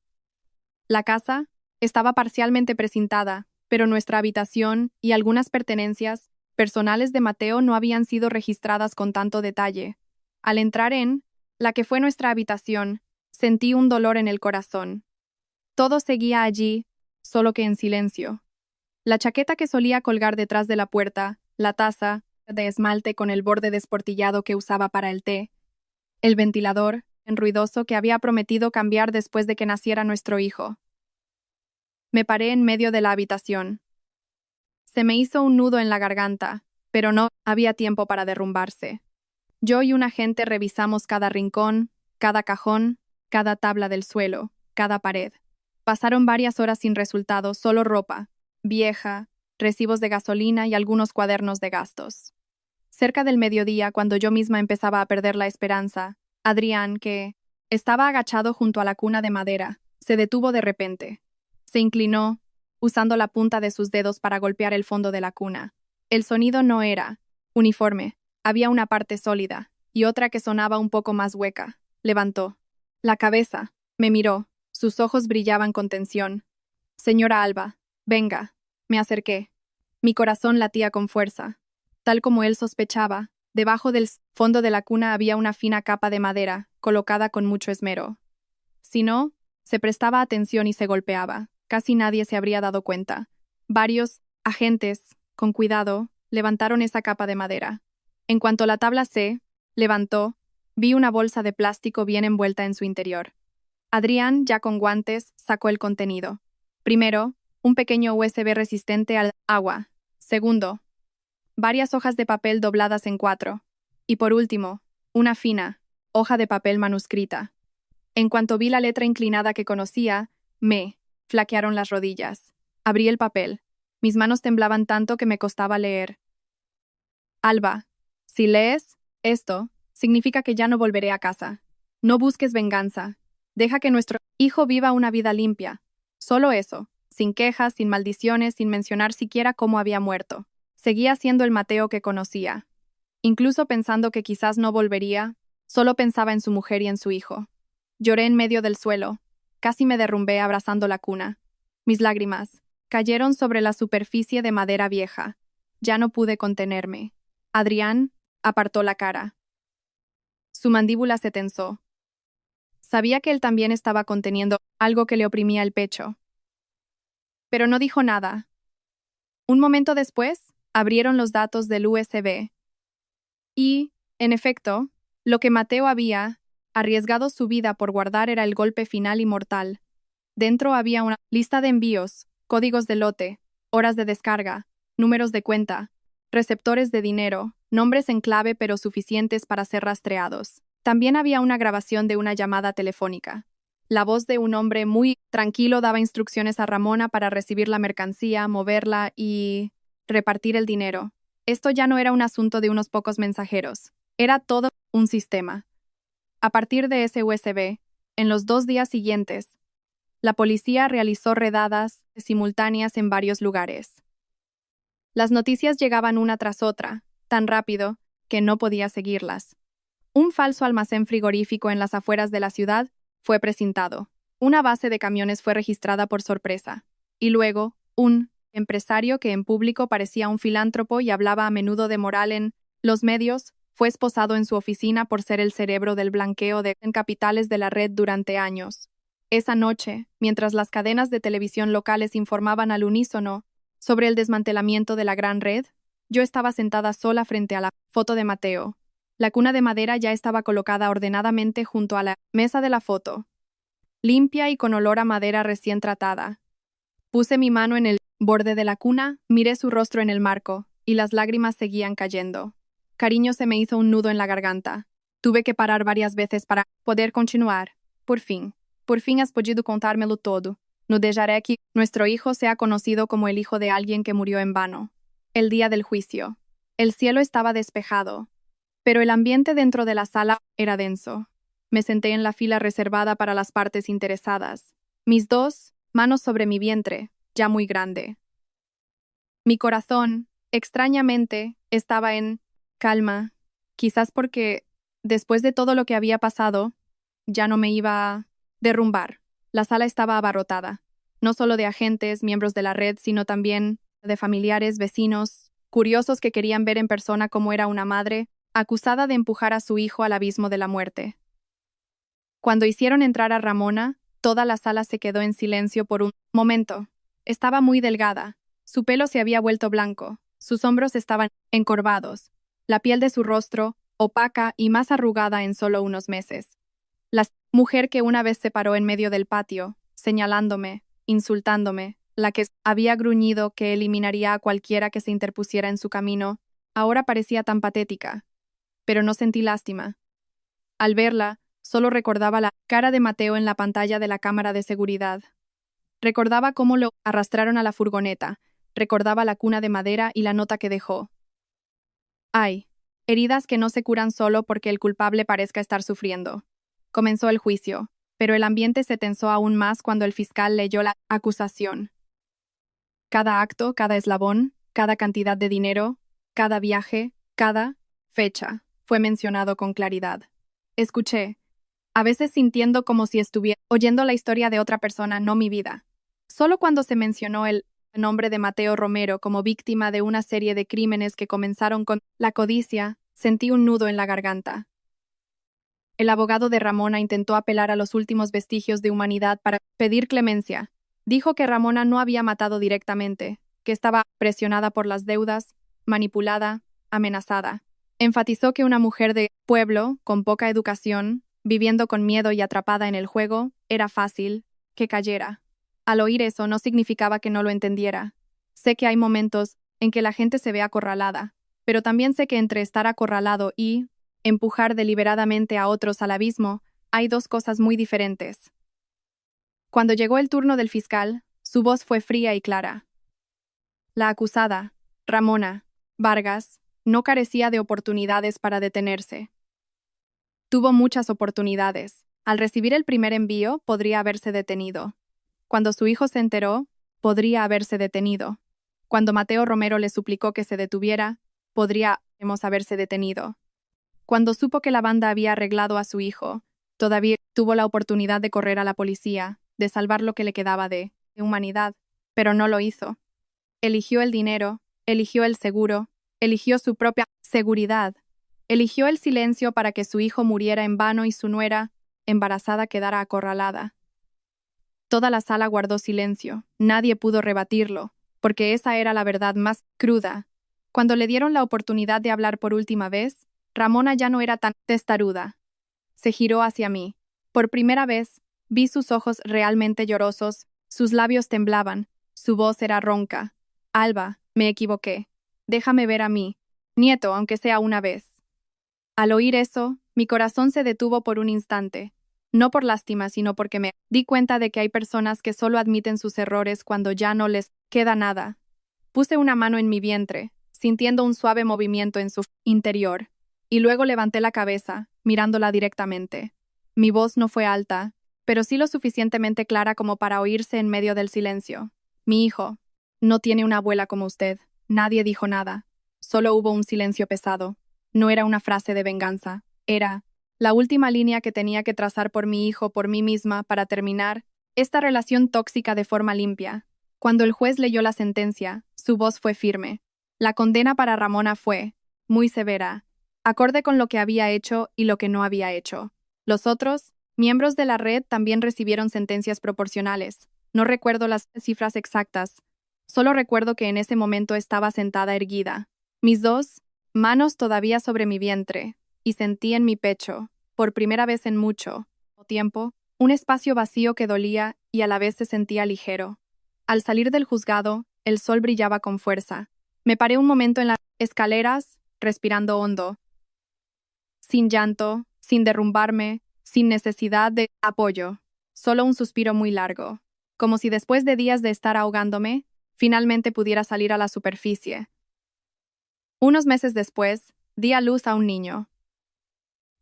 La casa estaba parcialmente precintada, pero nuestra habitación y algunas pertenencias personales de Mateo no habían sido registradas con tanto detalle. Al entrar en la que fue nuestra habitación, sentí un dolor en el corazón. Todo seguía allí, solo que en silencio. La chaqueta que solía colgar detrás de la puerta, la taza de esmalte con el borde desportillado que usaba para el té, el ventilador, ruidoso que había prometido cambiar después de que naciera nuestro hijo. Me paré en medio de la habitación. Se me hizo un nudo en la garganta, pero no había tiempo para derrumbarse. Yo y un agente revisamos cada rincón, cada cajón, cada tabla del suelo, cada pared. Pasaron varias horas sin resultado, solo ropa, vieja, recibos de gasolina y algunos cuadernos de gastos. Cerca del mediodía, cuando yo misma empezaba a perder la esperanza, Adrián, que estaba agachado junto a la cuna de madera, se detuvo de repente. Se inclinó, usando la punta de sus dedos para golpear el fondo de la cuna. El sonido no era uniforme, había una parte sólida, y otra que sonaba un poco más hueca. Levantó la cabeza, me miró, sus ojos brillaban con tensión. Señora Alba, venga. Me acerqué. Mi corazón latía con fuerza. Tal como él sospechaba, debajo del fondo de la cuna había una fina capa de madera, colocada con mucho esmero. Si no, se prestaba atención y se golpeaba. Casi nadie se habría dado cuenta. Varios agentes, con cuidado, levantaron esa capa de madera. En cuanto la tabla se levantó, vi una bolsa de plástico bien envuelta en su interior. Adrián, ya con guantes, sacó el contenido. Primero, un pequeño USB resistente al agua. Segundo, varias hojas de papel dobladas en 4. Y por último, una fina hoja de papel manuscrita. En cuanto vi la letra inclinada que conocía, me flaquearon las rodillas. Abrí el papel. Mis manos temblaban tanto que me costaba leer. Alba, si lees esto, significa que ya no volveré a casa. No busques venganza. Deja que nuestro hijo viva una vida limpia. Solo eso, sin quejas, sin maldiciones, sin mencionar siquiera cómo había muerto. Seguía siendo el Mateo que conocía. Incluso pensando que quizás no volvería, solo pensaba en su mujer y en su hijo. Lloré en medio del suelo. Casi me derrumbé abrazando la cuna. Mis lágrimas cayeron sobre la superficie de madera vieja. Ya no pude contenerme. Adrián apartó la cara. Su mandíbula se tensó. Sabía que él también estaba conteniendo algo que le oprimía el pecho. Pero no dijo nada. Un momento después, abrieron los datos del USB. Y, en efecto, lo que Mateo había arriesgado su vida por guardar era el golpe final y mortal. Dentro había una lista de envíos, códigos de lote, horas de descarga, números de cuenta, receptores de dinero, nombres en clave pero suficientes para ser rastreados. También había una grabación de una llamada telefónica. La voz de un hombre muy tranquilo daba instrucciones a Ramona para recibir la mercancía, moverla y repartir el dinero. Esto ya no era un asunto de unos pocos mensajeros. Era todo un sistema. A partir de ese USB, en los 2 días siguientes, la policía realizó redadas simultáneas en varios lugares. Las noticias llegaban una tras otra, tan rápido que no podía seguirlas. Un falso almacén frigorífico en las afueras de la ciudad fue precintado. Una base de camiones fue registrada por sorpresa. Y luego, un empresario que en público parecía un filántropo y hablaba a menudo de moral en los medios, fue esposado en su oficina por ser el cerebro del blanqueo de capitales de la red durante años. Esa noche, mientras las cadenas de televisión locales informaban al unísono sobre el desmantelamiento de la gran red, Yo estaba sentada sola frente a la foto de Mateo. La cuna de madera ya estaba colocada ordenadamente junto a la mesa de la foto, limpia y con olor a madera recién tratada. Puse mi mano en el borde de la cuna, miré su rostro en el marco, y las lágrimas seguían cayendo. Cariño, se me hizo un nudo en la garganta. Tuve que parar varias veces para poder continuar. Por fin has podido contármelo todo. No dejaré que nuestro hijo sea conocido como el hijo de alguien que murió en vano. El día del juicio. El cielo estaba despejado, pero el ambiente dentro de la sala era denso. Me senté en la fila reservada para las partes interesadas, mis dos manos sobre mi vientre, ya muy grande. Mi corazón, extrañamente, estaba en calma, quizás porque, después de todo lo que había pasado, ya no me iba a derrumbar. La sala estaba abarrotada, no solo de agentes, miembros de la red, sino también de familiares, vecinos, curiosos que querían ver en persona cómo era una madre acusada de empujar a su hijo al abismo de la muerte. Cuando hicieron entrar a Ramona, toda la sala se quedó en silencio por un momento. Estaba muy delgada, su pelo se había vuelto blanco, sus hombros estaban encorvados, la piel de su rostro, opaca y más arrugada en solo unos meses. La mujer que una vez se paró en medio del patio, señalándome, insultándome, la que había gruñido que eliminaría a cualquiera que se interpusiera en su camino, ahora parecía tan patética. Pero no sentí lástima. Al verla, solo recordaba la cara de Mateo en la pantalla de la cámara de seguridad. Recordaba cómo lo arrastraron a la furgoneta, recordaba la cuna de madera y la nota que dejó. Ay, heridas que no se curan solo porque el culpable parezca estar sufriendo. Comenzó el juicio, pero el ambiente se tensó aún más cuando el fiscal leyó la acusación. Cada acto, cada eslabón, cada cantidad de dinero, cada viaje, cada fecha, fue mencionado con claridad. Escuché, a veces sintiendo como si estuviera oyendo la historia de otra persona, no mi vida. Solo cuando se mencionó el nombre de Mateo Romero como víctima de una serie de crímenes que comenzaron con la codicia, sentí un nudo en la garganta. El abogado de Ramona intentó apelar a los últimos vestigios de humanidad para pedir clemencia. Dijo que Ramona no había matado directamente, que estaba presionada por las deudas, manipulada, amenazada. Enfatizó que una mujer de pueblo, con poca educación, viviendo con miedo y atrapada en el juego, era fácil que cayera. Al oír eso no significaba que no lo entendiera. Sé que hay momentos en que la gente se ve acorralada, pero también sé que entre estar acorralado y empujar deliberadamente a otros al abismo, hay dos cosas muy diferentes. Cuando llegó el turno del fiscal, su voz fue fría y clara. La acusada, Ramona Vargas, no carecía de oportunidades para detenerse. Tuvo muchas oportunidades. Al recibir el primer envío, podría haberse detenido. Cuando su hijo se enteró, podría haberse detenido. Cuando Mateo Romero le suplicó que se detuviera, podríamos haberse detenido. Cuando supo que la banda había arreglado a su hijo, todavía tuvo la oportunidad de correr a la policía, de salvar lo que le quedaba de humanidad, pero no lo hizo. Eligió el dinero, eligió el seguro, eligió su propia seguridad, eligió el silencio para que su hijo muriera en vano y su nuera, embarazada, quedara acorralada. Toda la sala guardó silencio, nadie pudo rebatirlo, porque esa era la verdad más cruda. Cuando le dieron la oportunidad de hablar por última vez, Ramona ya no era tan testaruda. Se giró hacia mí. Por primera vez, vi sus ojos realmente llorosos, sus labios temblaban, su voz era ronca. Alba, me equivoqué. Déjame ver a mí, nieto, aunque sea una vez. Al oír eso, mi corazón se detuvo por un instante. No por lástima, sino porque me di cuenta de que hay personas que solo admiten sus errores cuando ya no les queda nada. Puse una mano en mi vientre, sintiendo un suave movimiento en su interior, y luego levanté la cabeza, mirándola directamente. Mi voz no fue alta, pero sí lo suficientemente clara como para oírse en medio del silencio. Mi hijo no tiene una abuela como usted. Nadie dijo nada. Solo hubo un silencio pesado. No era una frase de venganza. Era la última línea que tenía que trazar por mi hijo, por mí misma, para terminar esta relación tóxica de forma limpia. Cuando el juez leyó la sentencia, su voz fue firme. La condena para Ramona fue muy severa, acorde con lo que había hecho y lo que no había hecho. Los otros miembros de la red también recibieron sentencias proporcionales. No recuerdo las cifras exactas, solo recuerdo que en ese momento estaba sentada erguida, Mis dos manos todavía sobre mi vientre, y sentí en mi pecho, por primera vez en mucho tiempo, un espacio vacío que dolía y a la vez se sentía ligero. Al salir del juzgado, el sol brillaba con fuerza. Me paré un momento en las escaleras, respirando hondo, sin llanto, sin derrumbarme, sin necesidad de apoyo, solo un suspiro muy largo, como si después de días de estar ahogándome, finalmente pudiera salir a la superficie. Unos meses después, di a luz a un niño,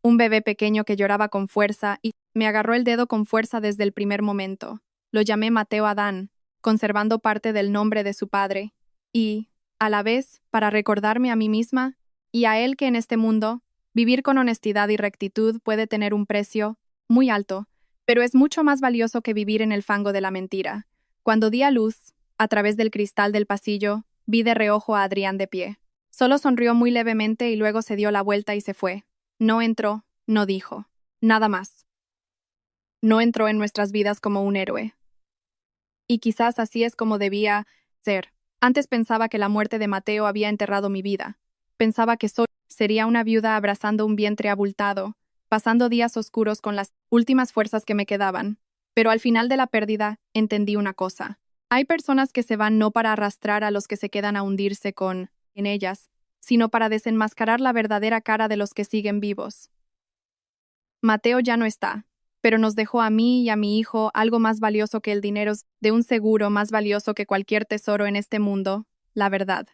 un bebé pequeño que lloraba con fuerza y me agarró el dedo con fuerza desde el primer momento. Lo llamé Mateo Adán, conservando parte del nombre de su padre, y, a la vez, para recordarme a mí misma y a él que en este mundo, vivir con honestidad y rectitud puede tener un precio muy alto, pero es mucho más valioso que vivir en el fango de la mentira. Cuando di a luz, a través del cristal del pasillo, vi de reojo a Adrián de pie. Solo sonrió muy levemente y luego se dio la vuelta y se fue. No entró, no dijo, nada más. No entró en nuestras vidas como un héroe. Y quizás así es como debía ser. Antes pensaba que la muerte de Mateo había enterrado mi vida. Pensaba que solo sería una viuda abrazando un vientre abultado, pasando días oscuros con las últimas fuerzas que me quedaban. Pero al final de la pérdida, entendí una cosa. Hay personas que se van no para arrastrar a los que se quedan a hundirse en ellas, sino para desenmascarar la verdadera cara de los que siguen vivos. Mateo ya no está, pero nos dejó a mí y a mi hijo algo más valioso que el dinero, de un seguro más valioso que cualquier tesoro en este mundo, la verdad.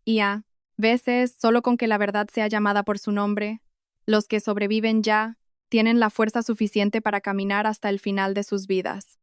Y a veces, solo con que la verdad sea llamada por su nombre, los que sobreviven ya tienen la fuerza suficiente para caminar hasta el final de sus vidas.